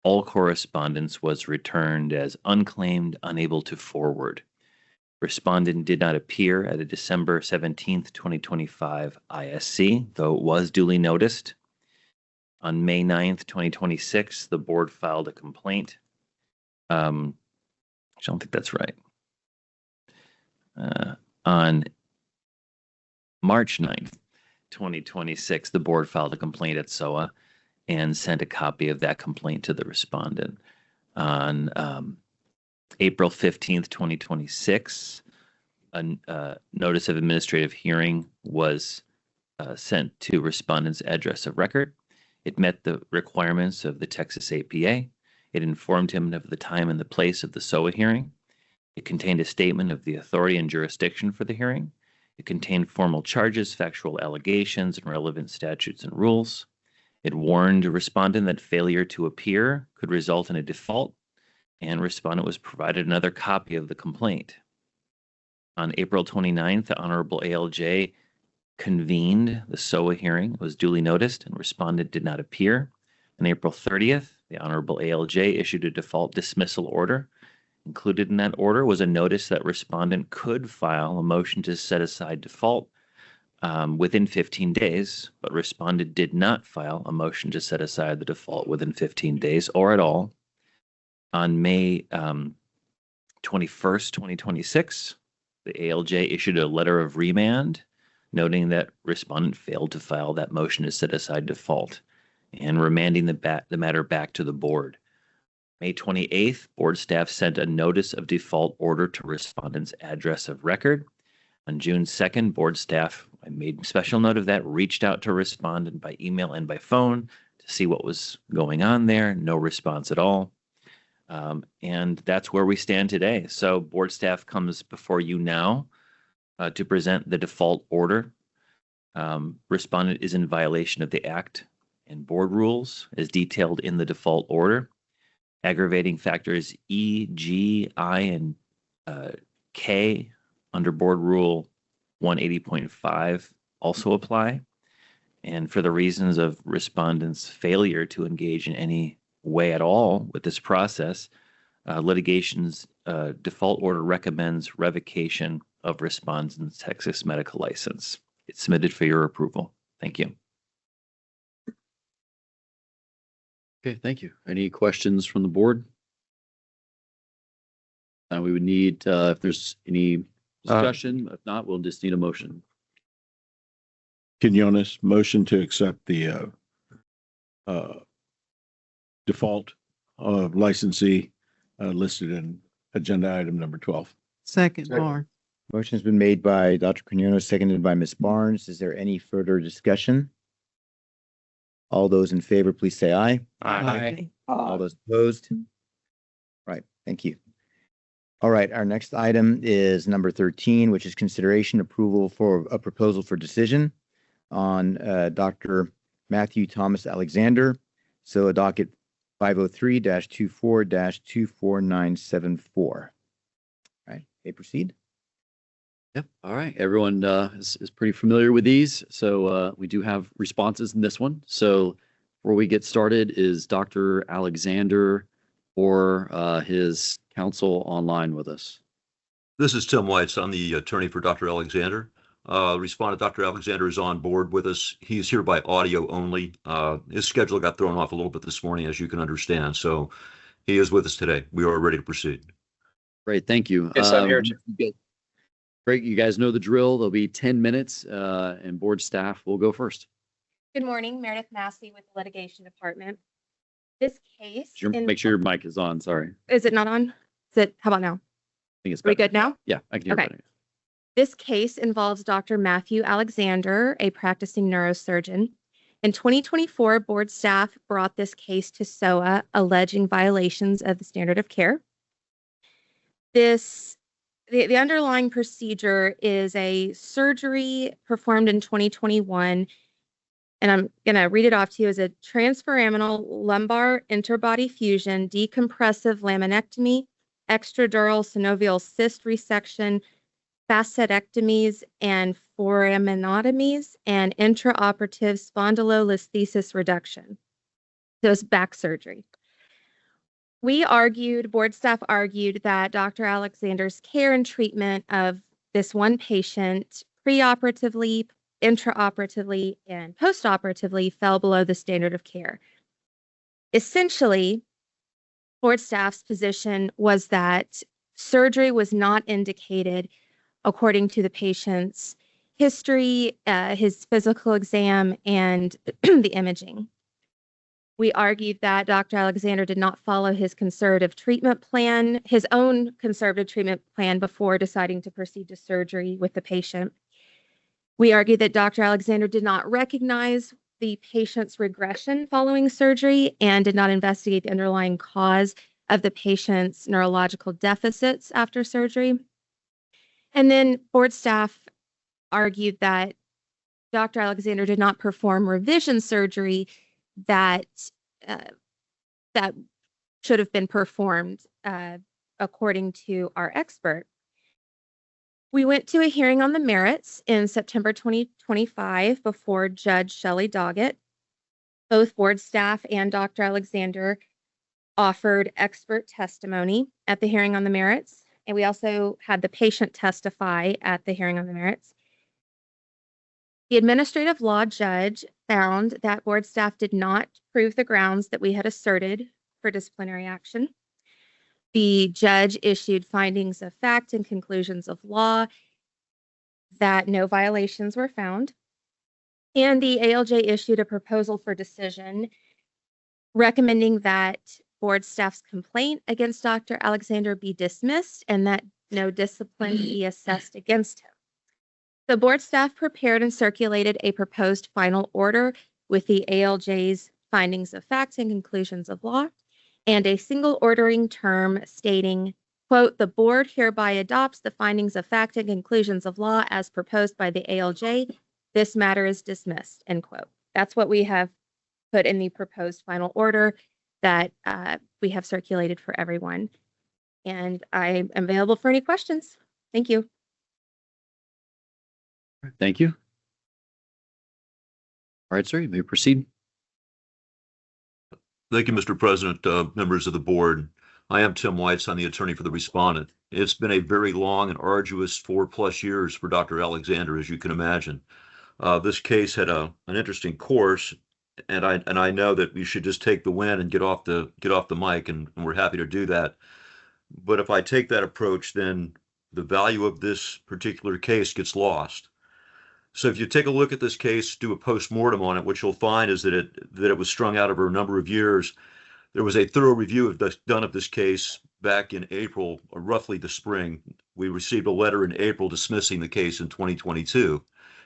All correspondence was returned as unclaimed, unable to forward. Respondent did not appear at a December 17th, 2025 ISC, though it was duly noticed. On May 9th, 2026, the board filed a complaint. I don't think that's right. On March 9th, 2026, the board filed a complaint at SOA and sent a copy of that complaint to the respondent. On April 15th, 2026, a notice of administrative hearing was sent to respondent's address of record. It met the requirements of the Texas APA. It informed him of the time and the place of the SOA hearing. It contained a statement of the authority and jurisdiction for the hearing. It contained formal charges, factual allegations, and relevant statutes and rules. It warned a respondent that failure to appear could result in a default, and respondent was provided another copy of the complaint. On April 29th, the Honorable ALJ convened the SOA hearing, was duly noticed, and respondent did not appear. On April 30th, the Honorable ALJ issued a default dismissal order. Included in that order was a notice that respondent could file a motion to set aside default within 15 days, but respondent did not file a motion to set aside the default within 15 days or at all. On May 21st, 2026, the ALJ issued a letter of remand noting that respondent failed to file that motion to set aside default and remanding the matter back to the board. May 28th, board staff sent a notice of default order to respondent's address of record. On June 2nd, board staff, I made special note of that, reached out to respondent by email and by phone to see what was going on there. No response at all. And that's where we stand today. So board staff comes before you now to present the default order. Respondent is in violation of the Act and board rules as detailed in the default order. Aggravating factors E, G, I, and K under board rule 180.5 also apply. And for the reasons of respondents' failure to engage in any way at all with this process, litigation's default order recommends revocation of respondent's Texas medical license. It's submitted for your approval. Thank you. Okay, thank you. Any questions from the board? We would need, if there's any discussion, if not, we'll just need a motion. Quinones, motion to accept the default of licensee listed in agenda item number 12. Second, Barnes. Motion's been made by Dr. Quinones, seconded by Ms. Barnes. Is there any further discussion? All those in favor, please say aye. Aye. All those opposed? Right, thank you. All right, our next item is number 13, which is consideration approval for a proposal for decision on Dr. Matthew Thomas Alexander. So a docket 503-24-24974. Right, okay, proceed. Yep. All right. Everyone is pretty familiar with these. So we do have responses in this one. So before we get started, is Dr. Alexander or his counsel online with us? This is Tim Whites. I'm the attorney for Dr. Alexander. Respondent Dr. Alexander is on board with us. He's here by audio only. His schedule got thrown off a little bit this morning, as you can understand. So he is with us today. We are ready to proceed. Great. Thank you. Yes, I'm here. Great. You guys know the drill. There'll be 10 minutes and board staff will go first. Good morning, Meredith Massey with the Litigation Department. This case. Make sure your mic is on. Sorry. Is it not on? How about now? I think it's Are we better. good now? Yeah, I can hear Okay. better. This case involves Dr. Matthew Alexander, a practicing neurosurgeon. In 2024, board staff brought this case to SOA alleging violations of the standard of care. The underlying procedure is a surgery performed in 2021, and I'm going to read it off to you as a transforaminal lumbar interbody fusion, decompressive laminectomy, extradural synovial cyst resection, facetectomies and foraminotomies, and intraoperative spondylolisthesis reduction. So it's back surgery. Board staff argued that Dr. Alexander's care and treatment of this one patient preoperatively, intraoperatively, and postoperatively fell below the standard of care. Essentially, board staff's position was that surgery was not indicated according to the patient's history, his physical exam, and the imaging. We argued that Dr. Alexander did not follow his conservative treatment plan, his own conservative treatment plan before deciding to proceed to surgery with the patient. We argued that Dr. Alexander did not recognize the patient's regression following surgery and did not investigate the underlying cause of the patient's neurological deficits after surgery. And then board staff argued that Dr. Alexander did not perform revision surgery that should have been performed according to our expert. We went to a hearing on the merits in September 2025 before Judge Shelley Doggett. Both board staff and Dr. Alexander offered expert testimony at the hearing on the merits, and we also had the patient testify at the hearing on the merits. The administrative law judge found that board staff did not prove the grounds that we had asserted for disciplinary action. The judge issued findings of fact and conclusions of law that no violations were found. And the ALJ issued a proposal for decision recommending that board staff's complaint against Dr. Alexander be dismissed and that no discipline be assessed against him. The board staff prepared and circulated a proposed final order with the ALJ's findings of facts and conclusions of law and a single ordering term stating, quote, "The board hereby adopts the findings of fact and conclusions of law as proposed by the ALJ. This matter is dismissed," end quote. That's what we have put in the proposed final order that we have circulated for everyone. And I am available for any questions. Thank you. Thank you. All right, sir, you may proceed. Thank you, Mr. President, members of the board. I am Tim Weitz. I'm the attorney for the respondent. It's been a very long and arduous 4+ years for Dr. Alexander, as you can imagine. This case had an interesting course, and I know that we should just take the win and get off the mic, and we're happy to do that. But if I take that approach, then the value of this particular case gets lost. So if you take a look at this case, do a post-mortem on it, what you'll find is that it was strung out over a number of years. There was a thorough review done of this case back in April, or roughly the spring. We received a letter in April dismissing the case in 2022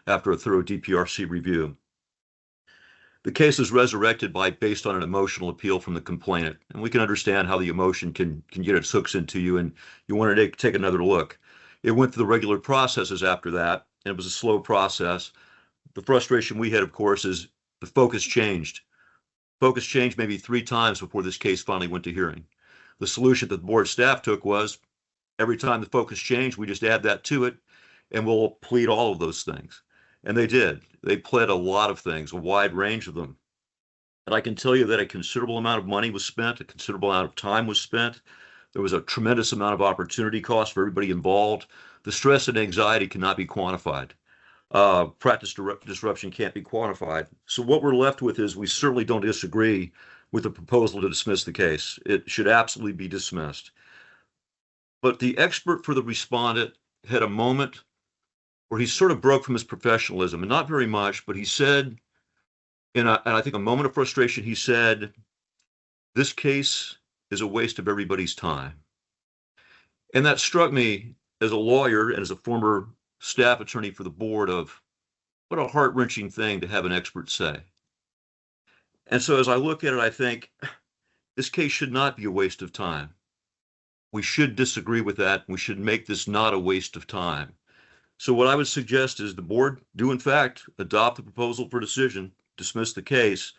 after a thorough DPRC review. The case is resurrected based on an emotional appeal from the complainant, and we can understand how the emotion can get its hooks into you, and you want to take another look. It went through the regular processes after that, and it was a slow process. The frustration we had, of course, is the focus changed. Focus changed maybe 3 times before this case finally went to hearing. The solution that the board staff took was every time the focus changed, we just add that to it, and we'll plead all of those things. And they did. They pled a lot of things, a wide range of them. And I can tell you that a considerable amount of money was spent, a considerable amount of time was spent. There was a tremendous amount of opportunity cost for everybody involved. The stress and anxiety cannot be quantified. Practice disruption can't be quantified. So what we're left with is we certainly don't disagree with the proposal to dismiss the case. It should absolutely be dismissed. But the expert for the respondent had a moment where he sort of broke from his professionalism, and not very much, but he said, and I think a moment of frustration, he said, "This case is a waste of everybody's time." And that struck me as a lawyer and as a former staff attorney for the board of what a heart-wrenching thing to have an expert say. And so as I look at it, I think this case should not be a waste of time. We should disagree with that. We should make this not a waste of time. So what I would suggest is the board do, in fact, adopt the proposal for decision, dismiss the case.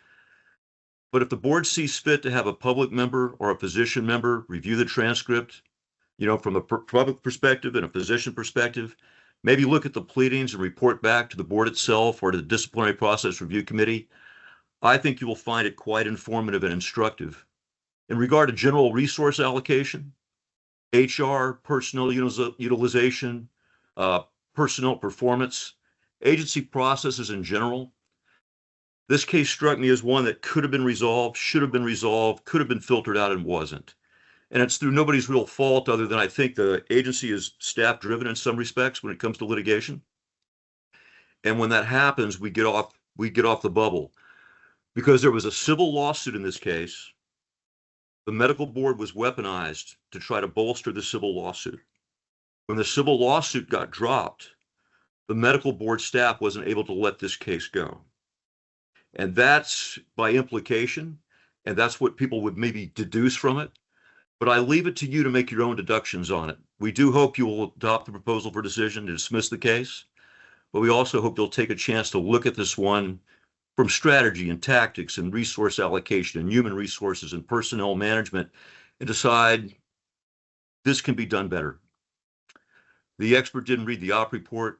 But if the board sees fit to have a public member or a physician member review the transcript, from a public perspective and a physician perspective, maybe look at the pleadings and report back to the board itself or to the disciplinary process review committee, I think you will find it quite informative and instructive. In regard to general resource allocation, HR, personnel utilization, personnel performance, agency processes in general, this case struck me as one that could have been resolved, should have been resolved, could have been filtered out and wasn't. And it's through nobody's real fault other than I think the agency is staff driven in some respects when it comes to litigation. And when that happens, we get off the bubble because there was a civil lawsuit in this case. The medical board was weaponized to try to bolster the civil lawsuit. When the civil lawsuit got dropped, the medical board staff wasn't able to let this case go. And that's by implication, and that's what people would maybe deduce from it. But I leave it to you to make your own deductions on it. We do hope you will adopt the proposal for decision to dismiss the case, but we also hope you'll take a chance to look at this one from strategy and tactics and resource allocation and human resources and personnel management and decide this can be done better. The expert didn't read the op report.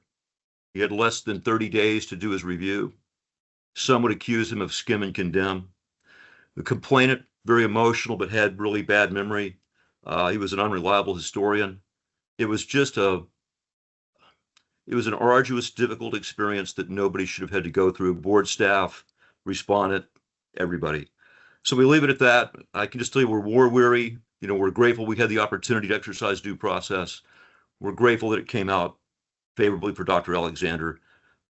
He had less than 30 days to do his review. Some would accuse him of skim and condemn. The complainant, very emotional, but had really bad memory. He was an unreliable historian. It was an arduous, difficult experience that nobody should have had to go through. Board staff, respondent, everybody. So we leave it at that. I can just tell you we're war weary. We're grateful we had the opportunity to exercise due process. We're grateful that it came out favorably for Dr. Alexander.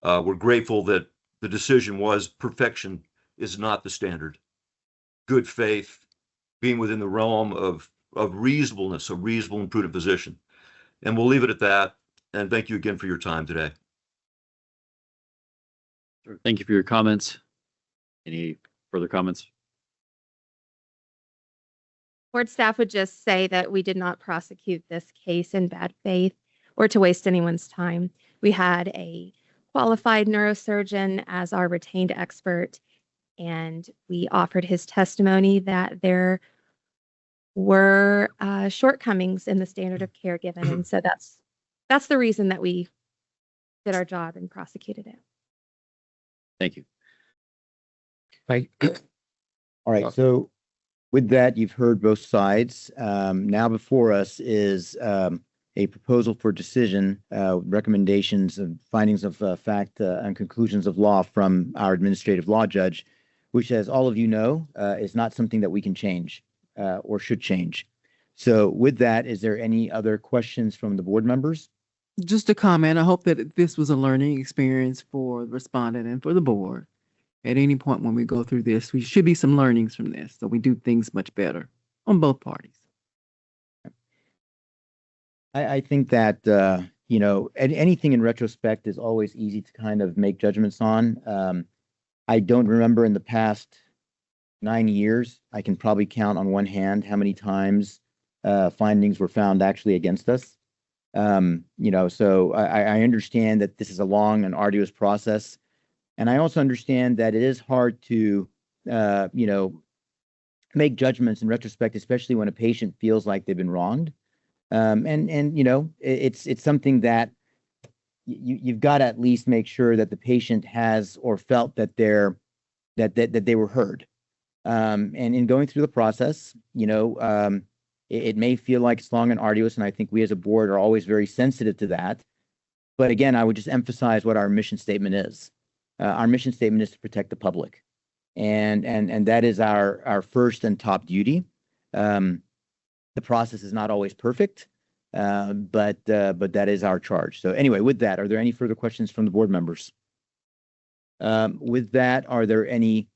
We're grateful that the decision was perfection is not the standard. Good faith, being within the realm of reasonableness, a reasonable and prudent position. And we'll leave it at that. And thank you again for your time today. Thank you for your comments. Any further comments? Board staff would just say that we did not prosecute this case in bad faith or to waste anyone's time. We had a qualified neurosurgeon as our retained expert, and we offered his testimony that there were shortcomings in the standard of care given. And so that's the reason that we did our job and prosecuted it. Thank you. All right. So with that, you've heard both sides. Now before us is a proposal for decision, recommendations and findings of fact and conclusions of law from our administrative law judge, which, as all of you know, is not something that we can change or should change. So with that, is there any other questions from the board members? Just a comment. I hope that this was a learning experience for the respondent and for the board. At any point when we go through this, we should be some learnings from this, so we do things much better on both parties. I think that, anything in retrospect is always easy to kind of make judgments on. I don't remember in the past 9 years, I can probably count on one hand how many times findings were found actually against us. So I understand that this is a long and arduous process. And I also understand that it is hard to, make judgments in retrospect, especially when a patient feels like they've been wronged. It's something that you've got to at least make sure that the patient has or felt that that they were heard. And in going through the process, it may feel like it's long and arduous, and I think we as a board are always very sensitive to that. But again, I would just emphasize what our mission statement is. Our mission statement is to protect the public, and that is our first and top duty. The process is not always perfect, but that is our charge. So anyway, with that, are there any further questions from the board members? With that, are there any,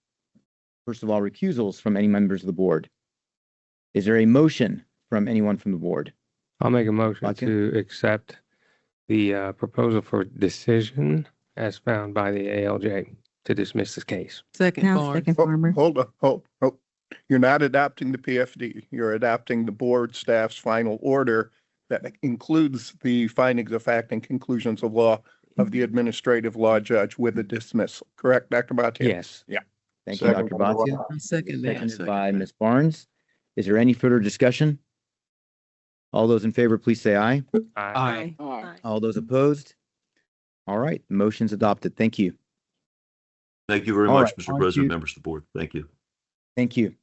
first of all, recusals from any members of the board? Is there a motion from anyone from the board? I'll make a motion to accept the proposal for decision as found by the ALJ to dismiss this case. Second, Farmer. Hold on. You're not adopting the PFD. You're adopting the board staff's final order that includes the findings of fact and conclusions of law of the administrative law judge with a dismissal. Correct, Dr. Bhatia? Yes. Yeah. Thank you, Dr. Bhatia. Second that. Seconded by Ms. Barnes. Is there any further discussion? All those in favor, please say aye. Aye. All those opposed? All right, motion's adopted. Thank you. Thank you very All much, right, Mr. on President, to- members of the board. Thank you. Thank you.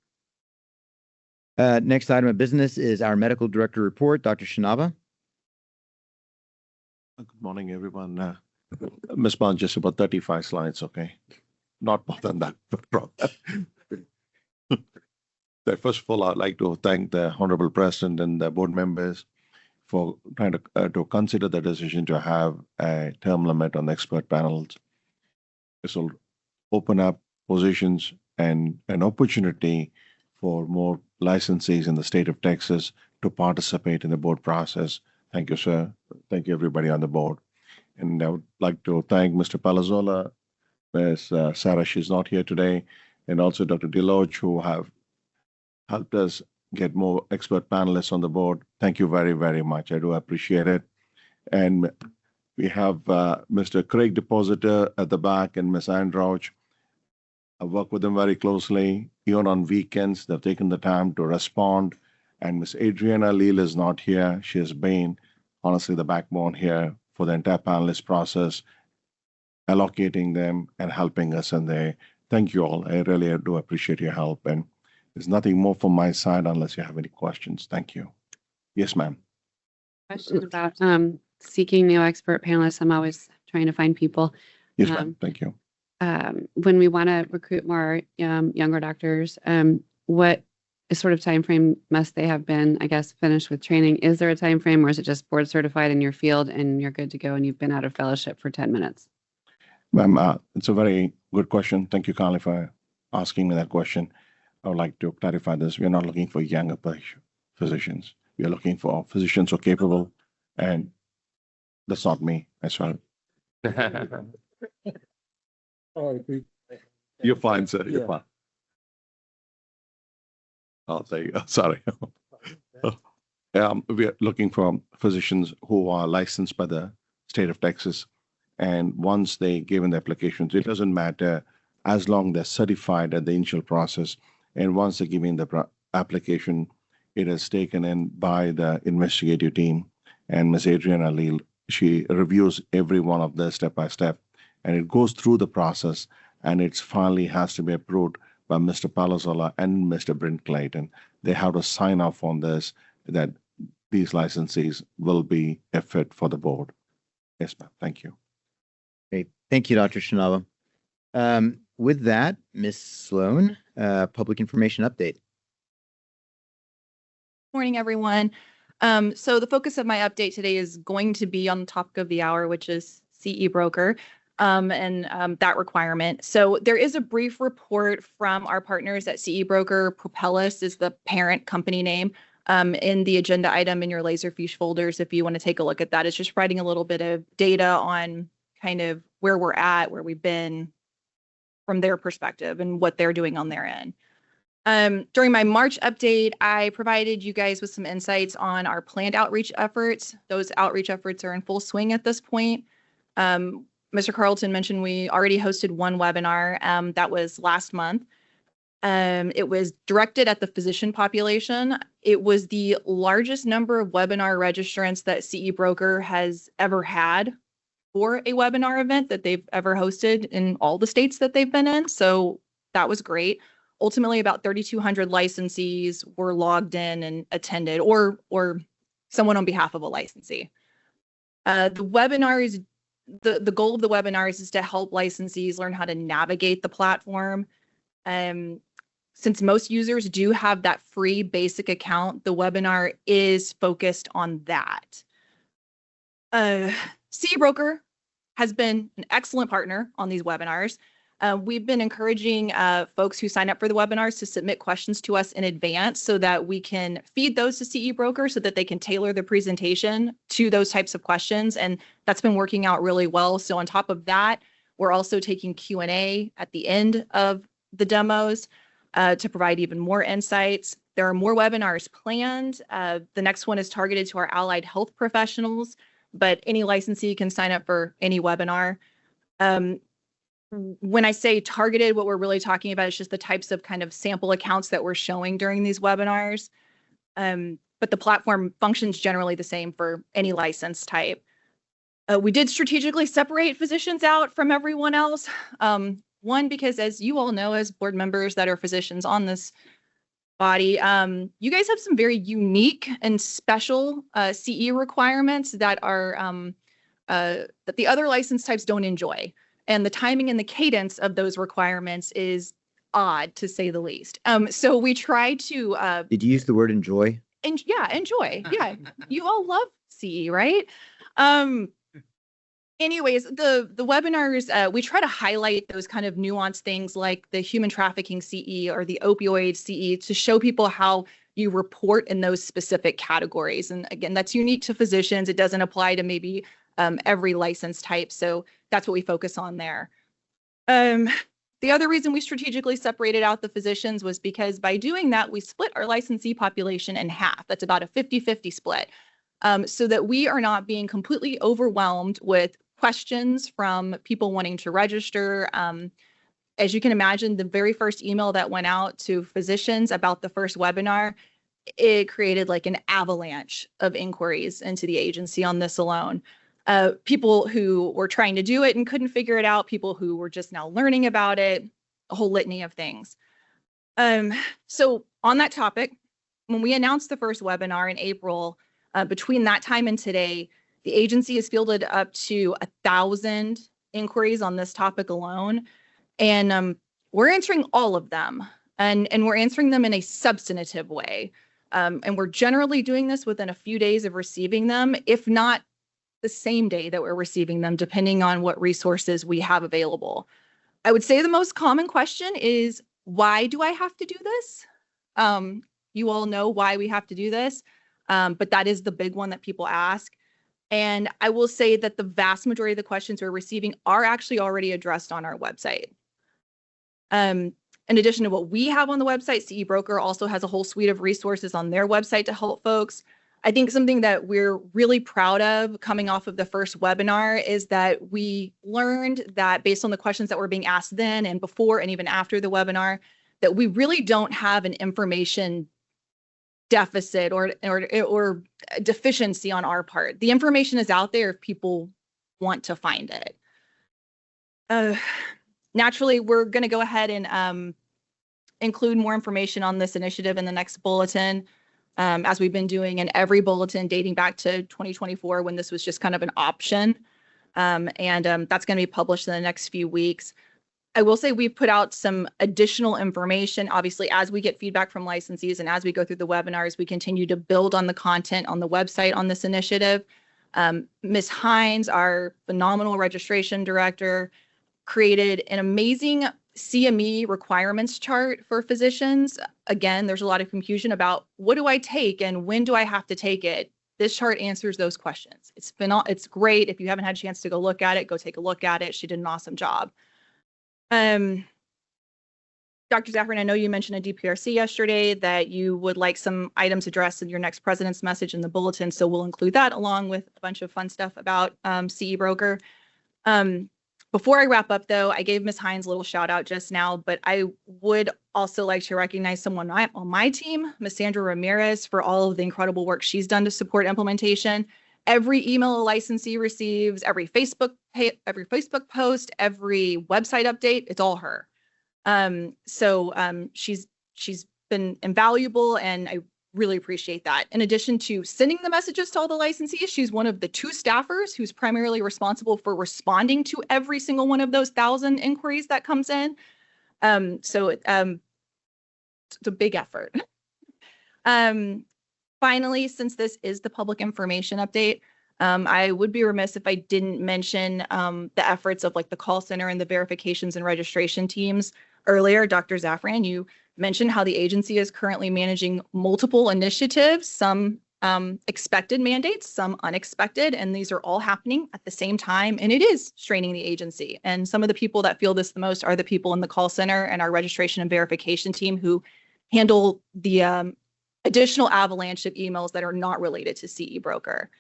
Next item of business is our medical director report. Dr. Shinaba. Good morning, everyone. Ms. Bond, just about 35 slides, okay? Not more than that. So first of all, I'd like to thank the Honorable President and the board members for trying to consider the decision to have a term limit on expert panels. This will open up positions and an opportunity for more licensees in the state of Texas to participate in the board process. Thank you, sir. Thank you, everybody on the board. And I would like to thank Mr. Palazzola, Ms. Sarah, she's not here today, and also Dr. Deloach, who have helped us get more expert panelists on the board. Thank you very, very much. I do appreciate it. And we have Mr. Craig Depositor at the back and Ms. Androuch. I work with them very closely. Even on weekends, they've taken the time to respond. And Ms. Adriana Leal is not here. She has been, honestly, the backbone here for the entire panelist process, allocating them and helping us. And thank you all. I really do appreciate your help. And there's nothing more from my side unless you have any questions. Thank you. Yes, ma'am. Question about seeking new expert panelists. I'm always trying to find people. Yes, ma'am. Thank you. When we want to recruit more younger doctors, what sort of time frame must they have been, I guess, finished with training? Is there a time frame, or is it just board certified in your field and you're good to go and you've been out of fellowship for 10 minutes? It's a very good question. Thank you, Carly, for asking me that question. I would like to clarify this. We are not looking for younger physicians. We are looking for physicians who are capable, and that's not me as well. You're fine, sir. You're fine. Oh, there you go. Sorry. We are looking for physicians who are licensed by the state of Texas. And once they give in the applications, it doesn't matter as long they're certified at the initial process. And once they give in the application, it is taken in by the investigative team. And Ms. Adriana Lee, she reviews every one of them step by step. And it goes through the process, and it finally has to be approved by Mr. Palazola and Mr. Brent Clayton. They have to sign off on this, that these licensees will be a fit for the board. Yes, ma'am. Thank you. Great. Thank you, Dr. Shinava. With that, Ms. Sloan, public information update. Morning, everyone. So the focus of my update today is going to be on the topic of the hour, which is CE Broker. And that requirement. So there is a brief report from our partners at CE Broker. Propellus is the parent company name, in the agenda item in your Laserfiche folders. If you want to take a look at that, it's just providing a little bit of data on kind of where we're at, where we've been from their perspective and what they're doing on their end. During my March update, I provided you guys with some insights on our planned outreach efforts. Those outreach efforts are in full swing at this point. Mr. Carlton mentioned we already hosted one webinar that was last month. It was directed at the physician population. It was the largest number of webinar registrants that CE Broker has ever had for a webinar event that they've ever hosted in all the states that they've been in. So that was great. Ultimately, about 3,200 licensees were logged in and attended, or someone on behalf of a licensee. The webinars. The goal of the webinars is to help licensees learn how to navigate the platform. Since most users do have that free basic account, the webinar is focused on that. CE Broker has been an excellent partner on these webinars. We've been encouraging folks who sign up for the webinars to submit questions to us in advance so that we can feed those to CE Broker so that they can tailor the presentation to those types of questions. And that's been working out really well. So on top of that, we're also taking Q&A at the end of the demos to provide even more insights. There are more webinars planned. The next one is targeted to our allied health professionals, but any licensee can sign up for any webinar. When I say targeted, what we're really talking about is just the types of kind of sample accounts that we're showing during these webinars. But the platform functions generally the same for any license type. We did strategically separate physicians out from everyone else. One, because as you all know, as board members that are physicians on this body, you guys have some very unique and special CE requirements that are that the other license types don't enjoy. And the timing and the cadence of those requirements is odd, to say the least. So we try to. Did you use the word enjoy? Enjoy. Yeah, you all love CE, right? Anyways, the webinars, we try to highlight those kind of nuanced things like the human trafficking CE or the opioid CE to show people how you report in those specific categories. And again, that's unique to physicians. It doesn't apply to maybe every license type. So that's what we focus on there. The other reason we strategically separated out the physicians was because by doing that, we split our licensee population in half. That's about a 50-50 split. So that we are not being completely overwhelmed with questions from people wanting to register. As you can imagine, the very first email that went out to physicians about the first webinar, it created like an avalanche of inquiries into the agency on this alone. People who were trying to do it and couldn't figure it out, people who were just now learning about it, a whole litany of things. So on that topic, when we announced the first webinar in April, between that time and today, the agency has fielded up to 1,000 inquiries on this topic alone. And we're answering all of them. and we're answering them in a substantive way. And we're generally doing this within a few days of receiving them, if not the same day that we're receiving them, depending on what resources we have available. I would say the most common question is, why do I have to do this? You all know why we have to do this, but that is the big one that people ask. And I will say that the vast majority of the questions we're receiving are actually already addressed on our website. In addition to what we have on the website, CE Broker also has a whole suite of resources on their website to help folks. I think something that we're really proud of coming off of the first webinar is that we learned that based on the questions that were being asked then and before and even after the webinar, that we really don't have an information deficit or deficiency on our part. The information is out there if people want to find it. Naturally, we're going to go ahead and include more information on this initiative in the next bulletin, as we've been doing in every bulletin dating back to 2024 when this was just kind of an option. That's going to be published in the next few weeks. I will say we've put out some additional information. Obviously, as we get feedback from licensees and as we go through the webinars, we continue to build on the content on the website on this initiative. Ms. Hines, our phenomenal registration director, created an amazing CME requirements chart for physicians. Again, there's a lot of confusion about what do I take and when do I have to take it? This chart answers those questions. It's great. If you haven't had a chance to go look at it, go take a look at it. She did an awesome job. Dr. Zafran, I know you mentioned a DPRC yesterday that you would like some items addressed in your next president's message in the bulletin. So we'll include that along with a bunch of fun stuff about CE Broker. Before I wrap up, though, I gave Ms. Hines a little shout out just now, but I would also like to recognize someone on my team, Ms. Sandra Ramirez, for all of the incredible work she's done to support implementation. Every email a licensee receives, every Facebook post, every website update, it's all her. She's been invaluable, and I really appreciate that. In addition to sending the messages to all the licensees, she's one of the 2 staffers who's primarily responsible for responding to every single one of those 1,000 inquiries that comes in. It's a big effort. Finally, since this is the public information update, I would be remiss if I didn't mention the efforts of like the call center and the verifications and registration teams. Earlier, Dr. Zafran, you mentioned how the agency is currently managing multiple initiatives, some expected mandates, some unexpected, and these are all happening at the same time, and it is straining the agency. And some of the people that feel this the most are the people in the call center and our registration and verification team who handle the additional avalanche of emails that are not related to CE Broker.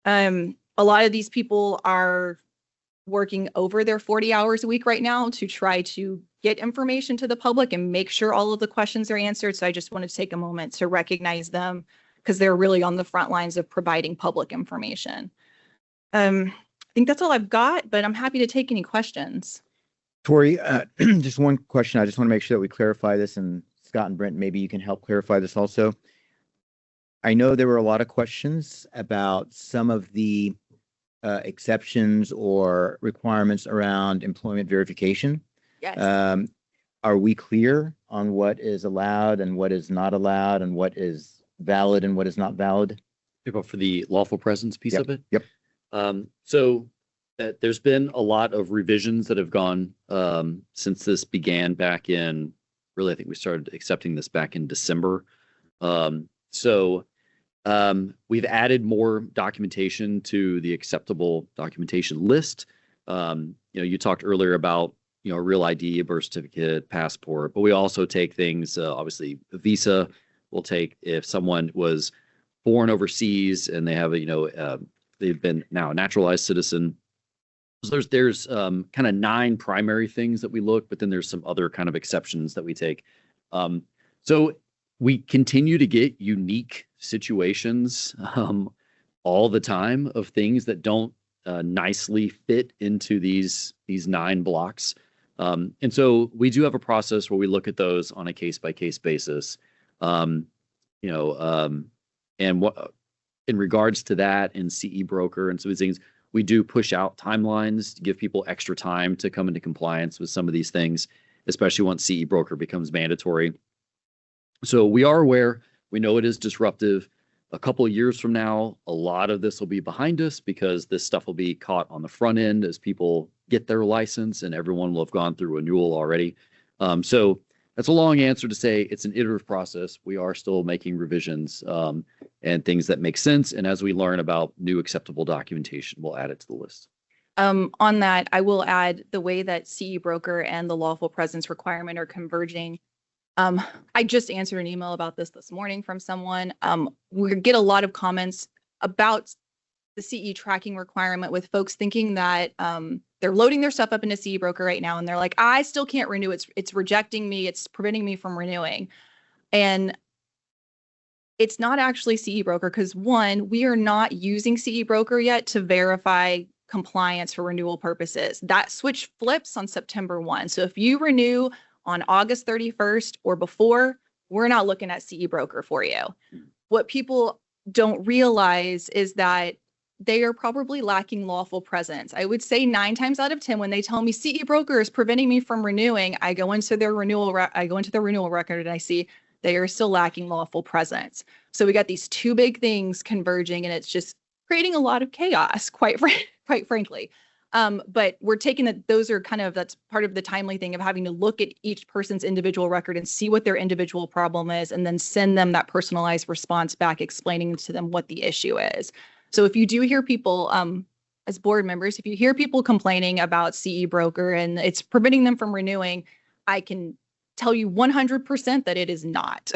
A lot of these people are working over their 40 hours a week right now to try to get information to the public and make sure all of the questions are answered. So I just wanted to take a moment to recognize them because they're really on the front lines of providing public information. I think that's all I've got, but I'm happy to take any questions. Tori, just one question. I just want to make sure that we clarify this, and Scott and Brent, maybe you can help clarify this also. I know there were a lot of questions about some of the exceptions or requirements around employment verification. Yes. Are we clear on what is allowed and what is not allowed and what is valid and what is not valid? For the lawful presence piece of it? Yep. There's been a lot of revisions that have gone since this began back in, really, I think we started accepting this back in December. We've added more documentation to the acceptable documentation list. You talked earlier about a real ID, a birth certificate, passport, but we also take things, obviously a visa. We'll take if someone was born overseas and they have they've been now a naturalized citizen. So there's kind of 9 primary things that we look, but then there's some other kind of exceptions that we take. So we continue to get unique situations all the time of things that don't nicely fit into these 9 blocks. And so we do have a process where we look at those on a case-by-case basis. And what in regards to that and CE Broker and some of these things, we do push out timelines to give people extra time to come into compliance with some of these things. especially once CE broker becomes mandatory. So we are aware, we know it is disruptive. A couple of years from now, a lot of this will be behind us because this stuff will be caught on the front end as people get their license and everyone will have gone through renewal already. So that's a long answer to say it's an iterative process. We are still making revisions and things that make sense. And as we learn about new acceptable documentation, we'll add it to the list. On that, I will add the way that CE broker and the lawful presence requirement are converging. I just answered an email about this morning from someone. We get a lot of comments about the CE tracking requirement with folks thinking that they're loading their stuff up into CE broker right now and they're like, I still can't renew. It's rejecting me. It's preventing me from renewing. And it's not actually CE broker because one, we are not using CE broker yet to verify compliance for renewal purposes. That switch flips on September 1. So if you renew on August 31st or before, we're not looking at CE broker for you. What people don't realize is that they are probably lacking lawful presence. I would say 9 times out of 10, when they tell me CE broker is preventing me from renewing, I go into their renewal record and I see they are still lacking lawful presence. So we got these two big things converging, and it's just creating a lot of chaos, quite frankly. But we're taking that that's part of the timely thing of having to look at each person's individual record and see what their individual problem is, and then send them that personalized response back explaining to them what the issue is. So if you do hear people, as board members, if you hear people complaining about CE broker and it's preventing them from renewing, I can tell you 100% that it is not.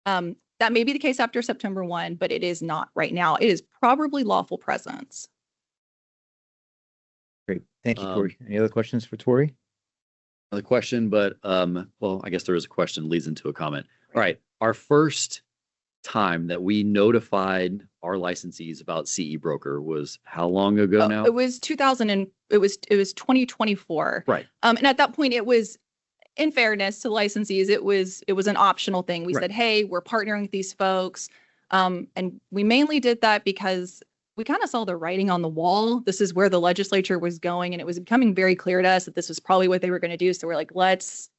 That may be the case after September 1, but it is not right now. It is probably lawful presence. Great. Thank you, Tori. Any other questions for Tori? Another question, but well, I guess there is a question leads into a comment. All right. Our first time that we notified our licensees about CE broker was how long ago now? It was 2024. Right. And at that point, it was, in fairness to licensees, it was an optional thing. We said, hey, we're partnering with these folks. And we mainly did that because we kind of saw the writing on the wall. This is where the legislature was going, and it was becoming very clear to us that this was probably what they were going to do. So we're like, let's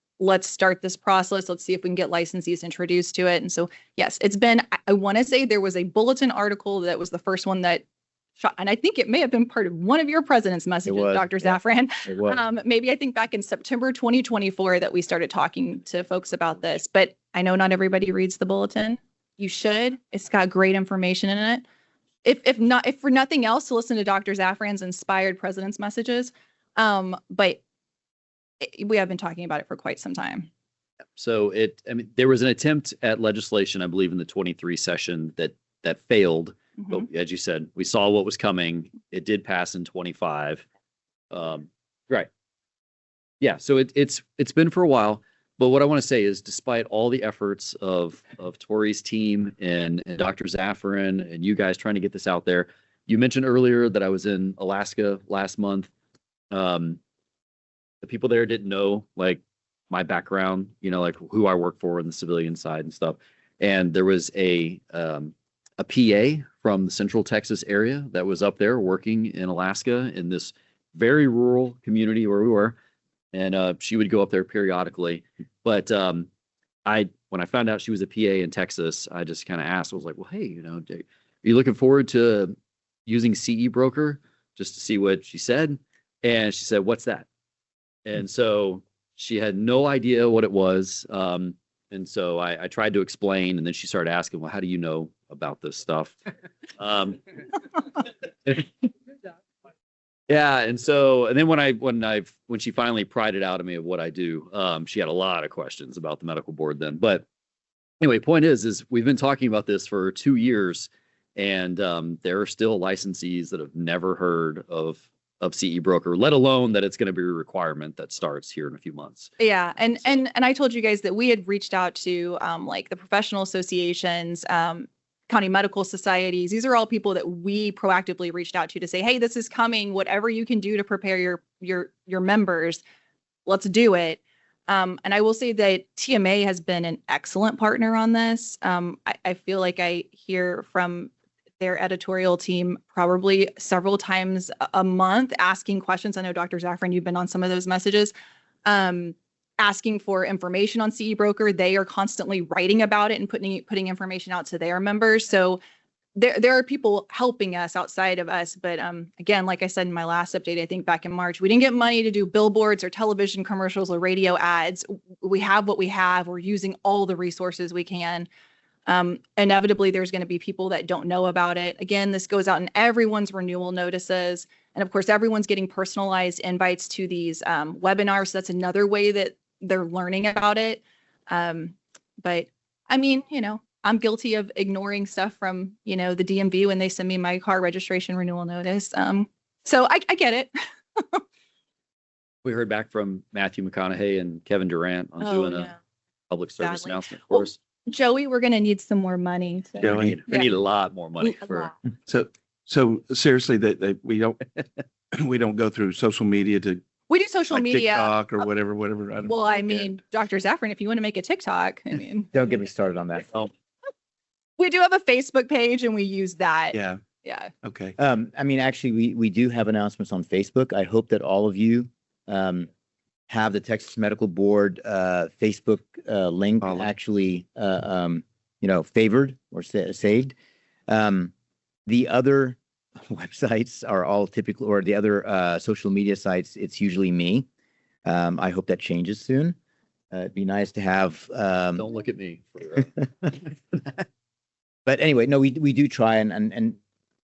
start this process. Let's see if we can get licensees introduced to it. And so, yes, it's been, I want to say there was a bulletin article that was the first one that shot, and I think it may have been part of one of your president's messages, Dr. Zafran. It was. Maybe I think back in September 2024 that we started talking to folks about this, but I know not everybody reads the bulletin. You should. It's got great information in it. If for nothing else, to listen to Dr. Zafran's inspired president's messages. But we have been talking about it for quite some time. So there was an attempt at legislation, I believe, in the 23 session that failed. But as you said, we saw what was coming. It did pass in 25. Right. Yeah. So it's been for a while. But what I want to say is, despite all the efforts of Tori's team and Dr. Zafran and you guys trying to get this out there, you mentioned earlier that I was in Alaska last month. The people there didn't know like my background, like who I work for in the civilian side and stuff. And there was a PA from the Central Texas area that was up there working in Alaska in this very rural community where we were. And she would go up there periodically. But when I found out she was a PA in Texas, I just kind of asked, I was like, well, hey, are you looking forward to using CE broker? Just to see what she said. And she said, what's that? And so she had no idea what it was. And so I tried to explain, and then she started asking, well, how do you know about this stuff? Yeah, and then when she finally pried it out of me of what I do, she had a lot of questions about the medical board then. But anyway, point is we've been talking about this for 2 years, and there are still licensees that have never heard of CE broker, let alone that it's going to be a requirement that starts here in a few months. Yeah, and I told you guys that we had reached out to like the professional associations, county medical societies. These are all people that we proactively reached out to say, hey, this is coming. Whatever you can do to prepare your members, let's do it. And I will say that TMA has been an excellent partner on this. I feel like I hear from their editorial team probably several times a month asking questions. I know Dr. Zafran, you've been on some of those messages. asking for information on CE Broker. They are constantly writing about it and putting information out to their members. So there are people helping us outside of us. But again, like I said in my last update, I think back in March, we didn't get money to do billboards or television commercials or radio ads. We have what we have. We're using all the resources we can. Inevitably, there's going to be people that don't know about it. Again, this goes out in everyone's renewal notices. And of course, everyone's getting personalized invites to these webinars. So that's another way that they're learning about it. But I mean, I'm guilty of ignoring stuff from, the DMV when they send me my car registration renewal notice. So I get it. We heard back from Matthew McConaughey and Kevin Durant on doing a public service Sadly. announcement for us. Joey, we're going to need some more money. So. Joey. We need a lot more money A for. lot. So seriously, that we don't go through social media to We do social like media. TikTok or whatever. I don't Well, I mean, Dr. Zaffron, if you want to make a TikTok, I mean, Don't get me started on that. we do have a Facebook page and we use that. Yeah. Yeah. Okay. I mean, actually, we do have announcements on Facebook. I hope that all of you have the Texas Medical Board Facebook link actually, favored or saved. The other websites are all typical, or the other social media sites, it's usually me. I hope that changes soon. It'd be nice to have. Don't look at me. But anyway, no, we do try, and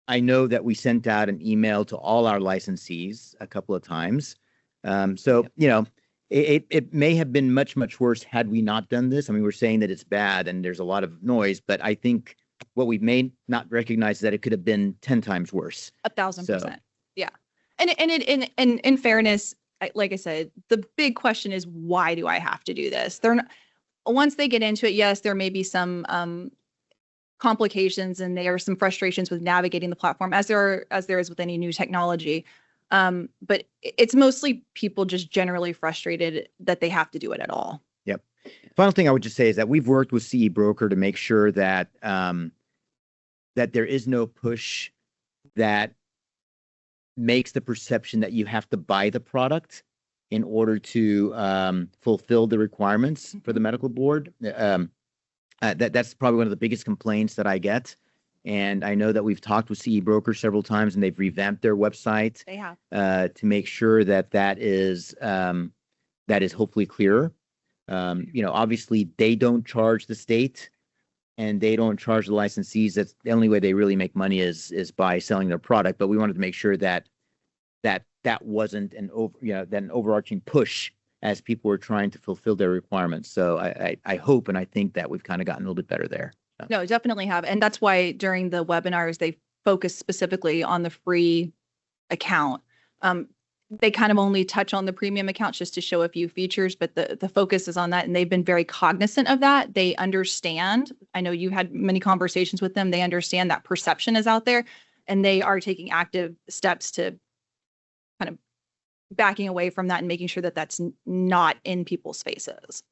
I know that we sent out an email to all our licensees a couple of times. So it may have been much worse had we not done this. I mean, we're saying that it's bad and there's a lot of noise, but I think what we may not recognize is that it could have been 10 times worse. 1,000%. Yeah. And in fairness, like I said, the big question is, why do I have to do this? They're not, once they get into it, yes, there may be some complications and there are some frustrations with navigating the platform, as there is with any new technology. But it's mostly people just generally frustrated that they have to do it at all. Yep. Final thing I would just say is that we've worked with CE Broker to make sure that that there is no push that makes the perception that you have to buy the product in order to fulfill the requirements for the medical board. That's probably one of the biggest complaints that I get. And I know that we've talked with CE Broker several times, and they've revamped their website. They have. To make sure that is hopefully clearer. Obviously they don't charge the state, and they don't charge the licensees. That's the only way they really make money is by selling their product. But we wanted to make sure that wasn't an overarching push as people were trying to fulfill their requirements. So I hope and I think that we've kind of gotten a little bit better there. No, definitely have. And that's why during the webinars, they focus specifically on the free account. They kind of only touch on the premium accounts just to show a few features, but the focus is on that. And they've been very cognizant of that. They understand. I know you had many conversations with them. They understand that perception is out there, and they are taking active steps to kind of backing away from that and making sure that that's not in people's faces.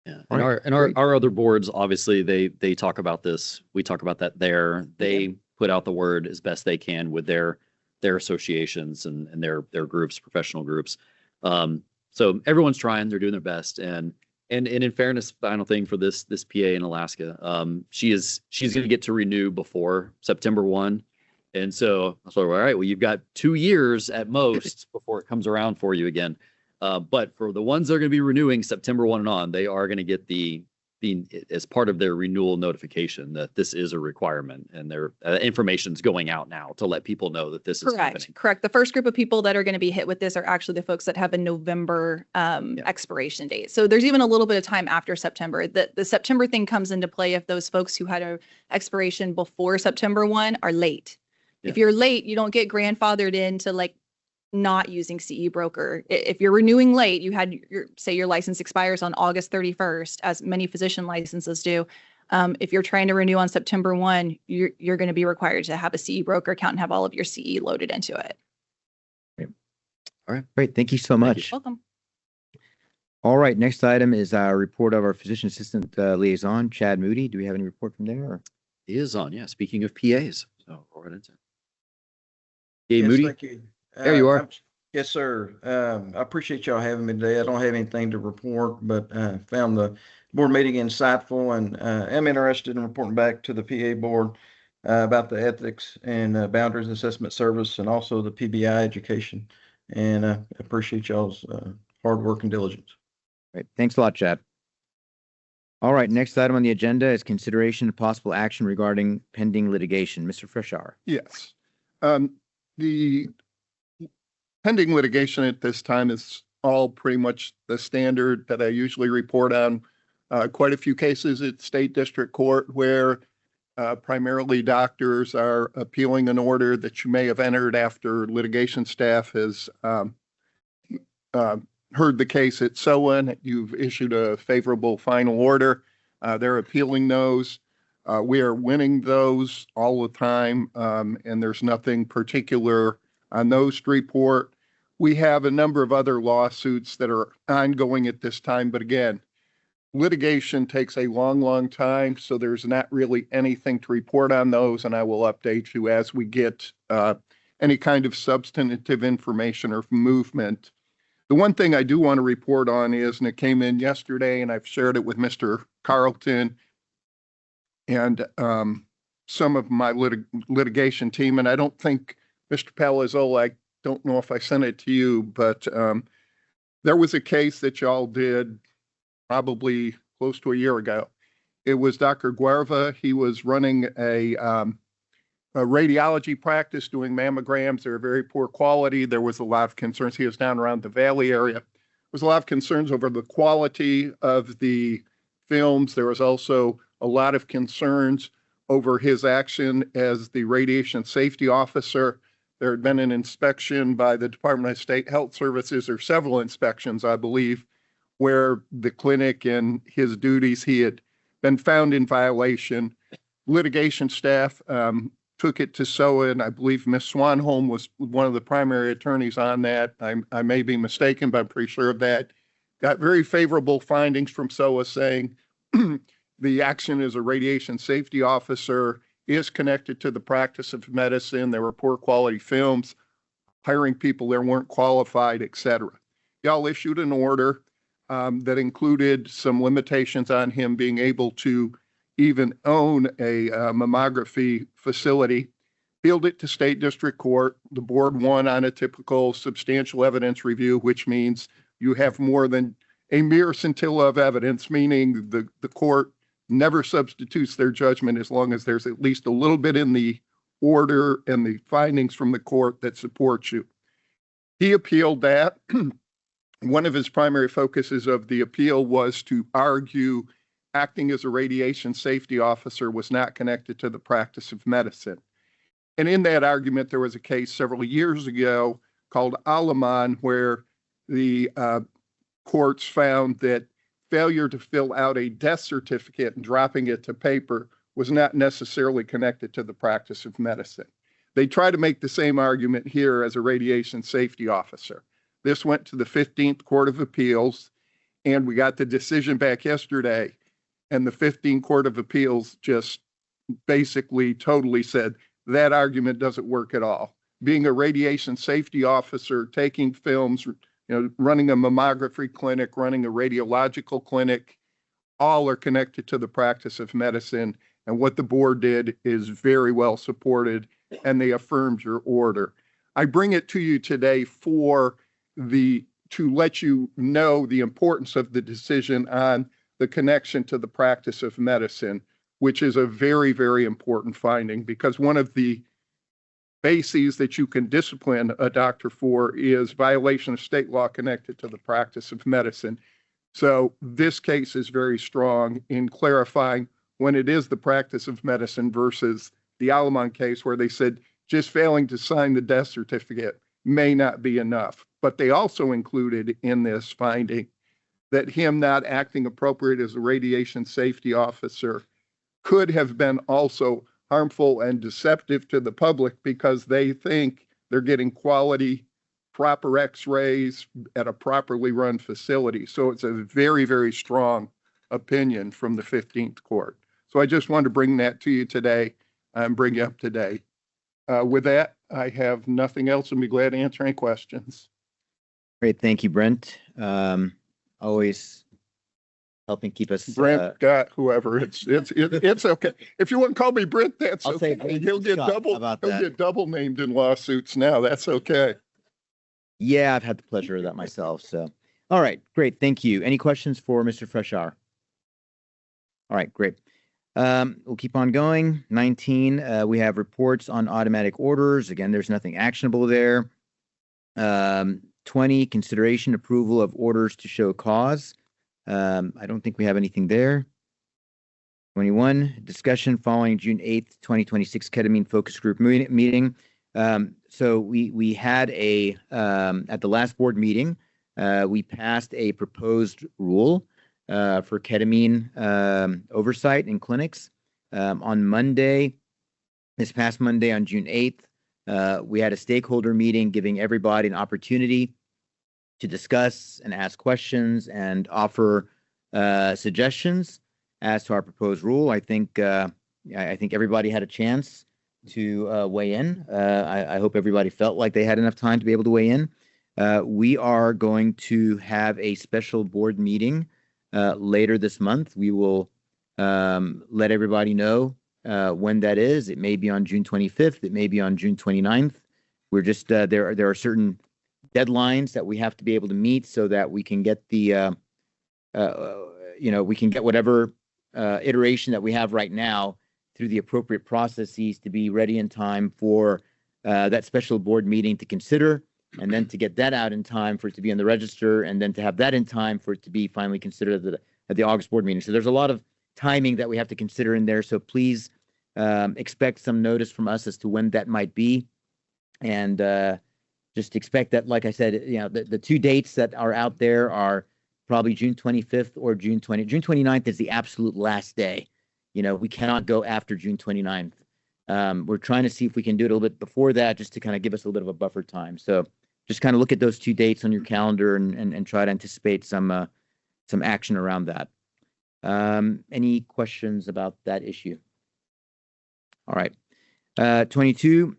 Yeah. And our other boards, obviously, they talk about this. We talk about that there. They put out the word as best they can with their associations and their groups, professional groups. So everyone's trying, they're doing their best. And in fairness, final thing for this PA in Alaska, she's going to get to renew before September 1. And so I was like, all right, well, you've got 2 years at most before it comes around for you again. But for the ones that are going to be renewing September 1 and on, they are going to get the as part of their renewal notification that this is a requirement, and their information's going out now to let people know that this is happening. Correct. The first group of people that are going to be hit with this are actually the folks that have a November expiration date. So there's even a little bit of time after September. The September thing comes into play if those folks who had a expiration before September 1 are late. Yeah. If you're late, you don't get grandfathered into not using CE Broker. If you're renewing late, you had your license expires on August 31st, as many physician licenses do. If you're trying to renew on September 1, you're going to be required to have a CE Broker account and have all of your CE loaded into it. All right, great. Thank you so much. Welcome. All right, next item is our report of our physician assistant liaison, Chad Moody. Do we have any report from there? Or? He is on, yeah. Speaking of PAs, so go right into it. Hey, Yes, Moody. thank you. There you are. Yes, sir. I appreciate y'all having me today. I don't have anything to report, but found the board meeting insightful and am interested in reporting back to the PA board about the ethics and boundaries assessment service and also the PBI education. And appreciate y'all's hard work and diligence. Great. Thanks a lot, Chad. All right, next item on the agenda is consideration of possible action regarding pending litigation. Mr. Frischauer. Yes. The pending litigation at this time is all pretty much the standard that I usually report on. Quite a few cases at state district court where primarily doctors are appealing an order that you may have entered after litigation staff has heard the case at SOA. You've issued a favorable final order. They're appealing those. We are winning those all the time, and there's nothing particular on those to report. We have a number of other lawsuits that are ongoing at this time, but again, litigation takes a long, long time, so there's not really anything to report on those, and I will update you as we get any kind of substantive information or movement. The one thing I do want to report on is, and it came in yesterday, and I've shared it with Mr. Carlton and some of my litigation team, and I don't think Mr. Palazzolo, I don't know if I sent it to you, but there was a case that y'all did probably close to a year ago. It was Dr. Guerva. He was running a radiology practice doing mammograms. They were very poor quality. There was a lot of concerns. He was down around the Valley area. There was a lot of concerns over the quality of the films. There was also a lot of concerns over his action as the radiation safety officer. There had been an inspection by the Department of State Health Services, or several inspections, I believe, where the clinic and his duties, he had been found in violation. Litigation staff took it to SOA, and I believe Ms. Swanholm was one of the primary attorneys on that. I may be mistaken, but I'm pretty sure of that. Got very favorable findings from SOA saying the action as a radiation safety officer is connected to the practice of medicine. There were poor quality films, hiring people there weren't qualified, et cetera. Y'all issued an order that included some limitations on him being able to even own a mammography facility, appealed it to state district court. The board won on a typical substantial evidence review, which means you have more than a mere scintilla of evidence, meaning the court never substitutes their judgment as long as there's at least a little bit in the order and the findings from the court that supports you. He appealed that. One of his primary focuses of the appeal was to argue acting as a radiation safety officer was not connected to the practice of medicine. And in that argument, there was a case several years ago called Aleman, where the courts found that failure to fill out a death certificate and dropping it to paper was not necessarily connected to the practice of medicine. They try to make the same argument here as a radiation safety officer. This went to the 15th Court of Appeals, and we got the decision back yesterday, and the 15th Court of Appeals just basically totally said that argument doesn't work at all. Being a radiation safety officer, taking films, running a mammography clinic, running a radiological clinic, all are connected to the practice of medicine. And what the board did is very well supported, and they affirmed your order. I bring it to you today to let you know the importance of the decision on the connection to the practice of medicine, which is a very, very important finding, because one of the bases that you can discipline a doctor for is violation of state law connected to the practice of medicine. So this case is very strong in clarifying when it is the practice of medicine versus the Aleman case, where they said just failing to sign the death certificate may not be enough. But they also included in this finding that him not acting appropriate as a radiation safety officer could have been also harmful and deceptive to the public, because they think they're getting quality, proper x-rays at a properly run facility. So it's a very, very strong opinion from the 15th Court. So I just wanted to bring that to you today and bring you up to date. With that, I have nothing else and be glad to answer any questions. Great, thank you, Brent. Always helping keep us. Brent, Scott, whoever, it's okay. If you want to call me Brent, that's I'll say okay. Brent He'll get Scott. How double, about he'll that? get double named in lawsuits now. That's okay. Yeah, I've had the pleasure of that myself. So, all right, great, thank you. Any questions for Mr. Freshour? All right, great. We'll keep on going. 19, we have reports on automatic orders. Again, there's nothing actionable there. 20, consideration approval of orders to show cause. I don't think we have anything there. 21, discussion following June 8th, 2026 ketamine focus group meeting. So we had at the last board meeting, we passed a proposed rule for ketamine oversight in clinics. On Monday, this past Monday on June 8th, we had a stakeholder meeting giving everybody an opportunity to discuss and ask questions and offer suggestions as to our proposed rule. I think everybody had a chance to weigh in. I hope everybody felt like they had enough time to be able to weigh in. We are going to have a special board meeting later this month. We will let everybody know when that is. It may be on June 25th. It may be on June 29th. We're just there are certain deadlines that we have to be able to meet so that we can get the we can get whatever iteration that we have right now through the appropriate processes to be ready in time for that special board meeting to consider, and then to get that out in time for it to be in the register, and then to have that in time for it to be finally considered at the August board meeting. So there's a lot of timing that we have to consider in there. So please expect some notice from us as to when that might be. And just expect that, like I said, the two dates that are out there are probably June 25th or June 29th is the absolute last day. We cannot go after June 29th. We're trying to see if we can do it a little bit before that, just to kind of give us a little bit of a buffer time. So just kind of look at those two dates on your calendar and try to anticipate some action around that. Any questions about that issue? All right. 22,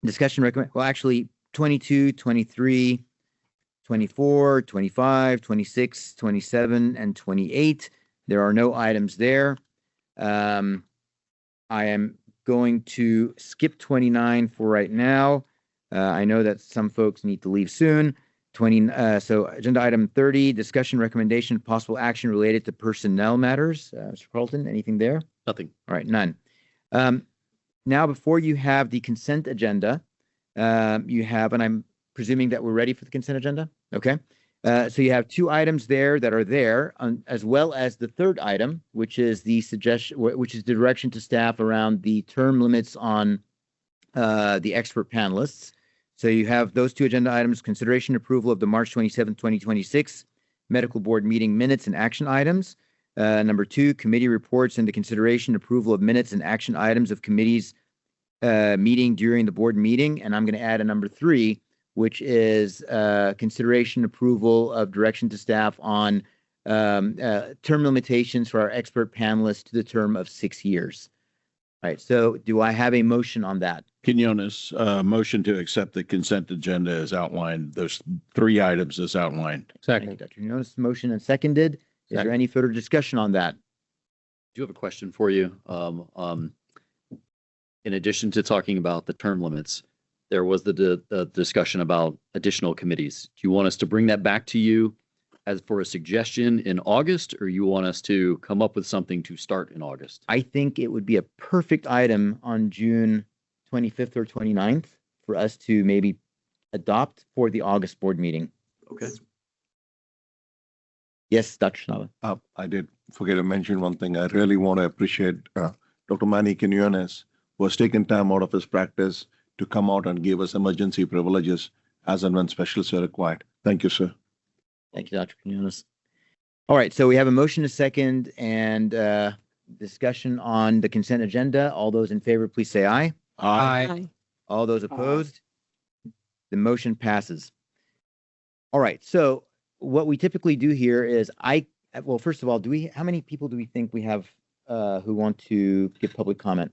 discussion recommend. Well, actually, 22, 23, 24, 25, 26, 27, and 28. There are no items there. I am going to skip 29 for right now. I know that some folks need to leave soon. So agenda item 30, discussion recommendation, possible action related to personnel matters. Mr. Carlton, anything there? Nothing. All right, none. Now, before you have the consent agenda, you have, and I'm presuming that we're ready for the consent agenda. Okay. So you have two items there that are there, as well as the third item, which is the suggestion, which is the direction to staff around the term limits on the expert panelists. So you have those two agenda items: consideration approval of the March 27, 2026 medical board meeting minutes and action items. Number 2, committee reports and the consideration approval of minutes and action items of committees meeting during the board meeting. And I'm going to add a number 3, which is consideration approval of direction to staff on term limitations for our expert panelists to the term of 6 years. All right. So do I have a motion on that? Quinones, motion to accept the consent agenda as outlined, those 3 items as outlined. Second. Dr. Quinones, motion and seconded. Is there any further discussion on that? I do have a question for you. In addition to talking about the term limits, there was the discussion about additional committees. Do you want us to bring that back to you as for a suggestion in August, or you want us to come up with something to start in August? I think it would be a perfect item on June 25th or 29th for us to maybe adopt for the August board meeting. Okay. Yes, Dr. Schnabel. I did forget to mention one thing. I really want to appreciate Dr. Manny Quinones, who has taken time out of his practice to come out and give us emergency privileges as and when specials are required. Thank you, sir. Thank you, Dr. Quinones. All right, so we have a motion, a second, and discussion on the consent agenda. All those in favor, please say aye. Aye. All those opposed? The motion passes. All right, so what we typically do here is well, first of all, how many people do we think we have who want to give public comment?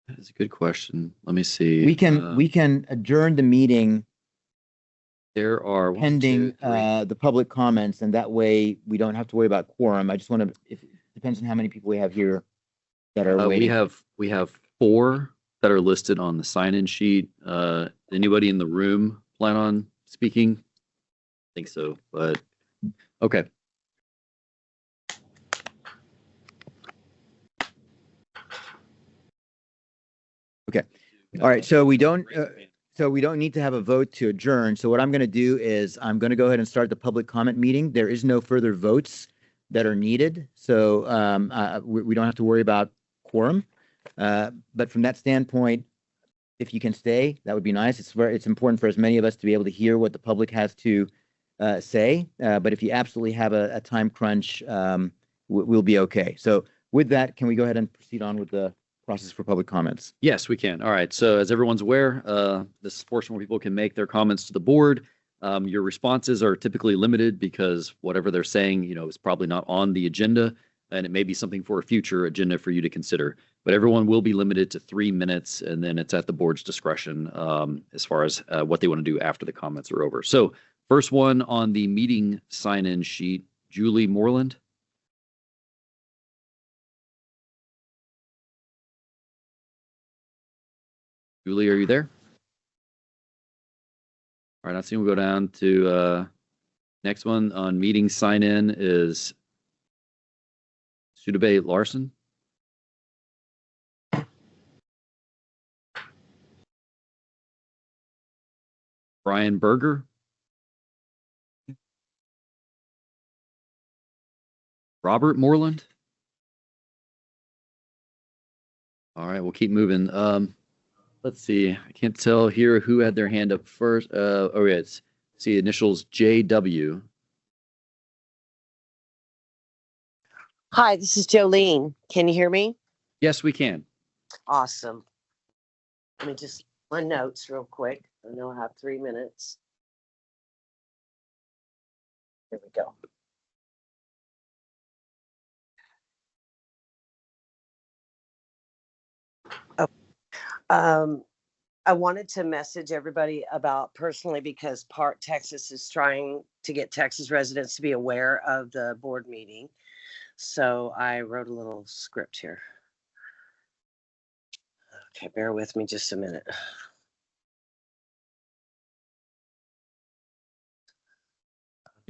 That's a good question. Let me see. We can adjourn the meeting There are one, pending two, three. the public comments, and that way we don't have to worry about quorum. I just want to, if, depends on how many people we have here that are We waiting. have 4 that are listed on the sign-in sheet. Anybody in the room plan on speaking? I think so, but okay. Okay. All right. So we don't need to have a vote to adjourn. So what I'm going to do is I'm going to go ahead and start the public comment meeting. There is no further votes that are needed. So we don't have to worry about quorum. But from that standpoint, if you can stay, that would be nice. It's important for as many of us to be able to hear what the public has to say. But if you absolutely have a time crunch, we'll be okay. So with that, can we go ahead and proceed on with the process for public comments? Yes, we can. All right. So as everyone's aware, this is a portion where people can make their comments to the board. Your responses are typically limited because whatever they're saying, is probably not on the agenda, and it may be something for a future agenda for you to consider. But everyone will be limited to 3 minutes, and then it's at the board's discretion as far as what they want to do after the comments are over. So first one on the meeting sign-in sheet, Julie Moreland. Julie, are you there? All right, I see we'll go down to next one on meeting sign-in is Sudabe Larson. Brian Berger. Robert Moreland. All right, we'll keep moving. Let's see. I can't tell here who had their hand up first. Oh, yeah, it's see initials JW. Hi, this is Jolene. Can you hear me? Yes, we can. Awesome. Let me just my notes real quick. I know I have 3 minutes. Here we go. Oh, I wanted to message everybody about personally because Park Texas is trying to get Texas residents to be aware of the board meeting. So I wrote a little script here. Okay, bear with me just a minute.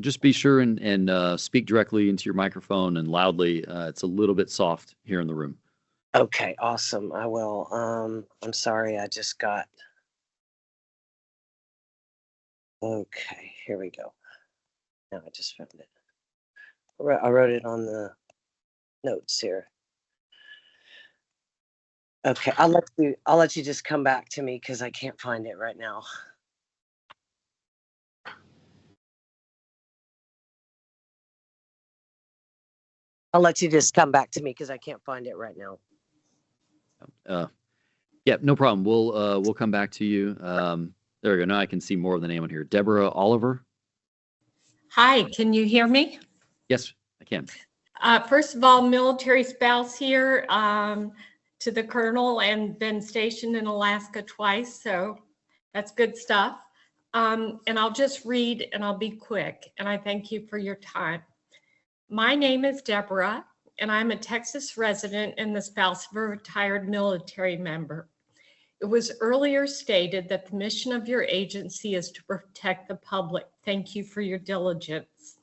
Just be sure and speak directly into your microphone and loudly. It's a little bit soft here in the room. Okay, awesome. I will. I'm sorry, I just got. Okay, here we go. Now I just found it. I wrote it on the notes here. Okay, I'll let you just come back to me because I can't find it right now. I'll let you just come back to me because I can't find it right now. Yeah, no problem. We'll come back to you. There we go. Now I can see more of the name on here. Deborah Oliver. Hi, can you hear me? Yes, I can. First of all, military spouse here to the colonel and been stationed in Alaska twice. So that's good stuff. And I'll just read and I'll be quick. And I thank you for your time. My name is Deborah, and I'm a Texas resident and the spouse of a retired military member. It was earlier stated that the mission of your agency is to protect the public. Thank you for your diligence.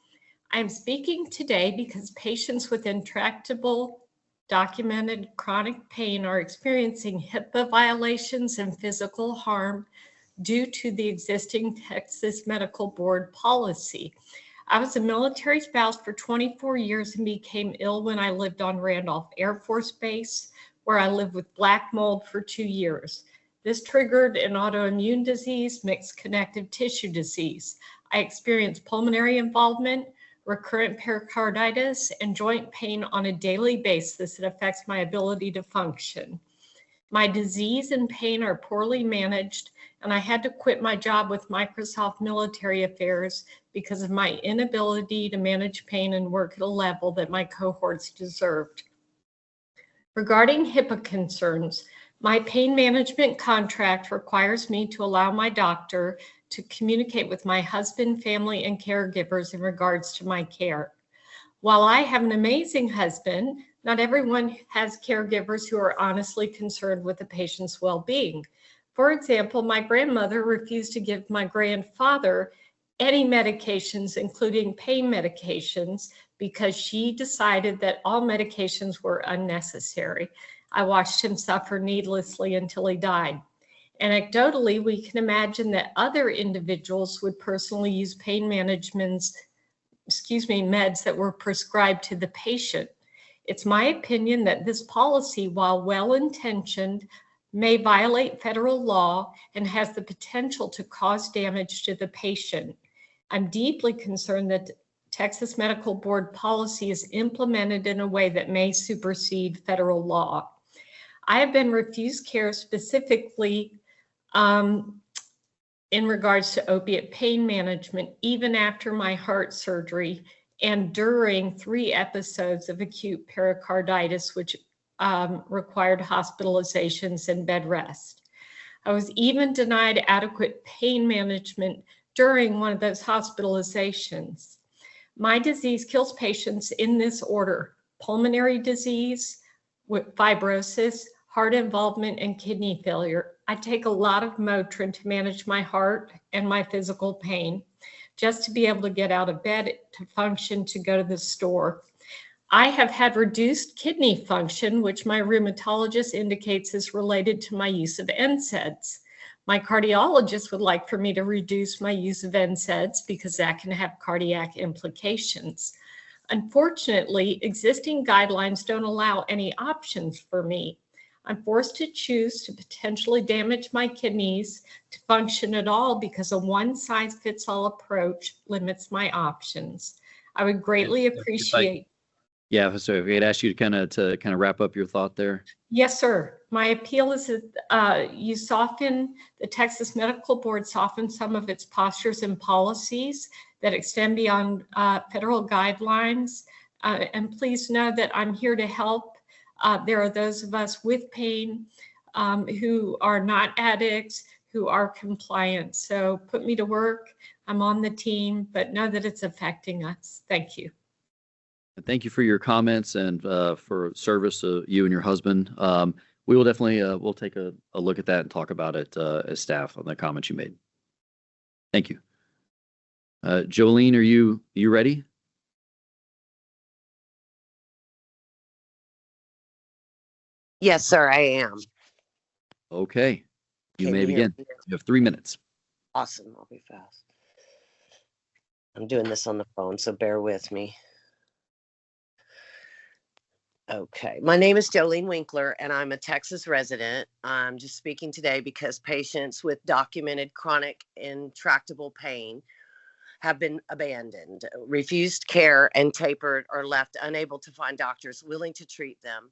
I am speaking today because patients with intractable, documented chronic pain are experiencing HIPAA violations and physical harm due to the existing Texas Medical Board policy. I was a military spouse for 24 years and became ill when I lived on Randolph Air Force Base, where I lived with black mold for 2 years. This triggered an autoimmune disease, mixed connective tissue disease. I experienced pulmonary involvement, recurrent pericarditis, and joint pain on a daily basis that affects my ability to function. My disease and pain are poorly managed, and I had to quit my job with Microsoft Military Affairs because of my inability to manage pain and work at a level that my cohorts deserved. Regarding HIPAA concerns, my pain management contract requires me to allow my doctor to communicate with my husband, family, and caregivers in regards to my care. While I have an amazing husband, not everyone has caregivers who are honestly concerned with the patient's well-being. For example, my grandmother refused to give my grandfather any medications, including pain medications, because she decided that all medications were unnecessary. I watched him suffer needlessly until he died. Anecdotally, we can imagine that other individuals would personally use pain meds that were prescribed to the patient. It's my opinion that this policy, while well-intentioned, may violate federal law and has the potential to cause damage to the patient. I'm deeply concerned that Texas Medical Board policy is implemented in a way that may supersede federal law. I have been refused care specifically in regards to opiate pain management, even after my heart surgery and during 3 episodes of acute pericarditis, which required hospitalizations and bed rest. I was even denied adequate pain management during one of those hospitalizations. My disease kills patients in this order: pulmonary disease, with fibrosis, heart involvement, and kidney failure. I take a lot of Motrin to manage my heart and my physical pain, just to be able to get out of bed, to function, to go to the store. I have had reduced kidney function, which my rheumatologist indicates is related to my use of NSAIDs. My cardiologist would like for me to reduce my use of NSAIDs because that can have cardiac implications. Unfortunately, existing guidelines don't allow any options for me. I'm forced to choose to potentially damage my kidneys to function at all because a one-size-fits-all approach limits my options. I would greatly appreciate. Yeah, so if we could ask you to kind of wrap up your thought there. Yes, sir. My appeal is that the Texas Medical Board soften some of its postures and policies that extend beyond federal guidelines. And please know that I'm here to help. There are those of us with pain who are not addicts, who are compliant. So put me to work. I'm on the team, but know that it's affecting us. Thank you. Thank you for your comments and for service to you and your husband. We will definitely we'll take a look at that and talk about it as staff on the comments you made. Thank you. Jolene, are you ready? Yes, sir, I am. Okay. You Can may you hear begin. me? You have 3 minutes. Awesome. I'll be fast. I'm doing this on the phone, so bear with me. Okay. My name is Jolene Winkler, and I'm a Texas resident. I'm just speaking today because patients with documented chronic intractable pain have been abandoned, refused care, and tapered or left unable to find doctors willing to treat them.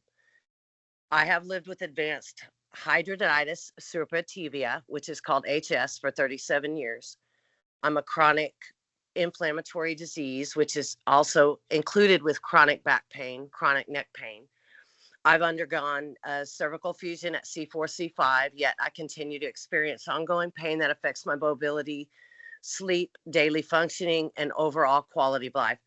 I have lived with advanced hidradenitis suppurativa, which is called HS, for 37 years. I'm a chronic inflammatory disease, which is also included with chronic back pain, chronic neck pain. I've undergone a cervical fusion at C4, C5, yet I continue to experience ongoing pain that affects my mobility, sleep, daily functioning, and overall quality of life.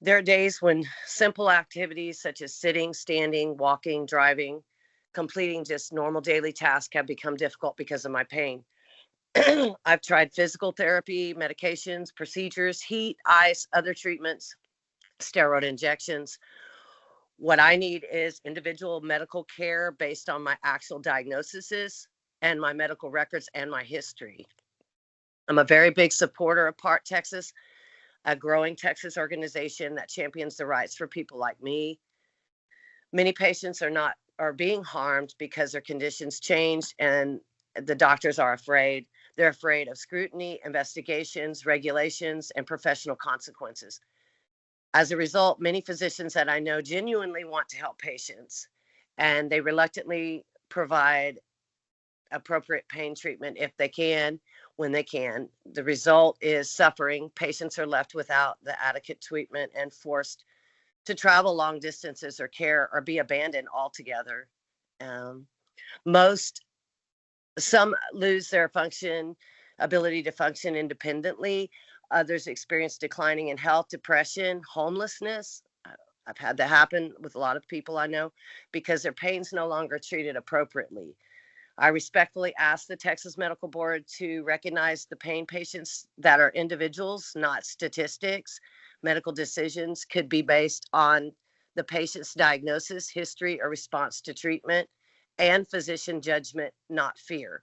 There are days when simple activities such as sitting, standing, walking, driving, completing just normal daily tasks have become difficult because of my pain. I've tried physical therapy, medications, procedures, heat, ice, other treatments, steroid injections. What I need is individual medical care based on my actual diagnoses and my medical records and my history. I'm a very big supporter of PART Texas, a growing Texas organization that champions the rights for people like me. Many patients are being harmed because their conditions changed and the doctors are afraid. They're afraid of scrutiny, investigations, regulations, and professional consequences. As a result, many physicians that I know genuinely want to help patients, and they reluctantly provide appropriate pain treatment if they can, when they can. The result is suffering. Patients are left without the adequate treatment and forced to travel long distances or care or be abandoned altogether. Some lose their function ability to function independently. Others experience declining in health, depression, homelessness. I've had that happen with a lot of people I know because their pain's no longer treated appropriately. I respectfully ask the Texas Medical Board to recognize the pain patients that are individuals, not statistics. Medical decisions could be based on the patient's diagnosis, history, or response to treatment, and physician judgment, not fear.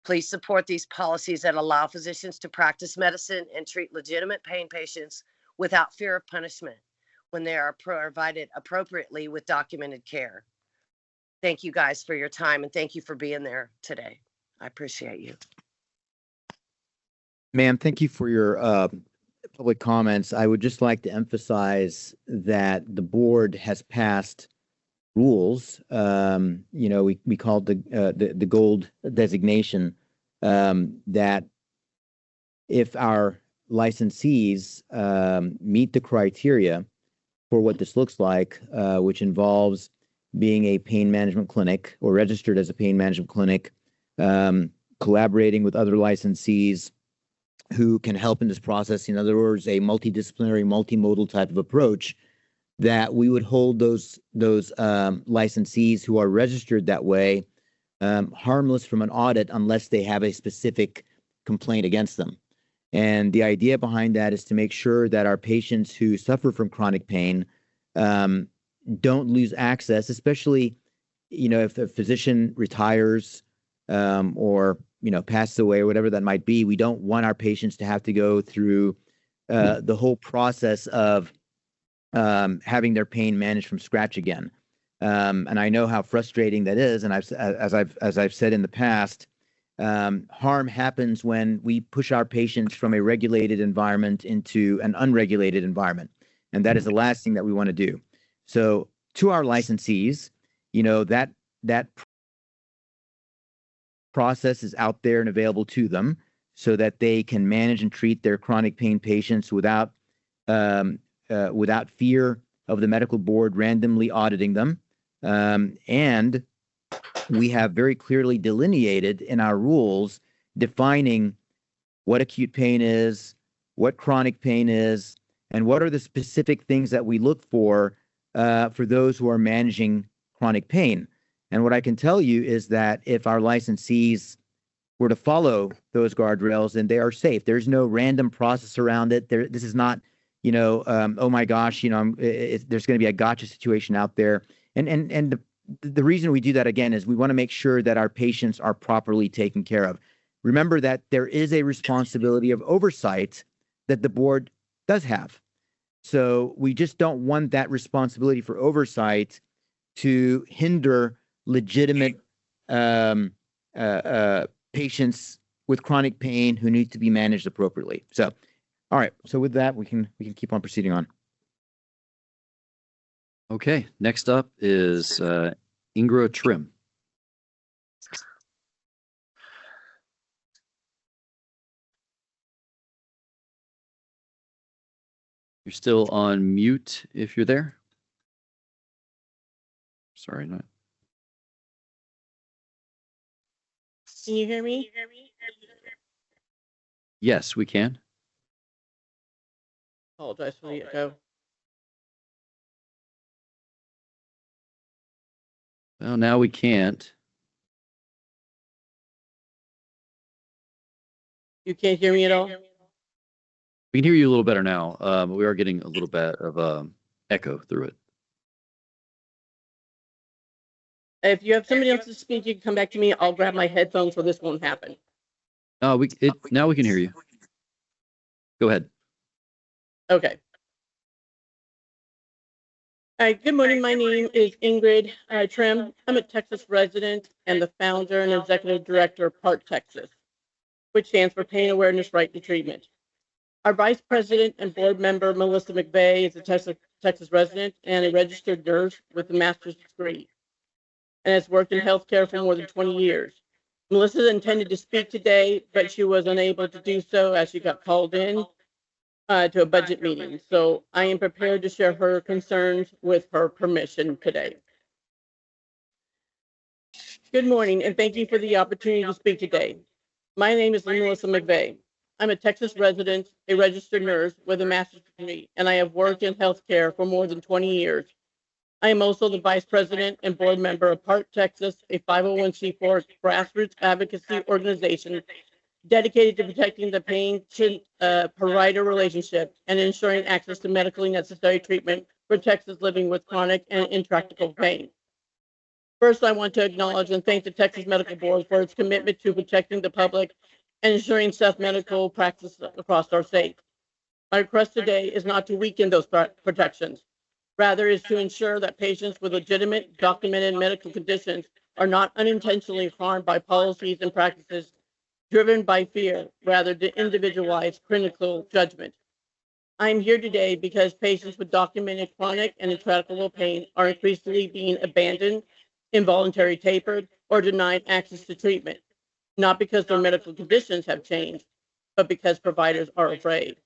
Please support these policies that allow physicians to practice medicine and treat legitimate pain patients without fear of punishment when they are provided appropriately with documented care. Thank you guys for your time, and thank you for being there today. I appreciate you. Ma'am, thank you for your public comments. I would just like to emphasize that the board has passed rules. We called the gold designation, that if our licensees meet the criteria for what this looks like, which involves being a pain management clinic or registered as a pain management clinic, collaborating with other licensees who can help in this process. In other words, a multidisciplinary, multimodal type of approach, that we would hold those licensees who are registered that way harmless from an audit unless they have a specific complaint against them. And the idea behind that is to make sure that our patients who suffer from chronic pain don't lose access, especially, if a physician retires or, passes away or whatever that might be. We don't want our patients to have to go through the whole process of having their pain managed from scratch again. And I know how frustrating that is. And as I've said in the past, harm happens when we push our patients from a regulated environment into an unregulated environment. And that is the last thing that we want to do. So to our licensees, that process is out there and available to them so that they can manage and treat their chronic pain patients without fear of the medical board randomly auditing them. And we have very clearly delineated in our rules defining what acute pain is, what chronic pain is, and what are the specific things that we look for those who are managing chronic pain. And what I can tell you is that if our licensees were to follow those guardrails, then they are safe. There's no random process around it. This is not, oh my gosh, there's going to be a gotcha situation out there. And the reason we do that, again, is we want to make sure that our patients are properly taken care of. Remember that there is a responsibility of oversight that the board does have. So we just don't want that responsibility for oversight to hinder legitimate patients with chronic pain who need to be managed appropriately. So, all right. So with that, we can keep on proceeding on. Okay. Next up is Ingra Trim. You're still on mute if you're there. Sorry, not. Can you hear me? Yes, we can. Apologize for the echo. Well, now we can't. You can't hear me at all? We can hear you a little better now, but we are getting a little bit of echo through it. If you have somebody else to speak, you can come back to me. I'll grab my headphones so this won't happen. Now we can hear you. Go ahead. Okay. Hi, good morning. My name is Ingrid Trim. I'm a Texas resident and the founder and executive director of PART Texas, which stands for Pain Awareness, Right to Treatment. Our vice president and board member, Melissa McVeigh, is a Texas resident and a registered nurse with a master's degree, and has worked in healthcare for more than 20 years. Melissa intended to speak today, but she was unable to do so as she got called in to a budget meeting. So I am prepared to share her concerns with her permission today. Good morning, and thank you for the opportunity to speak today. My name is Melissa McVeigh. I'm a Texas resident, a registered nurse with a master's degree, and I have worked in healthcare for more than 20 years. I am also the vice president and board member of Park Texas, a 501c4 grassroots advocacy organization dedicated to protecting the patient-provider relationship and ensuring access to medically necessary treatment for Texans living with chronic and intractable pain. First, I want to acknowledge and thank the Texas Medical Board for its commitment to protecting the public and ensuring safe medical practice across our state. My request today is not to weaken those protections. Rather, is to ensure that patients with legitimate documented medical conditions are not unintentionally harmed by policies and practices driven by fear rather than individualized clinical judgment. I am here today because patients with documented chronic and intractable pain are increasingly being abandoned, involuntary tapered, or denied access to treatment, not because their medical conditions have changed, but because providers are afraid.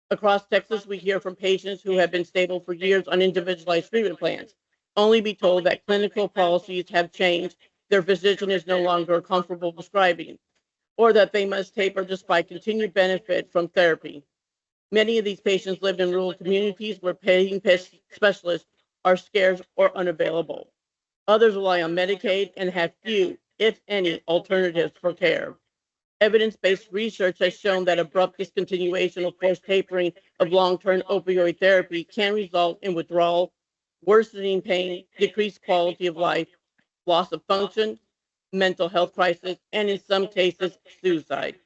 Across Texas, we hear from patients who have been stable for years on individualized treatment plans, only be told that clinical policies have changed, their physician is no longer comfortable prescribing, or that they must taper despite continued benefit from therapy. Many of these patients live in rural communities where paying specialists are scarce or unavailable. Others rely on Medicaid and have few, if any, alternatives for care. Evidence-based research has shown that abrupt discontinuation or forced tapering of long-term opioid therapy can result in withdrawal, worsening pain, decreased quality of life, loss of function, mental health crisis, and in some cases, suicide.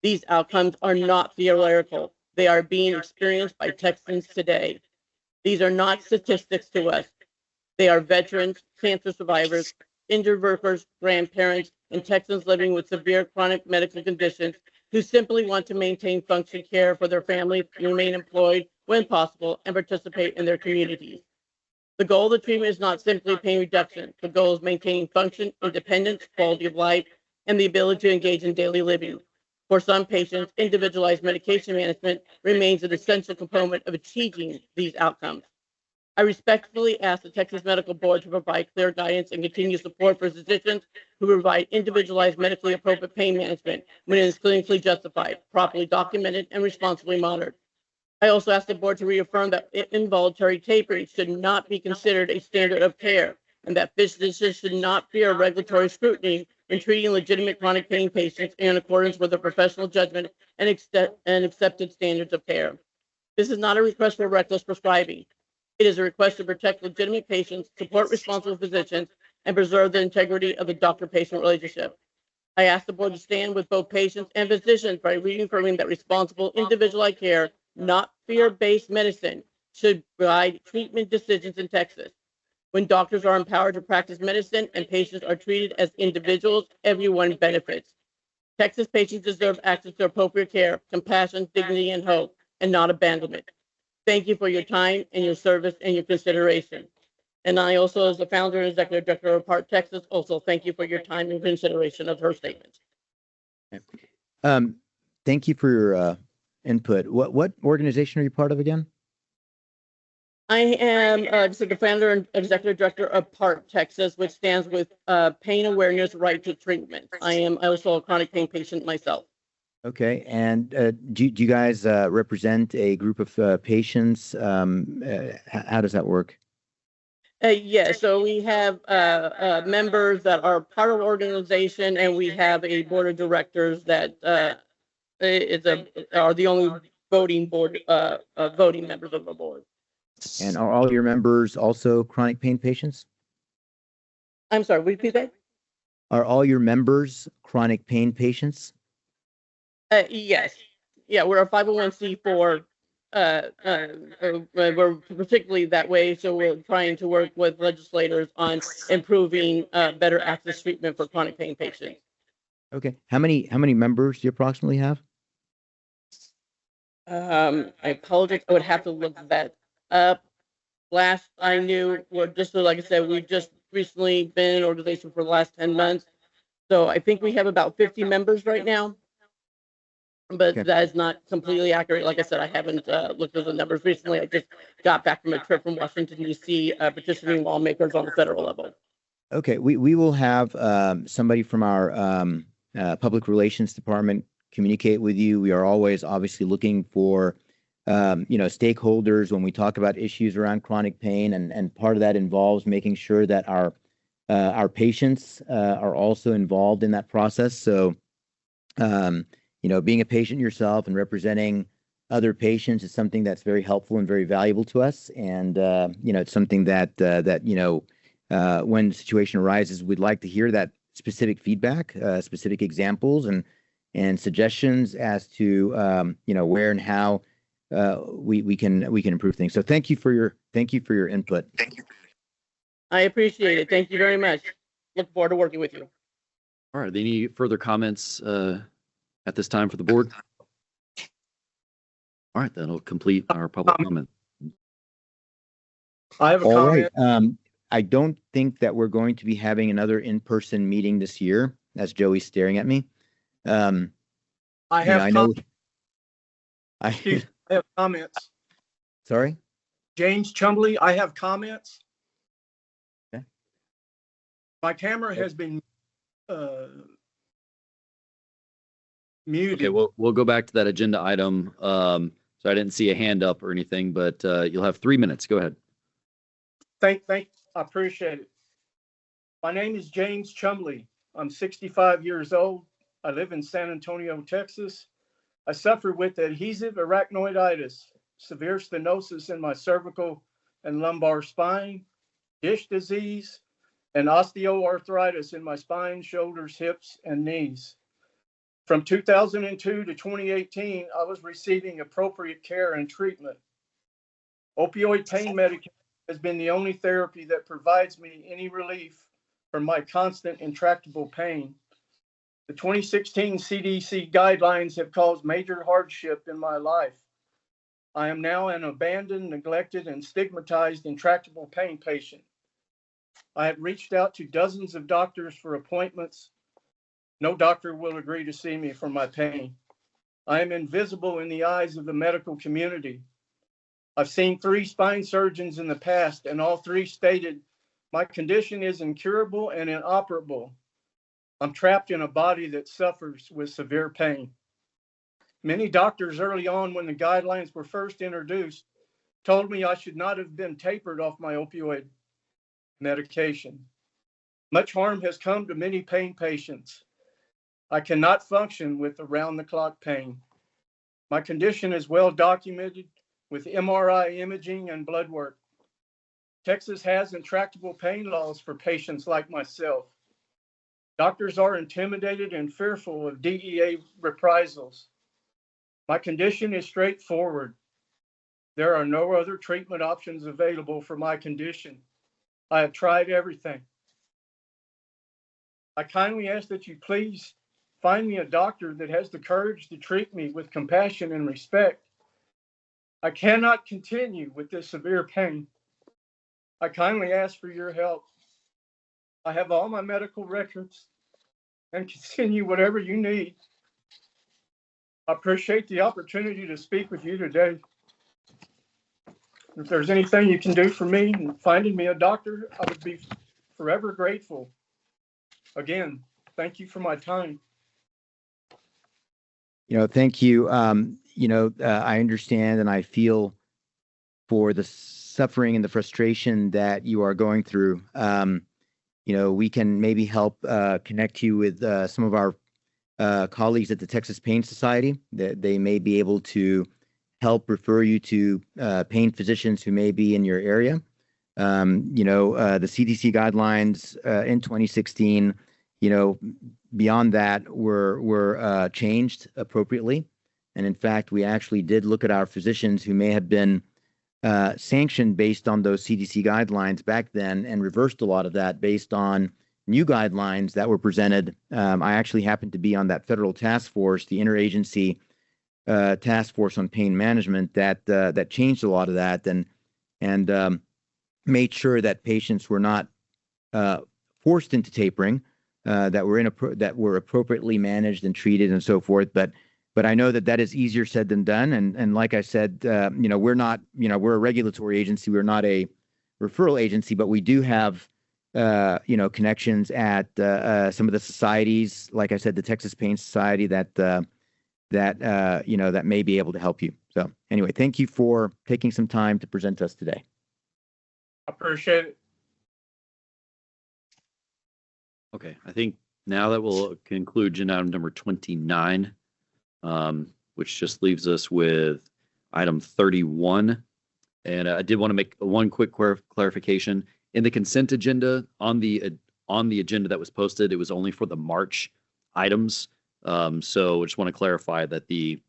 These outcomes are not theoretical. They are being experienced by Texans today. These are not statistics to us. They are veterans, cancer survivors, injured workers, grandparents, and Texans living with severe chronic medical conditions who simply want to maintain function care for their families, remain employed when possible, and participate in their communities. The goal of the treatment is not simply pain reduction. The goal is maintaining function, independence, quality of life, and the ability to engage in daily living. For some patients, individualized medication management remains an essential component of achieving these outcomes. I respectfully ask the Texas Medical Board to provide clear guidance and continued support for physicians who provide individualized medically appropriate pain management when it is clinically justified, properly documented, and responsibly monitored. I also ask the board to reaffirm that involuntary tapering should not be considered a standard of care and that physicians should not fear regulatory scrutiny when treating legitimate chronic pain patients in accordance with their professional judgment and accepted standards of care. This is not a request for reckless prescribing. It is a request to protect legitimate patients, support responsible physicians, and preserve the integrity of the doctor-patient relationship. I ask the board to stand with both patients and physicians by reaffirming that responsible individualized care, not fear-based medicine, should guide treatment decisions in Texas. When doctors are empowered to practice medicine and patients are treated as individuals, everyone benefits. Texas patients deserve access to appropriate care, compassion, dignity, and hope, and not abandonment. Thank you for your time and your service and your consideration. And I also, as the founder and executive director of Park Texas, also thank you for your time and consideration of her statements. Thank you for your input. What organization are you part of again? I am the founder and executive director of Park Texas, which stands with Pain Awareness, Right to Treatment. I am also a chronic pain patient myself. Okay, and do you guys represent a group of patients? How does that work? Yes, so we have members that are part of the organization, and we have a board of directors that are the only voting members of the board. And are all your members also chronic pain patients? I'm sorry, repeat that? Are all your members chronic pain patients? Yes. Yeah, we're a 501c4. We're particularly that way, so we're trying to work with legislators on improving better access treatment for chronic pain patients. Okay. How many members do you approximately have? I apologize. I would have to look that up. Last I knew, we're just like I said, we've just recently been an organization for the last 10 months. So I think we have about 50 members right now. But that is not completely accurate. Like I said, I haven't looked at the numbers recently. I just got back from a trip from Washington, D.C., petitioning lawmakers on the federal level. Okay, we will have somebody from our public relations department communicate with you. We are always obviously looking for, stakeholders when we talk about issues around chronic pain, and part of that involves making sure that our patients are also involved in that process. So, being a patient yourself and representing other patients is something that's very helpful and very valuable to us. And, it's something that when the situation arises, we'd like to hear that specific feedback, specific examples and suggestions as to, where and how we can improve things. So thank you for your input. Thank you. I appreciate it. Thank you very much. Look forward to working with you. All right. Any further comments at this time for the board? All right, that'll complete our public comment. I have a All comment. right. I don't think that we're going to be having another in-person meeting this year. That's Joey staring at me. I have I know. I have comments. Sorry? James Chumley, I have comments. Okay. My camera has been muted. Okay, we'll go back to that agenda item. So I didn't see a hand up or anything, but you'll have 3 minutes. Go ahead. I appreciate it. My name is James Chumley. I'm 65 years old. I live in San Antonio, Texas. I suffer with adhesive arachnoiditis, severe stenosis in my cervical and lumbar spine, dish disease, and osteoarthritis in my spine, shoulders, hips, and knees. From 2002 to 2018, I was receiving appropriate care and treatment. Opioid pain medication has been the only therapy that provides me any relief from my constant intractable pain. The 2016 CDC guidelines have caused major hardship in my life. I am now an abandoned, neglected, and stigmatized intractable pain patient. I have reached out to dozens of doctors for appointments. No doctor will agree to see me for my pain. I am invisible in the eyes of the medical community. I've seen 3 spine surgeons in the past, and all 3 stated my condition is incurable and inoperable. I'm trapped in a body that suffers with severe pain. Many doctors early on, when the guidelines were first introduced, told me I should not have been tapered off my opioid medication. Much harm has come to many pain patients. I cannot function with around-the-clock pain. My condition is well documented with MRI imaging and blood work. Texas has intractable pain laws for patients like myself. Doctors are intimidated and fearful of DEA reprisals. My condition is straightforward. There are no other treatment options available for my condition. I have tried everything. I kindly ask that you please find me a doctor that has the courage to treat me with compassion and respect. I cannot continue with this severe pain. I kindly ask for your help. I have all my medical records and continue whatever you need. I appreciate the opportunity to speak with you today. If there's anything you can do for me in finding me a doctor, I would be forever grateful. Again, thank you for my time. Thank you. I understand and I feel for the suffering and the frustration that you are going through. We can maybe help connect you with some of our colleagues at the Texas Pain Society. That they may be able to help refer you to pain physicians who may be in your area. The CDC guidelines in 2016, beyond that were changed appropriately. And in fact, we actually did look at our physicians who may have been sanctioned based on those CDC guidelines back then and reversed a lot of that based on new guidelines that were presented. I actually happened to be on that federal task force, the interagency task force on pain management that changed a lot of that and made sure that patients were not forced into tapering, that were appropriately managed and treated and so forth. But I know that is easier said than done. And like I said, we're not, we're a regulatory agency. We're not a referral agency, but we do have connections at some of the societies, like I said, the Texas Pain Society that may be able to help you. So anyway, thank you for taking some time to present to us today. I appreciate it. Okay, I think now that will conclude agenda item number 29, which just leaves us with item 31. And I did want to make one quick clarification. In the consent agenda, on the agenda that was posted, it was only for the March items. So I just want to clarify that the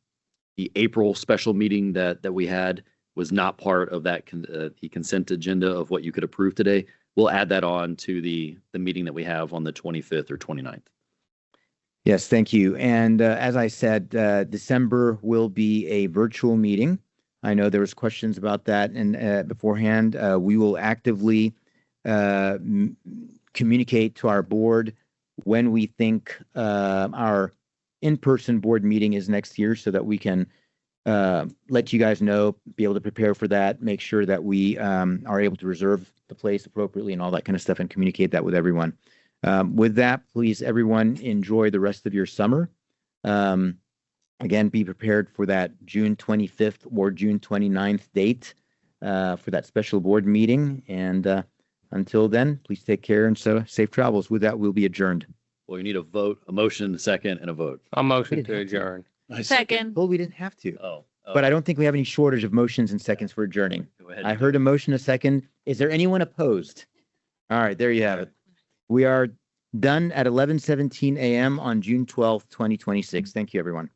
April special meeting that we had was not part of that the consent agenda of what you could approve today. We'll add that on to the meeting that we have on the 25th or 29th. Yes, thank you. And as I said, December will be a virtual meeting. I know there was questions about that and beforehand. We will actively communicate to our board when we think our in-person board meeting is next year so that we can let you guys know, be able to prepare for that, make sure that we are able to reserve the place appropriately and all that kind of stuff and communicate that with everyone. With that, please, everyone, enjoy the rest of your summer. Again, be prepared for that June 25th or June 29th date for that special board meeting. And until then, please take care and so safe travels. With that, we'll be adjourned. Well, you need a vote, a motion, a second, and a vote. I'll motion to adjourn. Second. Well, we didn't have to. Oh. But I don't think we have any shortage of motions and seconds for adjourning. Go ahead. I heard a motion, a second. Is there anyone opposed? All right, there you have it. We are done at 11:17 a.m. on June 12th, 2026. Thank you, everyone.